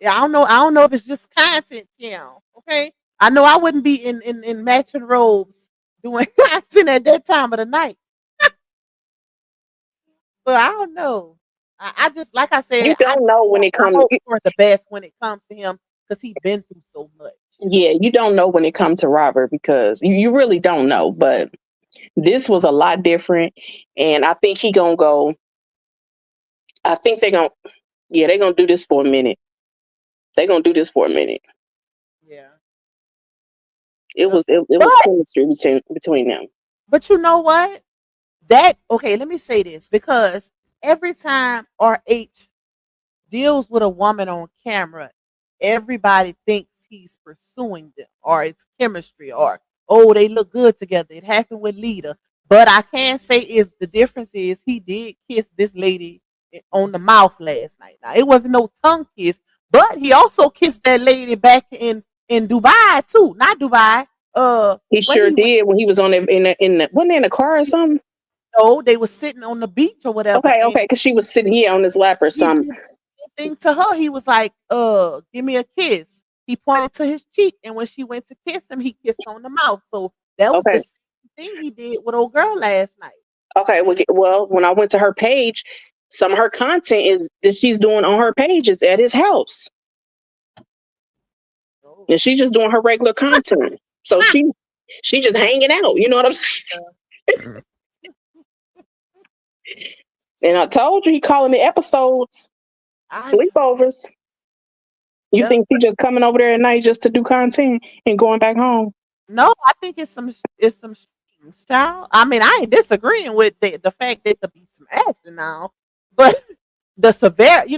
Yeah, I don't know. I don't know if it's just content, okay. I know I wouldn't be in matching robes doing content at that time of the night. So I don't know. I just like I You said, don't know when it I comes. hope for the best when it comes to him because he's been through so much. Yeah, you don't know when it comes to Robert because you really don't know. But this was a lot different, and I think he gonna go. I think they gonna. Yeah, they gonna do this for a minute. They gonna do this for a minute. Yeah. It Yep. was it But was chemistry between them. you know what? That okay, let me say this because every time RH deals with a woman on camera, everybody thinks he's pursuing them or it's chemistry or oh they look good together. It happened with Lita. But I can say is the difference is he did kiss this lady on the mouth last night. Now it wasn't no tongue kiss, but he also kissed that lady back in Dubai too. Not Dubai. He Where sure he went. did when he was on the wasn't they in a car or something? No, they were sitting on the beach or whatever, Okay, and okay, because she was sitting here on his lap or he something. did the thing to her. He was like, give me a kiss." He pointed to his cheek, and when she went to kiss him, he kissed on the mouth. So that was the Okay, same thing he did with old girl last night. okay. Well, when I went to her page, some of her content is that she's doing on her page is at his house, Oh. and she's just doing her regular content. So she just hanging out. You know what I'm saying? And I told you he calling the episodes I sleepovers. You Yep. think he just coming over there at night just to do content and going back home? No, I think it's some strings, child. I mean, I ain't disagreeing with the fact that to be smashing now, but the severity.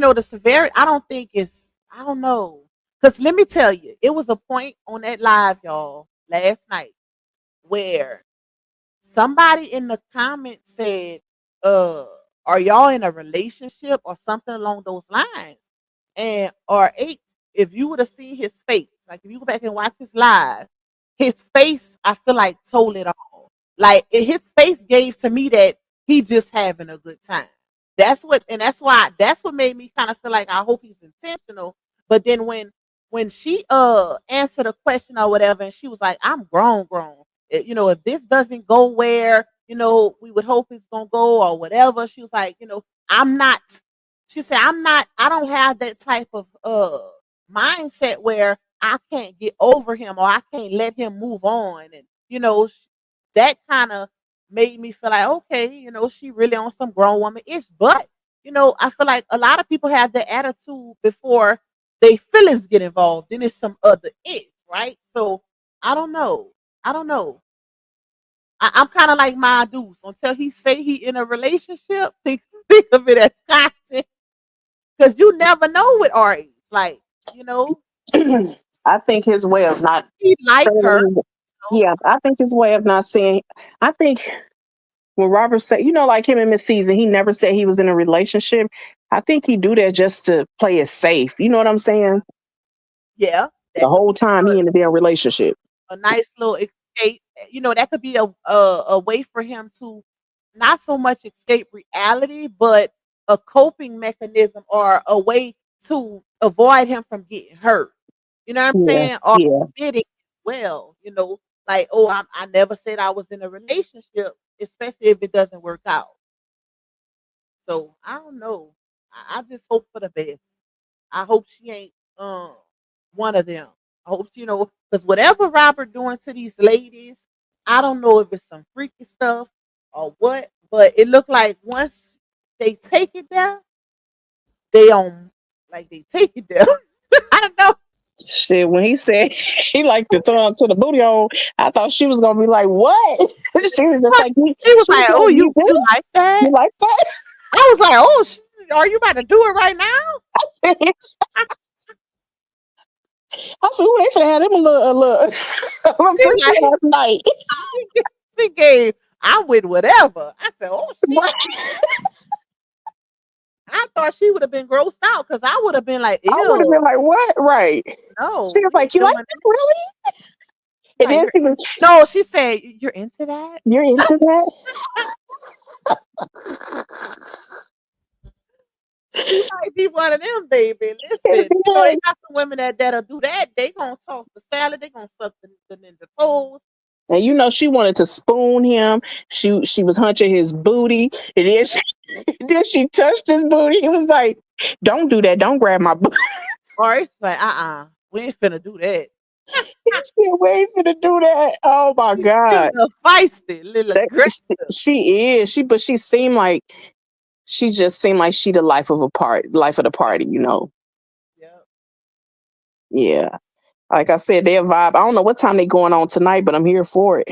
I don't think it's. I don't know, because let me tell you, it was a point on that live, y'all, last night where somebody in the comments said, uh, are y'all in a relationship or something along those lines? And or eight, if you would have seen his face, like if you go back and watch his live, his face, I feel like told it all. Like his face gave to me that he just having a good time. That's what made me kind of feel like I hope he's intentional. But then when she answered a question or whatever, and she was like, I'm grown. If this doesn't go where we would hope it's gonna go or whatever, she was like, I'm not. She said, I don't have that type of mindset where I can't get over him or I can't let him move on, and that kind of made me feel like okay, she really on some grown woman ish. But I feel like a lot of people have that attitude before they feelings get involved. Then it's some other ish, right? So I don't know. I don't know. I'm kind of like my dudes. Until he say he in a relationship, think of it as content because you never know with Ari. Like I think his way of not he like her. saying, yeah, I think his way of not saying, I think when Robert said, like him and Miss Season, he never said he was in a relationship. I think he do that just to play it safe. You know what I'm saying? Yeah, The that could whole be time he good. in the damn relationship. A nice little escape. That could be a way for him to not so much escape reality, but a coping mechanism or a way to avoid him from getting hurt. You know what I'm Yeah, saying? Or yeah. admitting well. like, oh, I never said I was in a relationship, especially if it doesn't work out. So I don't know. I just hope for the best. I hope she ain't one of them. I hope because whatever Robert doing to these ladies, I don't know if it's some freaky stuff or what, but it looked like once they take it down, they on like they take it down. I don't know. Shit, when he said he liked the tongue to the booty hole, I thought she was gonna be like, "What?" She was just like, He was she was like, "Oh, like, "You you do? like that?" You like that?" I was like, "Oh, are you about to do it right now?" I said, "Ooh, they finna have him a little She freaky like, last night." she gave. I with whatever. I said, "Oh shit." I thought she would have been grossed out because I would have been like, I would have "Ew, been like, "What?" Right? She no, was you like, "You like doing that, really?" it?" And Like, then she was, no, she said, "You're into that." "You're into that?" She might be one of them, baby. And Listen, they then, got some women that'll do that. They gonna toss the salad. They gonna suck the ninja toes. and she wanted to spoon him. She was hunching his booty, and then then she touched his booty. He was like, "Don't do that. Don't grab my booty." Or it's like, we ain't finna do that. Can't wait for to do that. Oh my She a god, little feisty, little that, aggressive. she is. But she just seemed like she the life of the party. Yeah. Yeah. Like I said, their vibe. I don't know what time they going on tonight, but I'm here for it.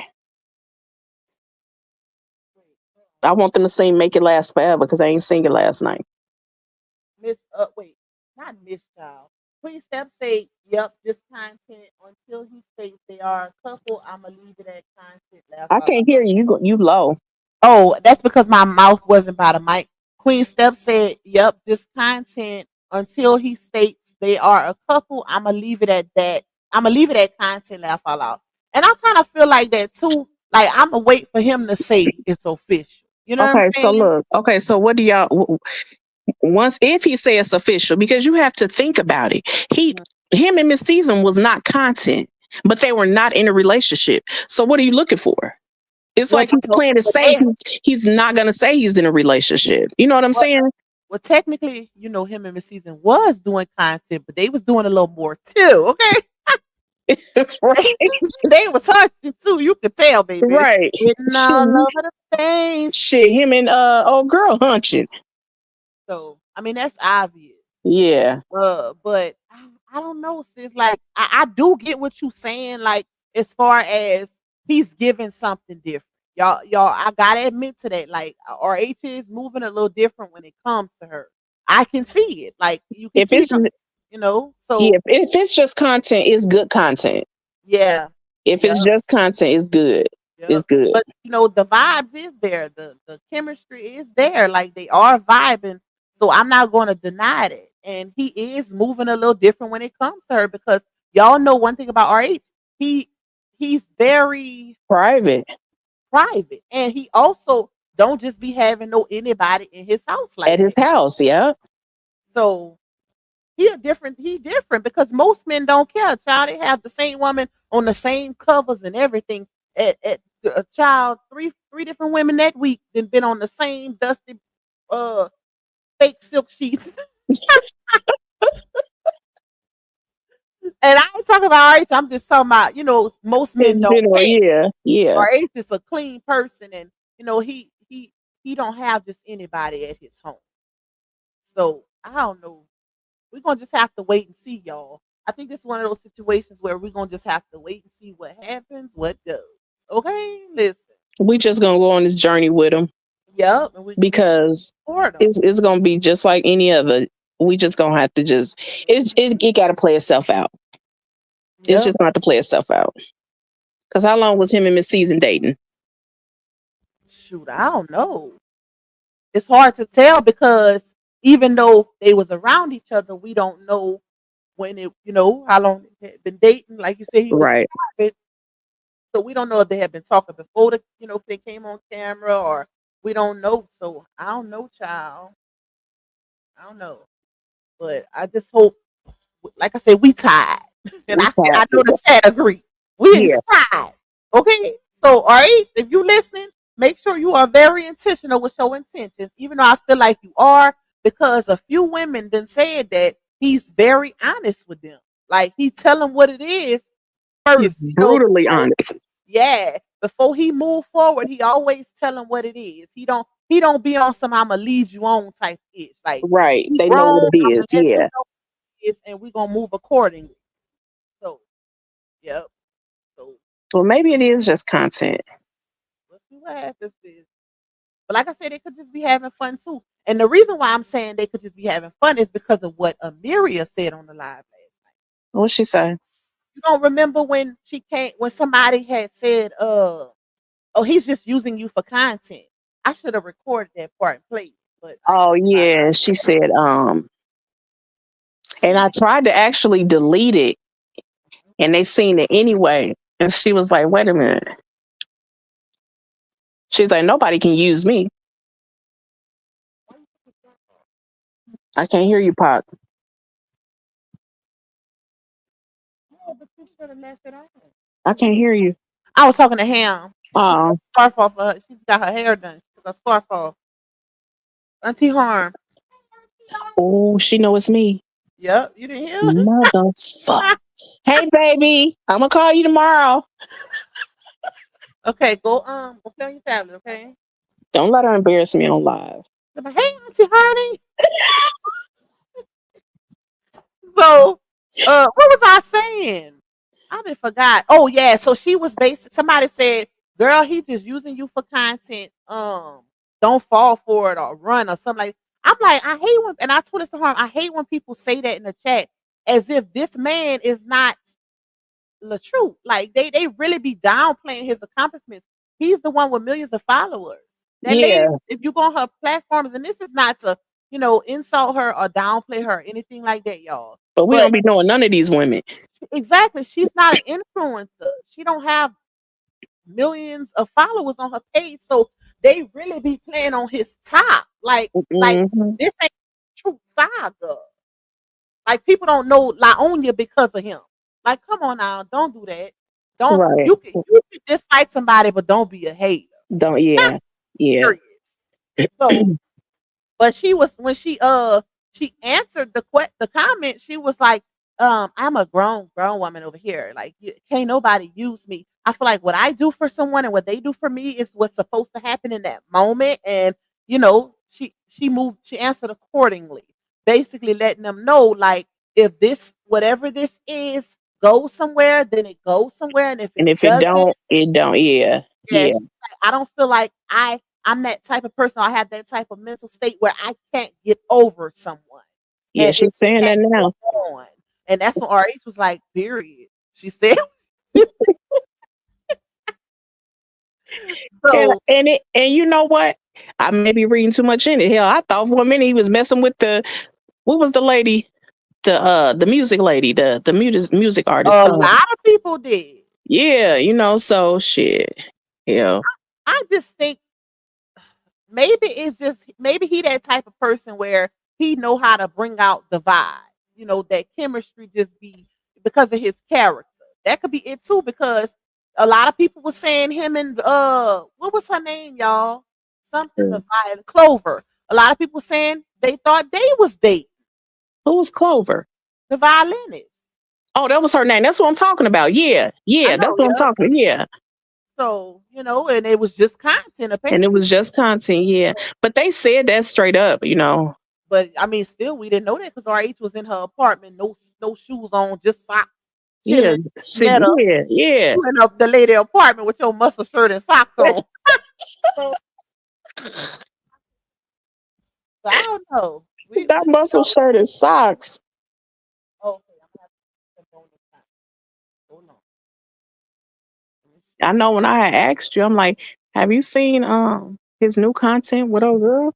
I want them to sing "Make It Last Forever" because I ain't sing it last night. Wait, not Miss Child. Queen Step say, "Yep, this content until he states they are a couple. I'ma leave it at content left I out." can't hear you. You low. Oh, that's because my mouth wasn't by the mic. Queen Step said, "Yep, this content until he states they are a couple. I'ma leave it at that. I'ma leave it at content laugh out loud." And I kind of feel like that too. Like I'ma wait for him to say it's official. You know what I'm Okay, so saying? look. Okay, so what do y'all? Once if he say it's official, because you have to think about it. Him and Miss Season was not content, but they were not in a relationship. So what are you looking for? It's Well, like he's no, playing it but safe. He's not gonna say he's in a relationship. You know what I'm well, saying? well, technically, him and Miss Season was doing content, but they was doing a little more too. Okay, Right. they was hunting too. You could tell, baby. Right. Getting Shit, all over the face. shit, him and old girl hunching. So I mean, that's obvious. Yeah. But I don't know, sis. Like I do get what you saying. Like as far as he's giving something different. Y'all, I gotta admit to that. Like RH is moving a little different when it comes to her. I can see it. Like you can If see it's them. yeah, So if it's just content, it's good content. yeah, If yeah. it's just content, it's good. It's Yep. good. But the vibes is there. The chemistry is there. Like they are vibing. So I'm not going to deny it. And he is moving a little different when it comes to her because y'all know one thing about RH. He he's very Private private. And he also don't just be having no anybody in his house at like his that. house. Yeah. So he different because most men don't care. Child, they have the same woman on the same covers and everything. At a child, three different women that week then been on the same dusty uh fake silk sheets. And I ain't talking about RH. I'm just talking about, most men In don't general, care. yeah. Yeah. RH is a clean person and he don't have just anybody at his home. So I don't know. We're gonna just have to wait and see, y'all. I think this is one of those situations where we're gonna just have to wait and see what happens, what goes. Okay, listen. We just gonna go on this journey with him Yep, and we because support them. it's gonna be just like any other. We just gonna have to just it gotta play itself out. It's Yep. just not to play itself out. Cause how long was him and Miss Season dating? Shoot, I don't know. It's hard to tell because even though they was around each other, we don't know when how long they had been dating. Like you said, he was Right. private, so we don't know if they had been talking before if they came on camera or we don't know. So I don't know, child. I don't know. But I just hope, like I said, we tied. And We I tied. know the chat agree. We is Yeah. tied. Okay, so all right, if you listening, make sure you are very intentional with your intentions. Even though I feel like you are, because a few women then said that he's very honest with them. Like he tell them what it is He's first. brutally honest. Yeah, before he move forward, he always tell them what it is. He don't be on some I'ma lead you on type ish. Like Right. we They know grown, what it I'ma is. let you Yeah. know what it is, and we gonna move accordingly. So, yep. So Well, maybe it let's, is just content. let's see what happens. But like I said, they could just be having fun too. And the reason why I'm saying they could just be having fun is because of what Amiria said on the live last night. What's she say? You don't remember when she came when somebody had said, oh, he's just using you for content. I should have recorded that part and played it, but I ain't Oh gonna lie. yeah, she said. And I tried to actually delete it, and they seen it anyway. And she was like, "Wait a minute." She's like, "Nobody can use me. I can't hear you, Pac. Oh, but you should have left it on. I can't hear you." I was talking to Ham. She took Oh, a scarf off of her. She's got her hair done. She took a scarf off. Auntie Harm. oh, she know it's me. Yep, you didn't hear? Motherfucker. Hey, baby, I'm gonna call you tomorrow. Okay, go play on your tablet, okay? Don't let her embarrass me on live. Hey, Auntie Honey. So, what was I saying? I didn't forgot. Oh yeah, so she was basic. Somebody said, "Girl, he just using you for content. Don't fall for it or run or something like." I'm like, I hate when, and I told this to her, I hate when people say that in the chat as if this man is not the truth. Like they really be downplaying his accomplishments. He's the one with millions of followers. That lady, Yeah, if you go on her platforms, and this is not to insult her or downplay her or anything like that, y'all. but we But don't be knowing none of these women. exactly, she's not an influencer. She don't have millions of followers on her page, so they really be playing on his top. Like Hmm. this ain't true saga. Like people don't know Laonia because of him. Like, come on now, don't do that. Don't Right. you can dislike somebody, but don't be a hater. Don't. Yeah. Yeah. Period. So, but she was when she answered the comment. She was like, I'm a grown woman over here. Like, can't nobody use me. I feel like what I do for someone and what they do for me is what's supposed to happen in that moment. And she answered accordingly, basically letting them know like if this whatever this is goes somewhere, then it goes somewhere, and if And it if it doesn't, don't, it don't. Yeah. yeah, Yeah. she's like, I don't feel like I'm that type of person. I have that type of mental state where I can't get over someone, Yeah. and She's it saying can't that go now. on. And that's when RH was like, "Period." She said. And So, and you know what? I may be reading too much in it. Hell, I thought for a minute he was messing with the what was the lady? The music lady, the music artist. a lot of people did. Yeah, so shit. Yeah. I just think maybe he that type of person where he know how to bring out the vibe. That chemistry just be because of his character. That could be it too, because a lot of people were saying him and what was her name, y'all? Something Who the Clover. A lot of people saying they thought they was dating was Clover? the violinist. Oh, that was her name. That's what I'm talking about. Yeah. I Yeah, that's know, what I'm yeah. talking about. Yeah. So, and it was just content And it apparently. was just content, yeah. But they said that straight up. But I mean, still, we didn't know that because RH was in her apartment, no shoes on, just socks, Yeah. chilling. Met her. Yeah, yeah. You in the lady apartment with your muscle shirt and socks on. So, I don't know. That muscle shirt and socks. Okay, I'm gonna have to put on this time. Hold on. Let me see. I know when I had asked you, I'm like, have you seen his new content with old girl?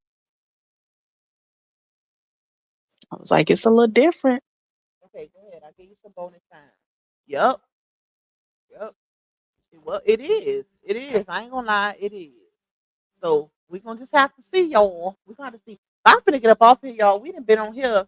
I was like, it's a little different. Okay, go ahead. I'll give you some bonus time. Yep. Yep. Well, it is. It is. I ain't gonna lie, it is. So we're gonna just have to see, y'all. We're gonna have to see. I'm gonna get up off here, y'all. We done been on here.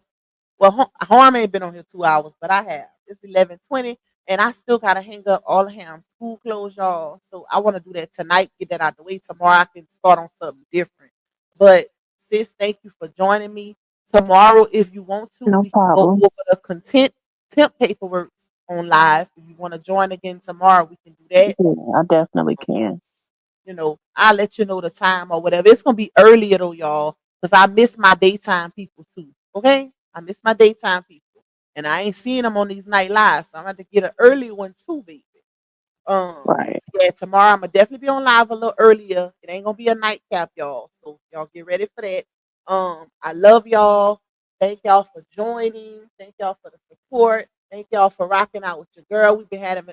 Well, Harm ain't been on here 2 hours, but I have. It's 11:20. And I still gotta hang up all the ham school clothes, y'all. So I want to do that tonight. Get that out the way. Tomorrow I can start on something different. But sis, thank you for joining me. Tomorrow, if you want to, No we can go problem. over the temp paperwork on live. If you want to join again tomorrow, we can do that. Yeah, I definitely can. You know, I'll let you know the time or whatever. It's gonna be earlier though, y'all, because I miss my daytime people too. Okay, I miss my daytime people, and I ain't seeing them on these night lives. So I'm gonna have to get an early one too, baby. Right. Yeah, tomorrow I'm gonna definitely be on live a little earlier. It ain't gonna be a nightcap, y'all. So y'all get ready for that. I love y'all. Thank y'all for joining. Thank y'all for the support. Thank y'all for rocking out with your girl. We've been having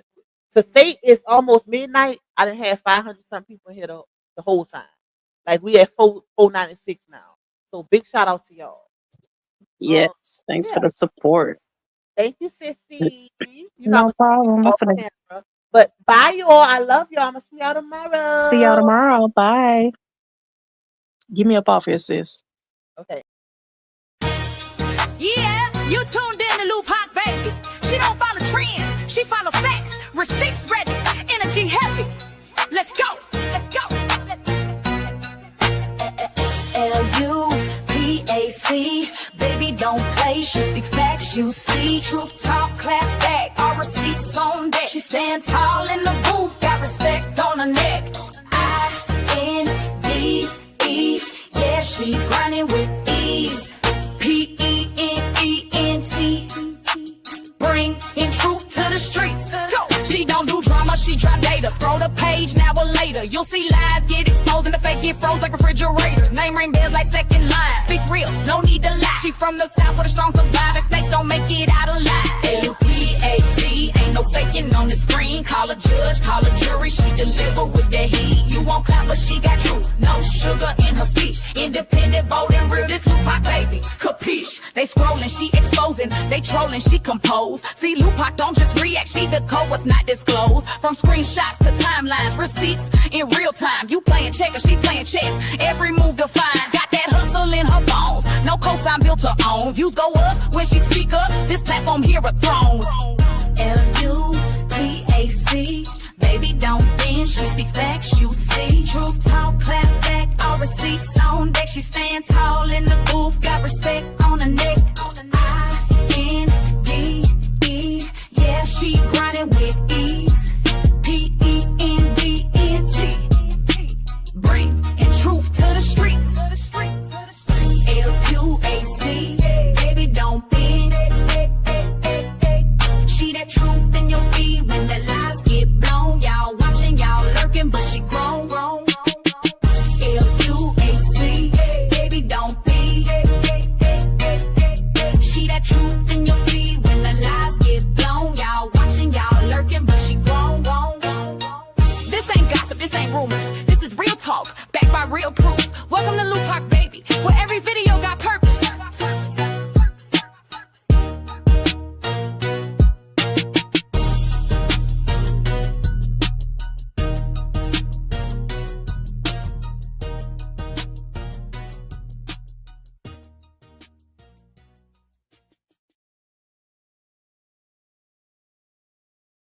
to say it's almost midnight. I done had 500 some people here the whole time. Like we at 496 now. So big shout out to y'all. Yes. Thanks Yeah. for the support. Thank you, sissy. You know I'm No problem. I'm off finna camera. But bye, y'all. I love y'all. I'm gonna see y'all tomorrow. see y'all tomorrow. Bye. Give me up off here, sis. Okay. Yeah, you tuned in to Lou Pac, baby. She don't follow trends, she follow facts. Receipts ready, energy heavy. Let's go, let's go. Lupac, baby, don't play. She speak facts, you see. Truth talk, clap back. All receipts on deck. She stand tall in the booth, got respect on her neck. INDE, yeah, she grinding with ease. PENENT, bring in truth to the streets. Go. She don't do drama, she drop data. Scroll the page, now or later. You'll see lies get exposed and the fake get froze like refrigerators. Name ring bells like second line. Speak real, no need to lie. She from the south with a strong survivor. Snakes don't make it out alive. LUPAC, ain't no faking on the screen. Call a judge, call a jury. She deliver with the heat. You won't clap, but she got truth. No sugar in her speech. Independent, bold and real. This Lupac, baby. Capiche? They scrolling, she exposing. They trolling, she compose. See, Lupac don't just react. She the code what's not disclosed. From screenshots to timelines, receipts in real time. You playing checkers, she playing chess. Every move defined. Got that hustle in her bones. No cosign built to own. Views go up when she speak up. This platform here a throne. LUPAC, baby, don't bend. She speak facts, you see. Truth talk, clap back. All receipts on deck. She stand tall in the booth. Got respect on her neck. INDE, yeah, she grinding with ease. PENDENT, bring in truth to the streets. LUPAC, baby, don't bend. She that truth in your feed when the lies get blown. Y'all watching, y'all lurking, but she grown. LUPAC, baby, don't be. She that truth in your feed when the lies get blown. Y'all watching, y'all lurking, but she grown. This ain't gossip, this ain't rumors. This is real talk, backed by real proof. Welcome to Lupac, baby, where every video got purpose.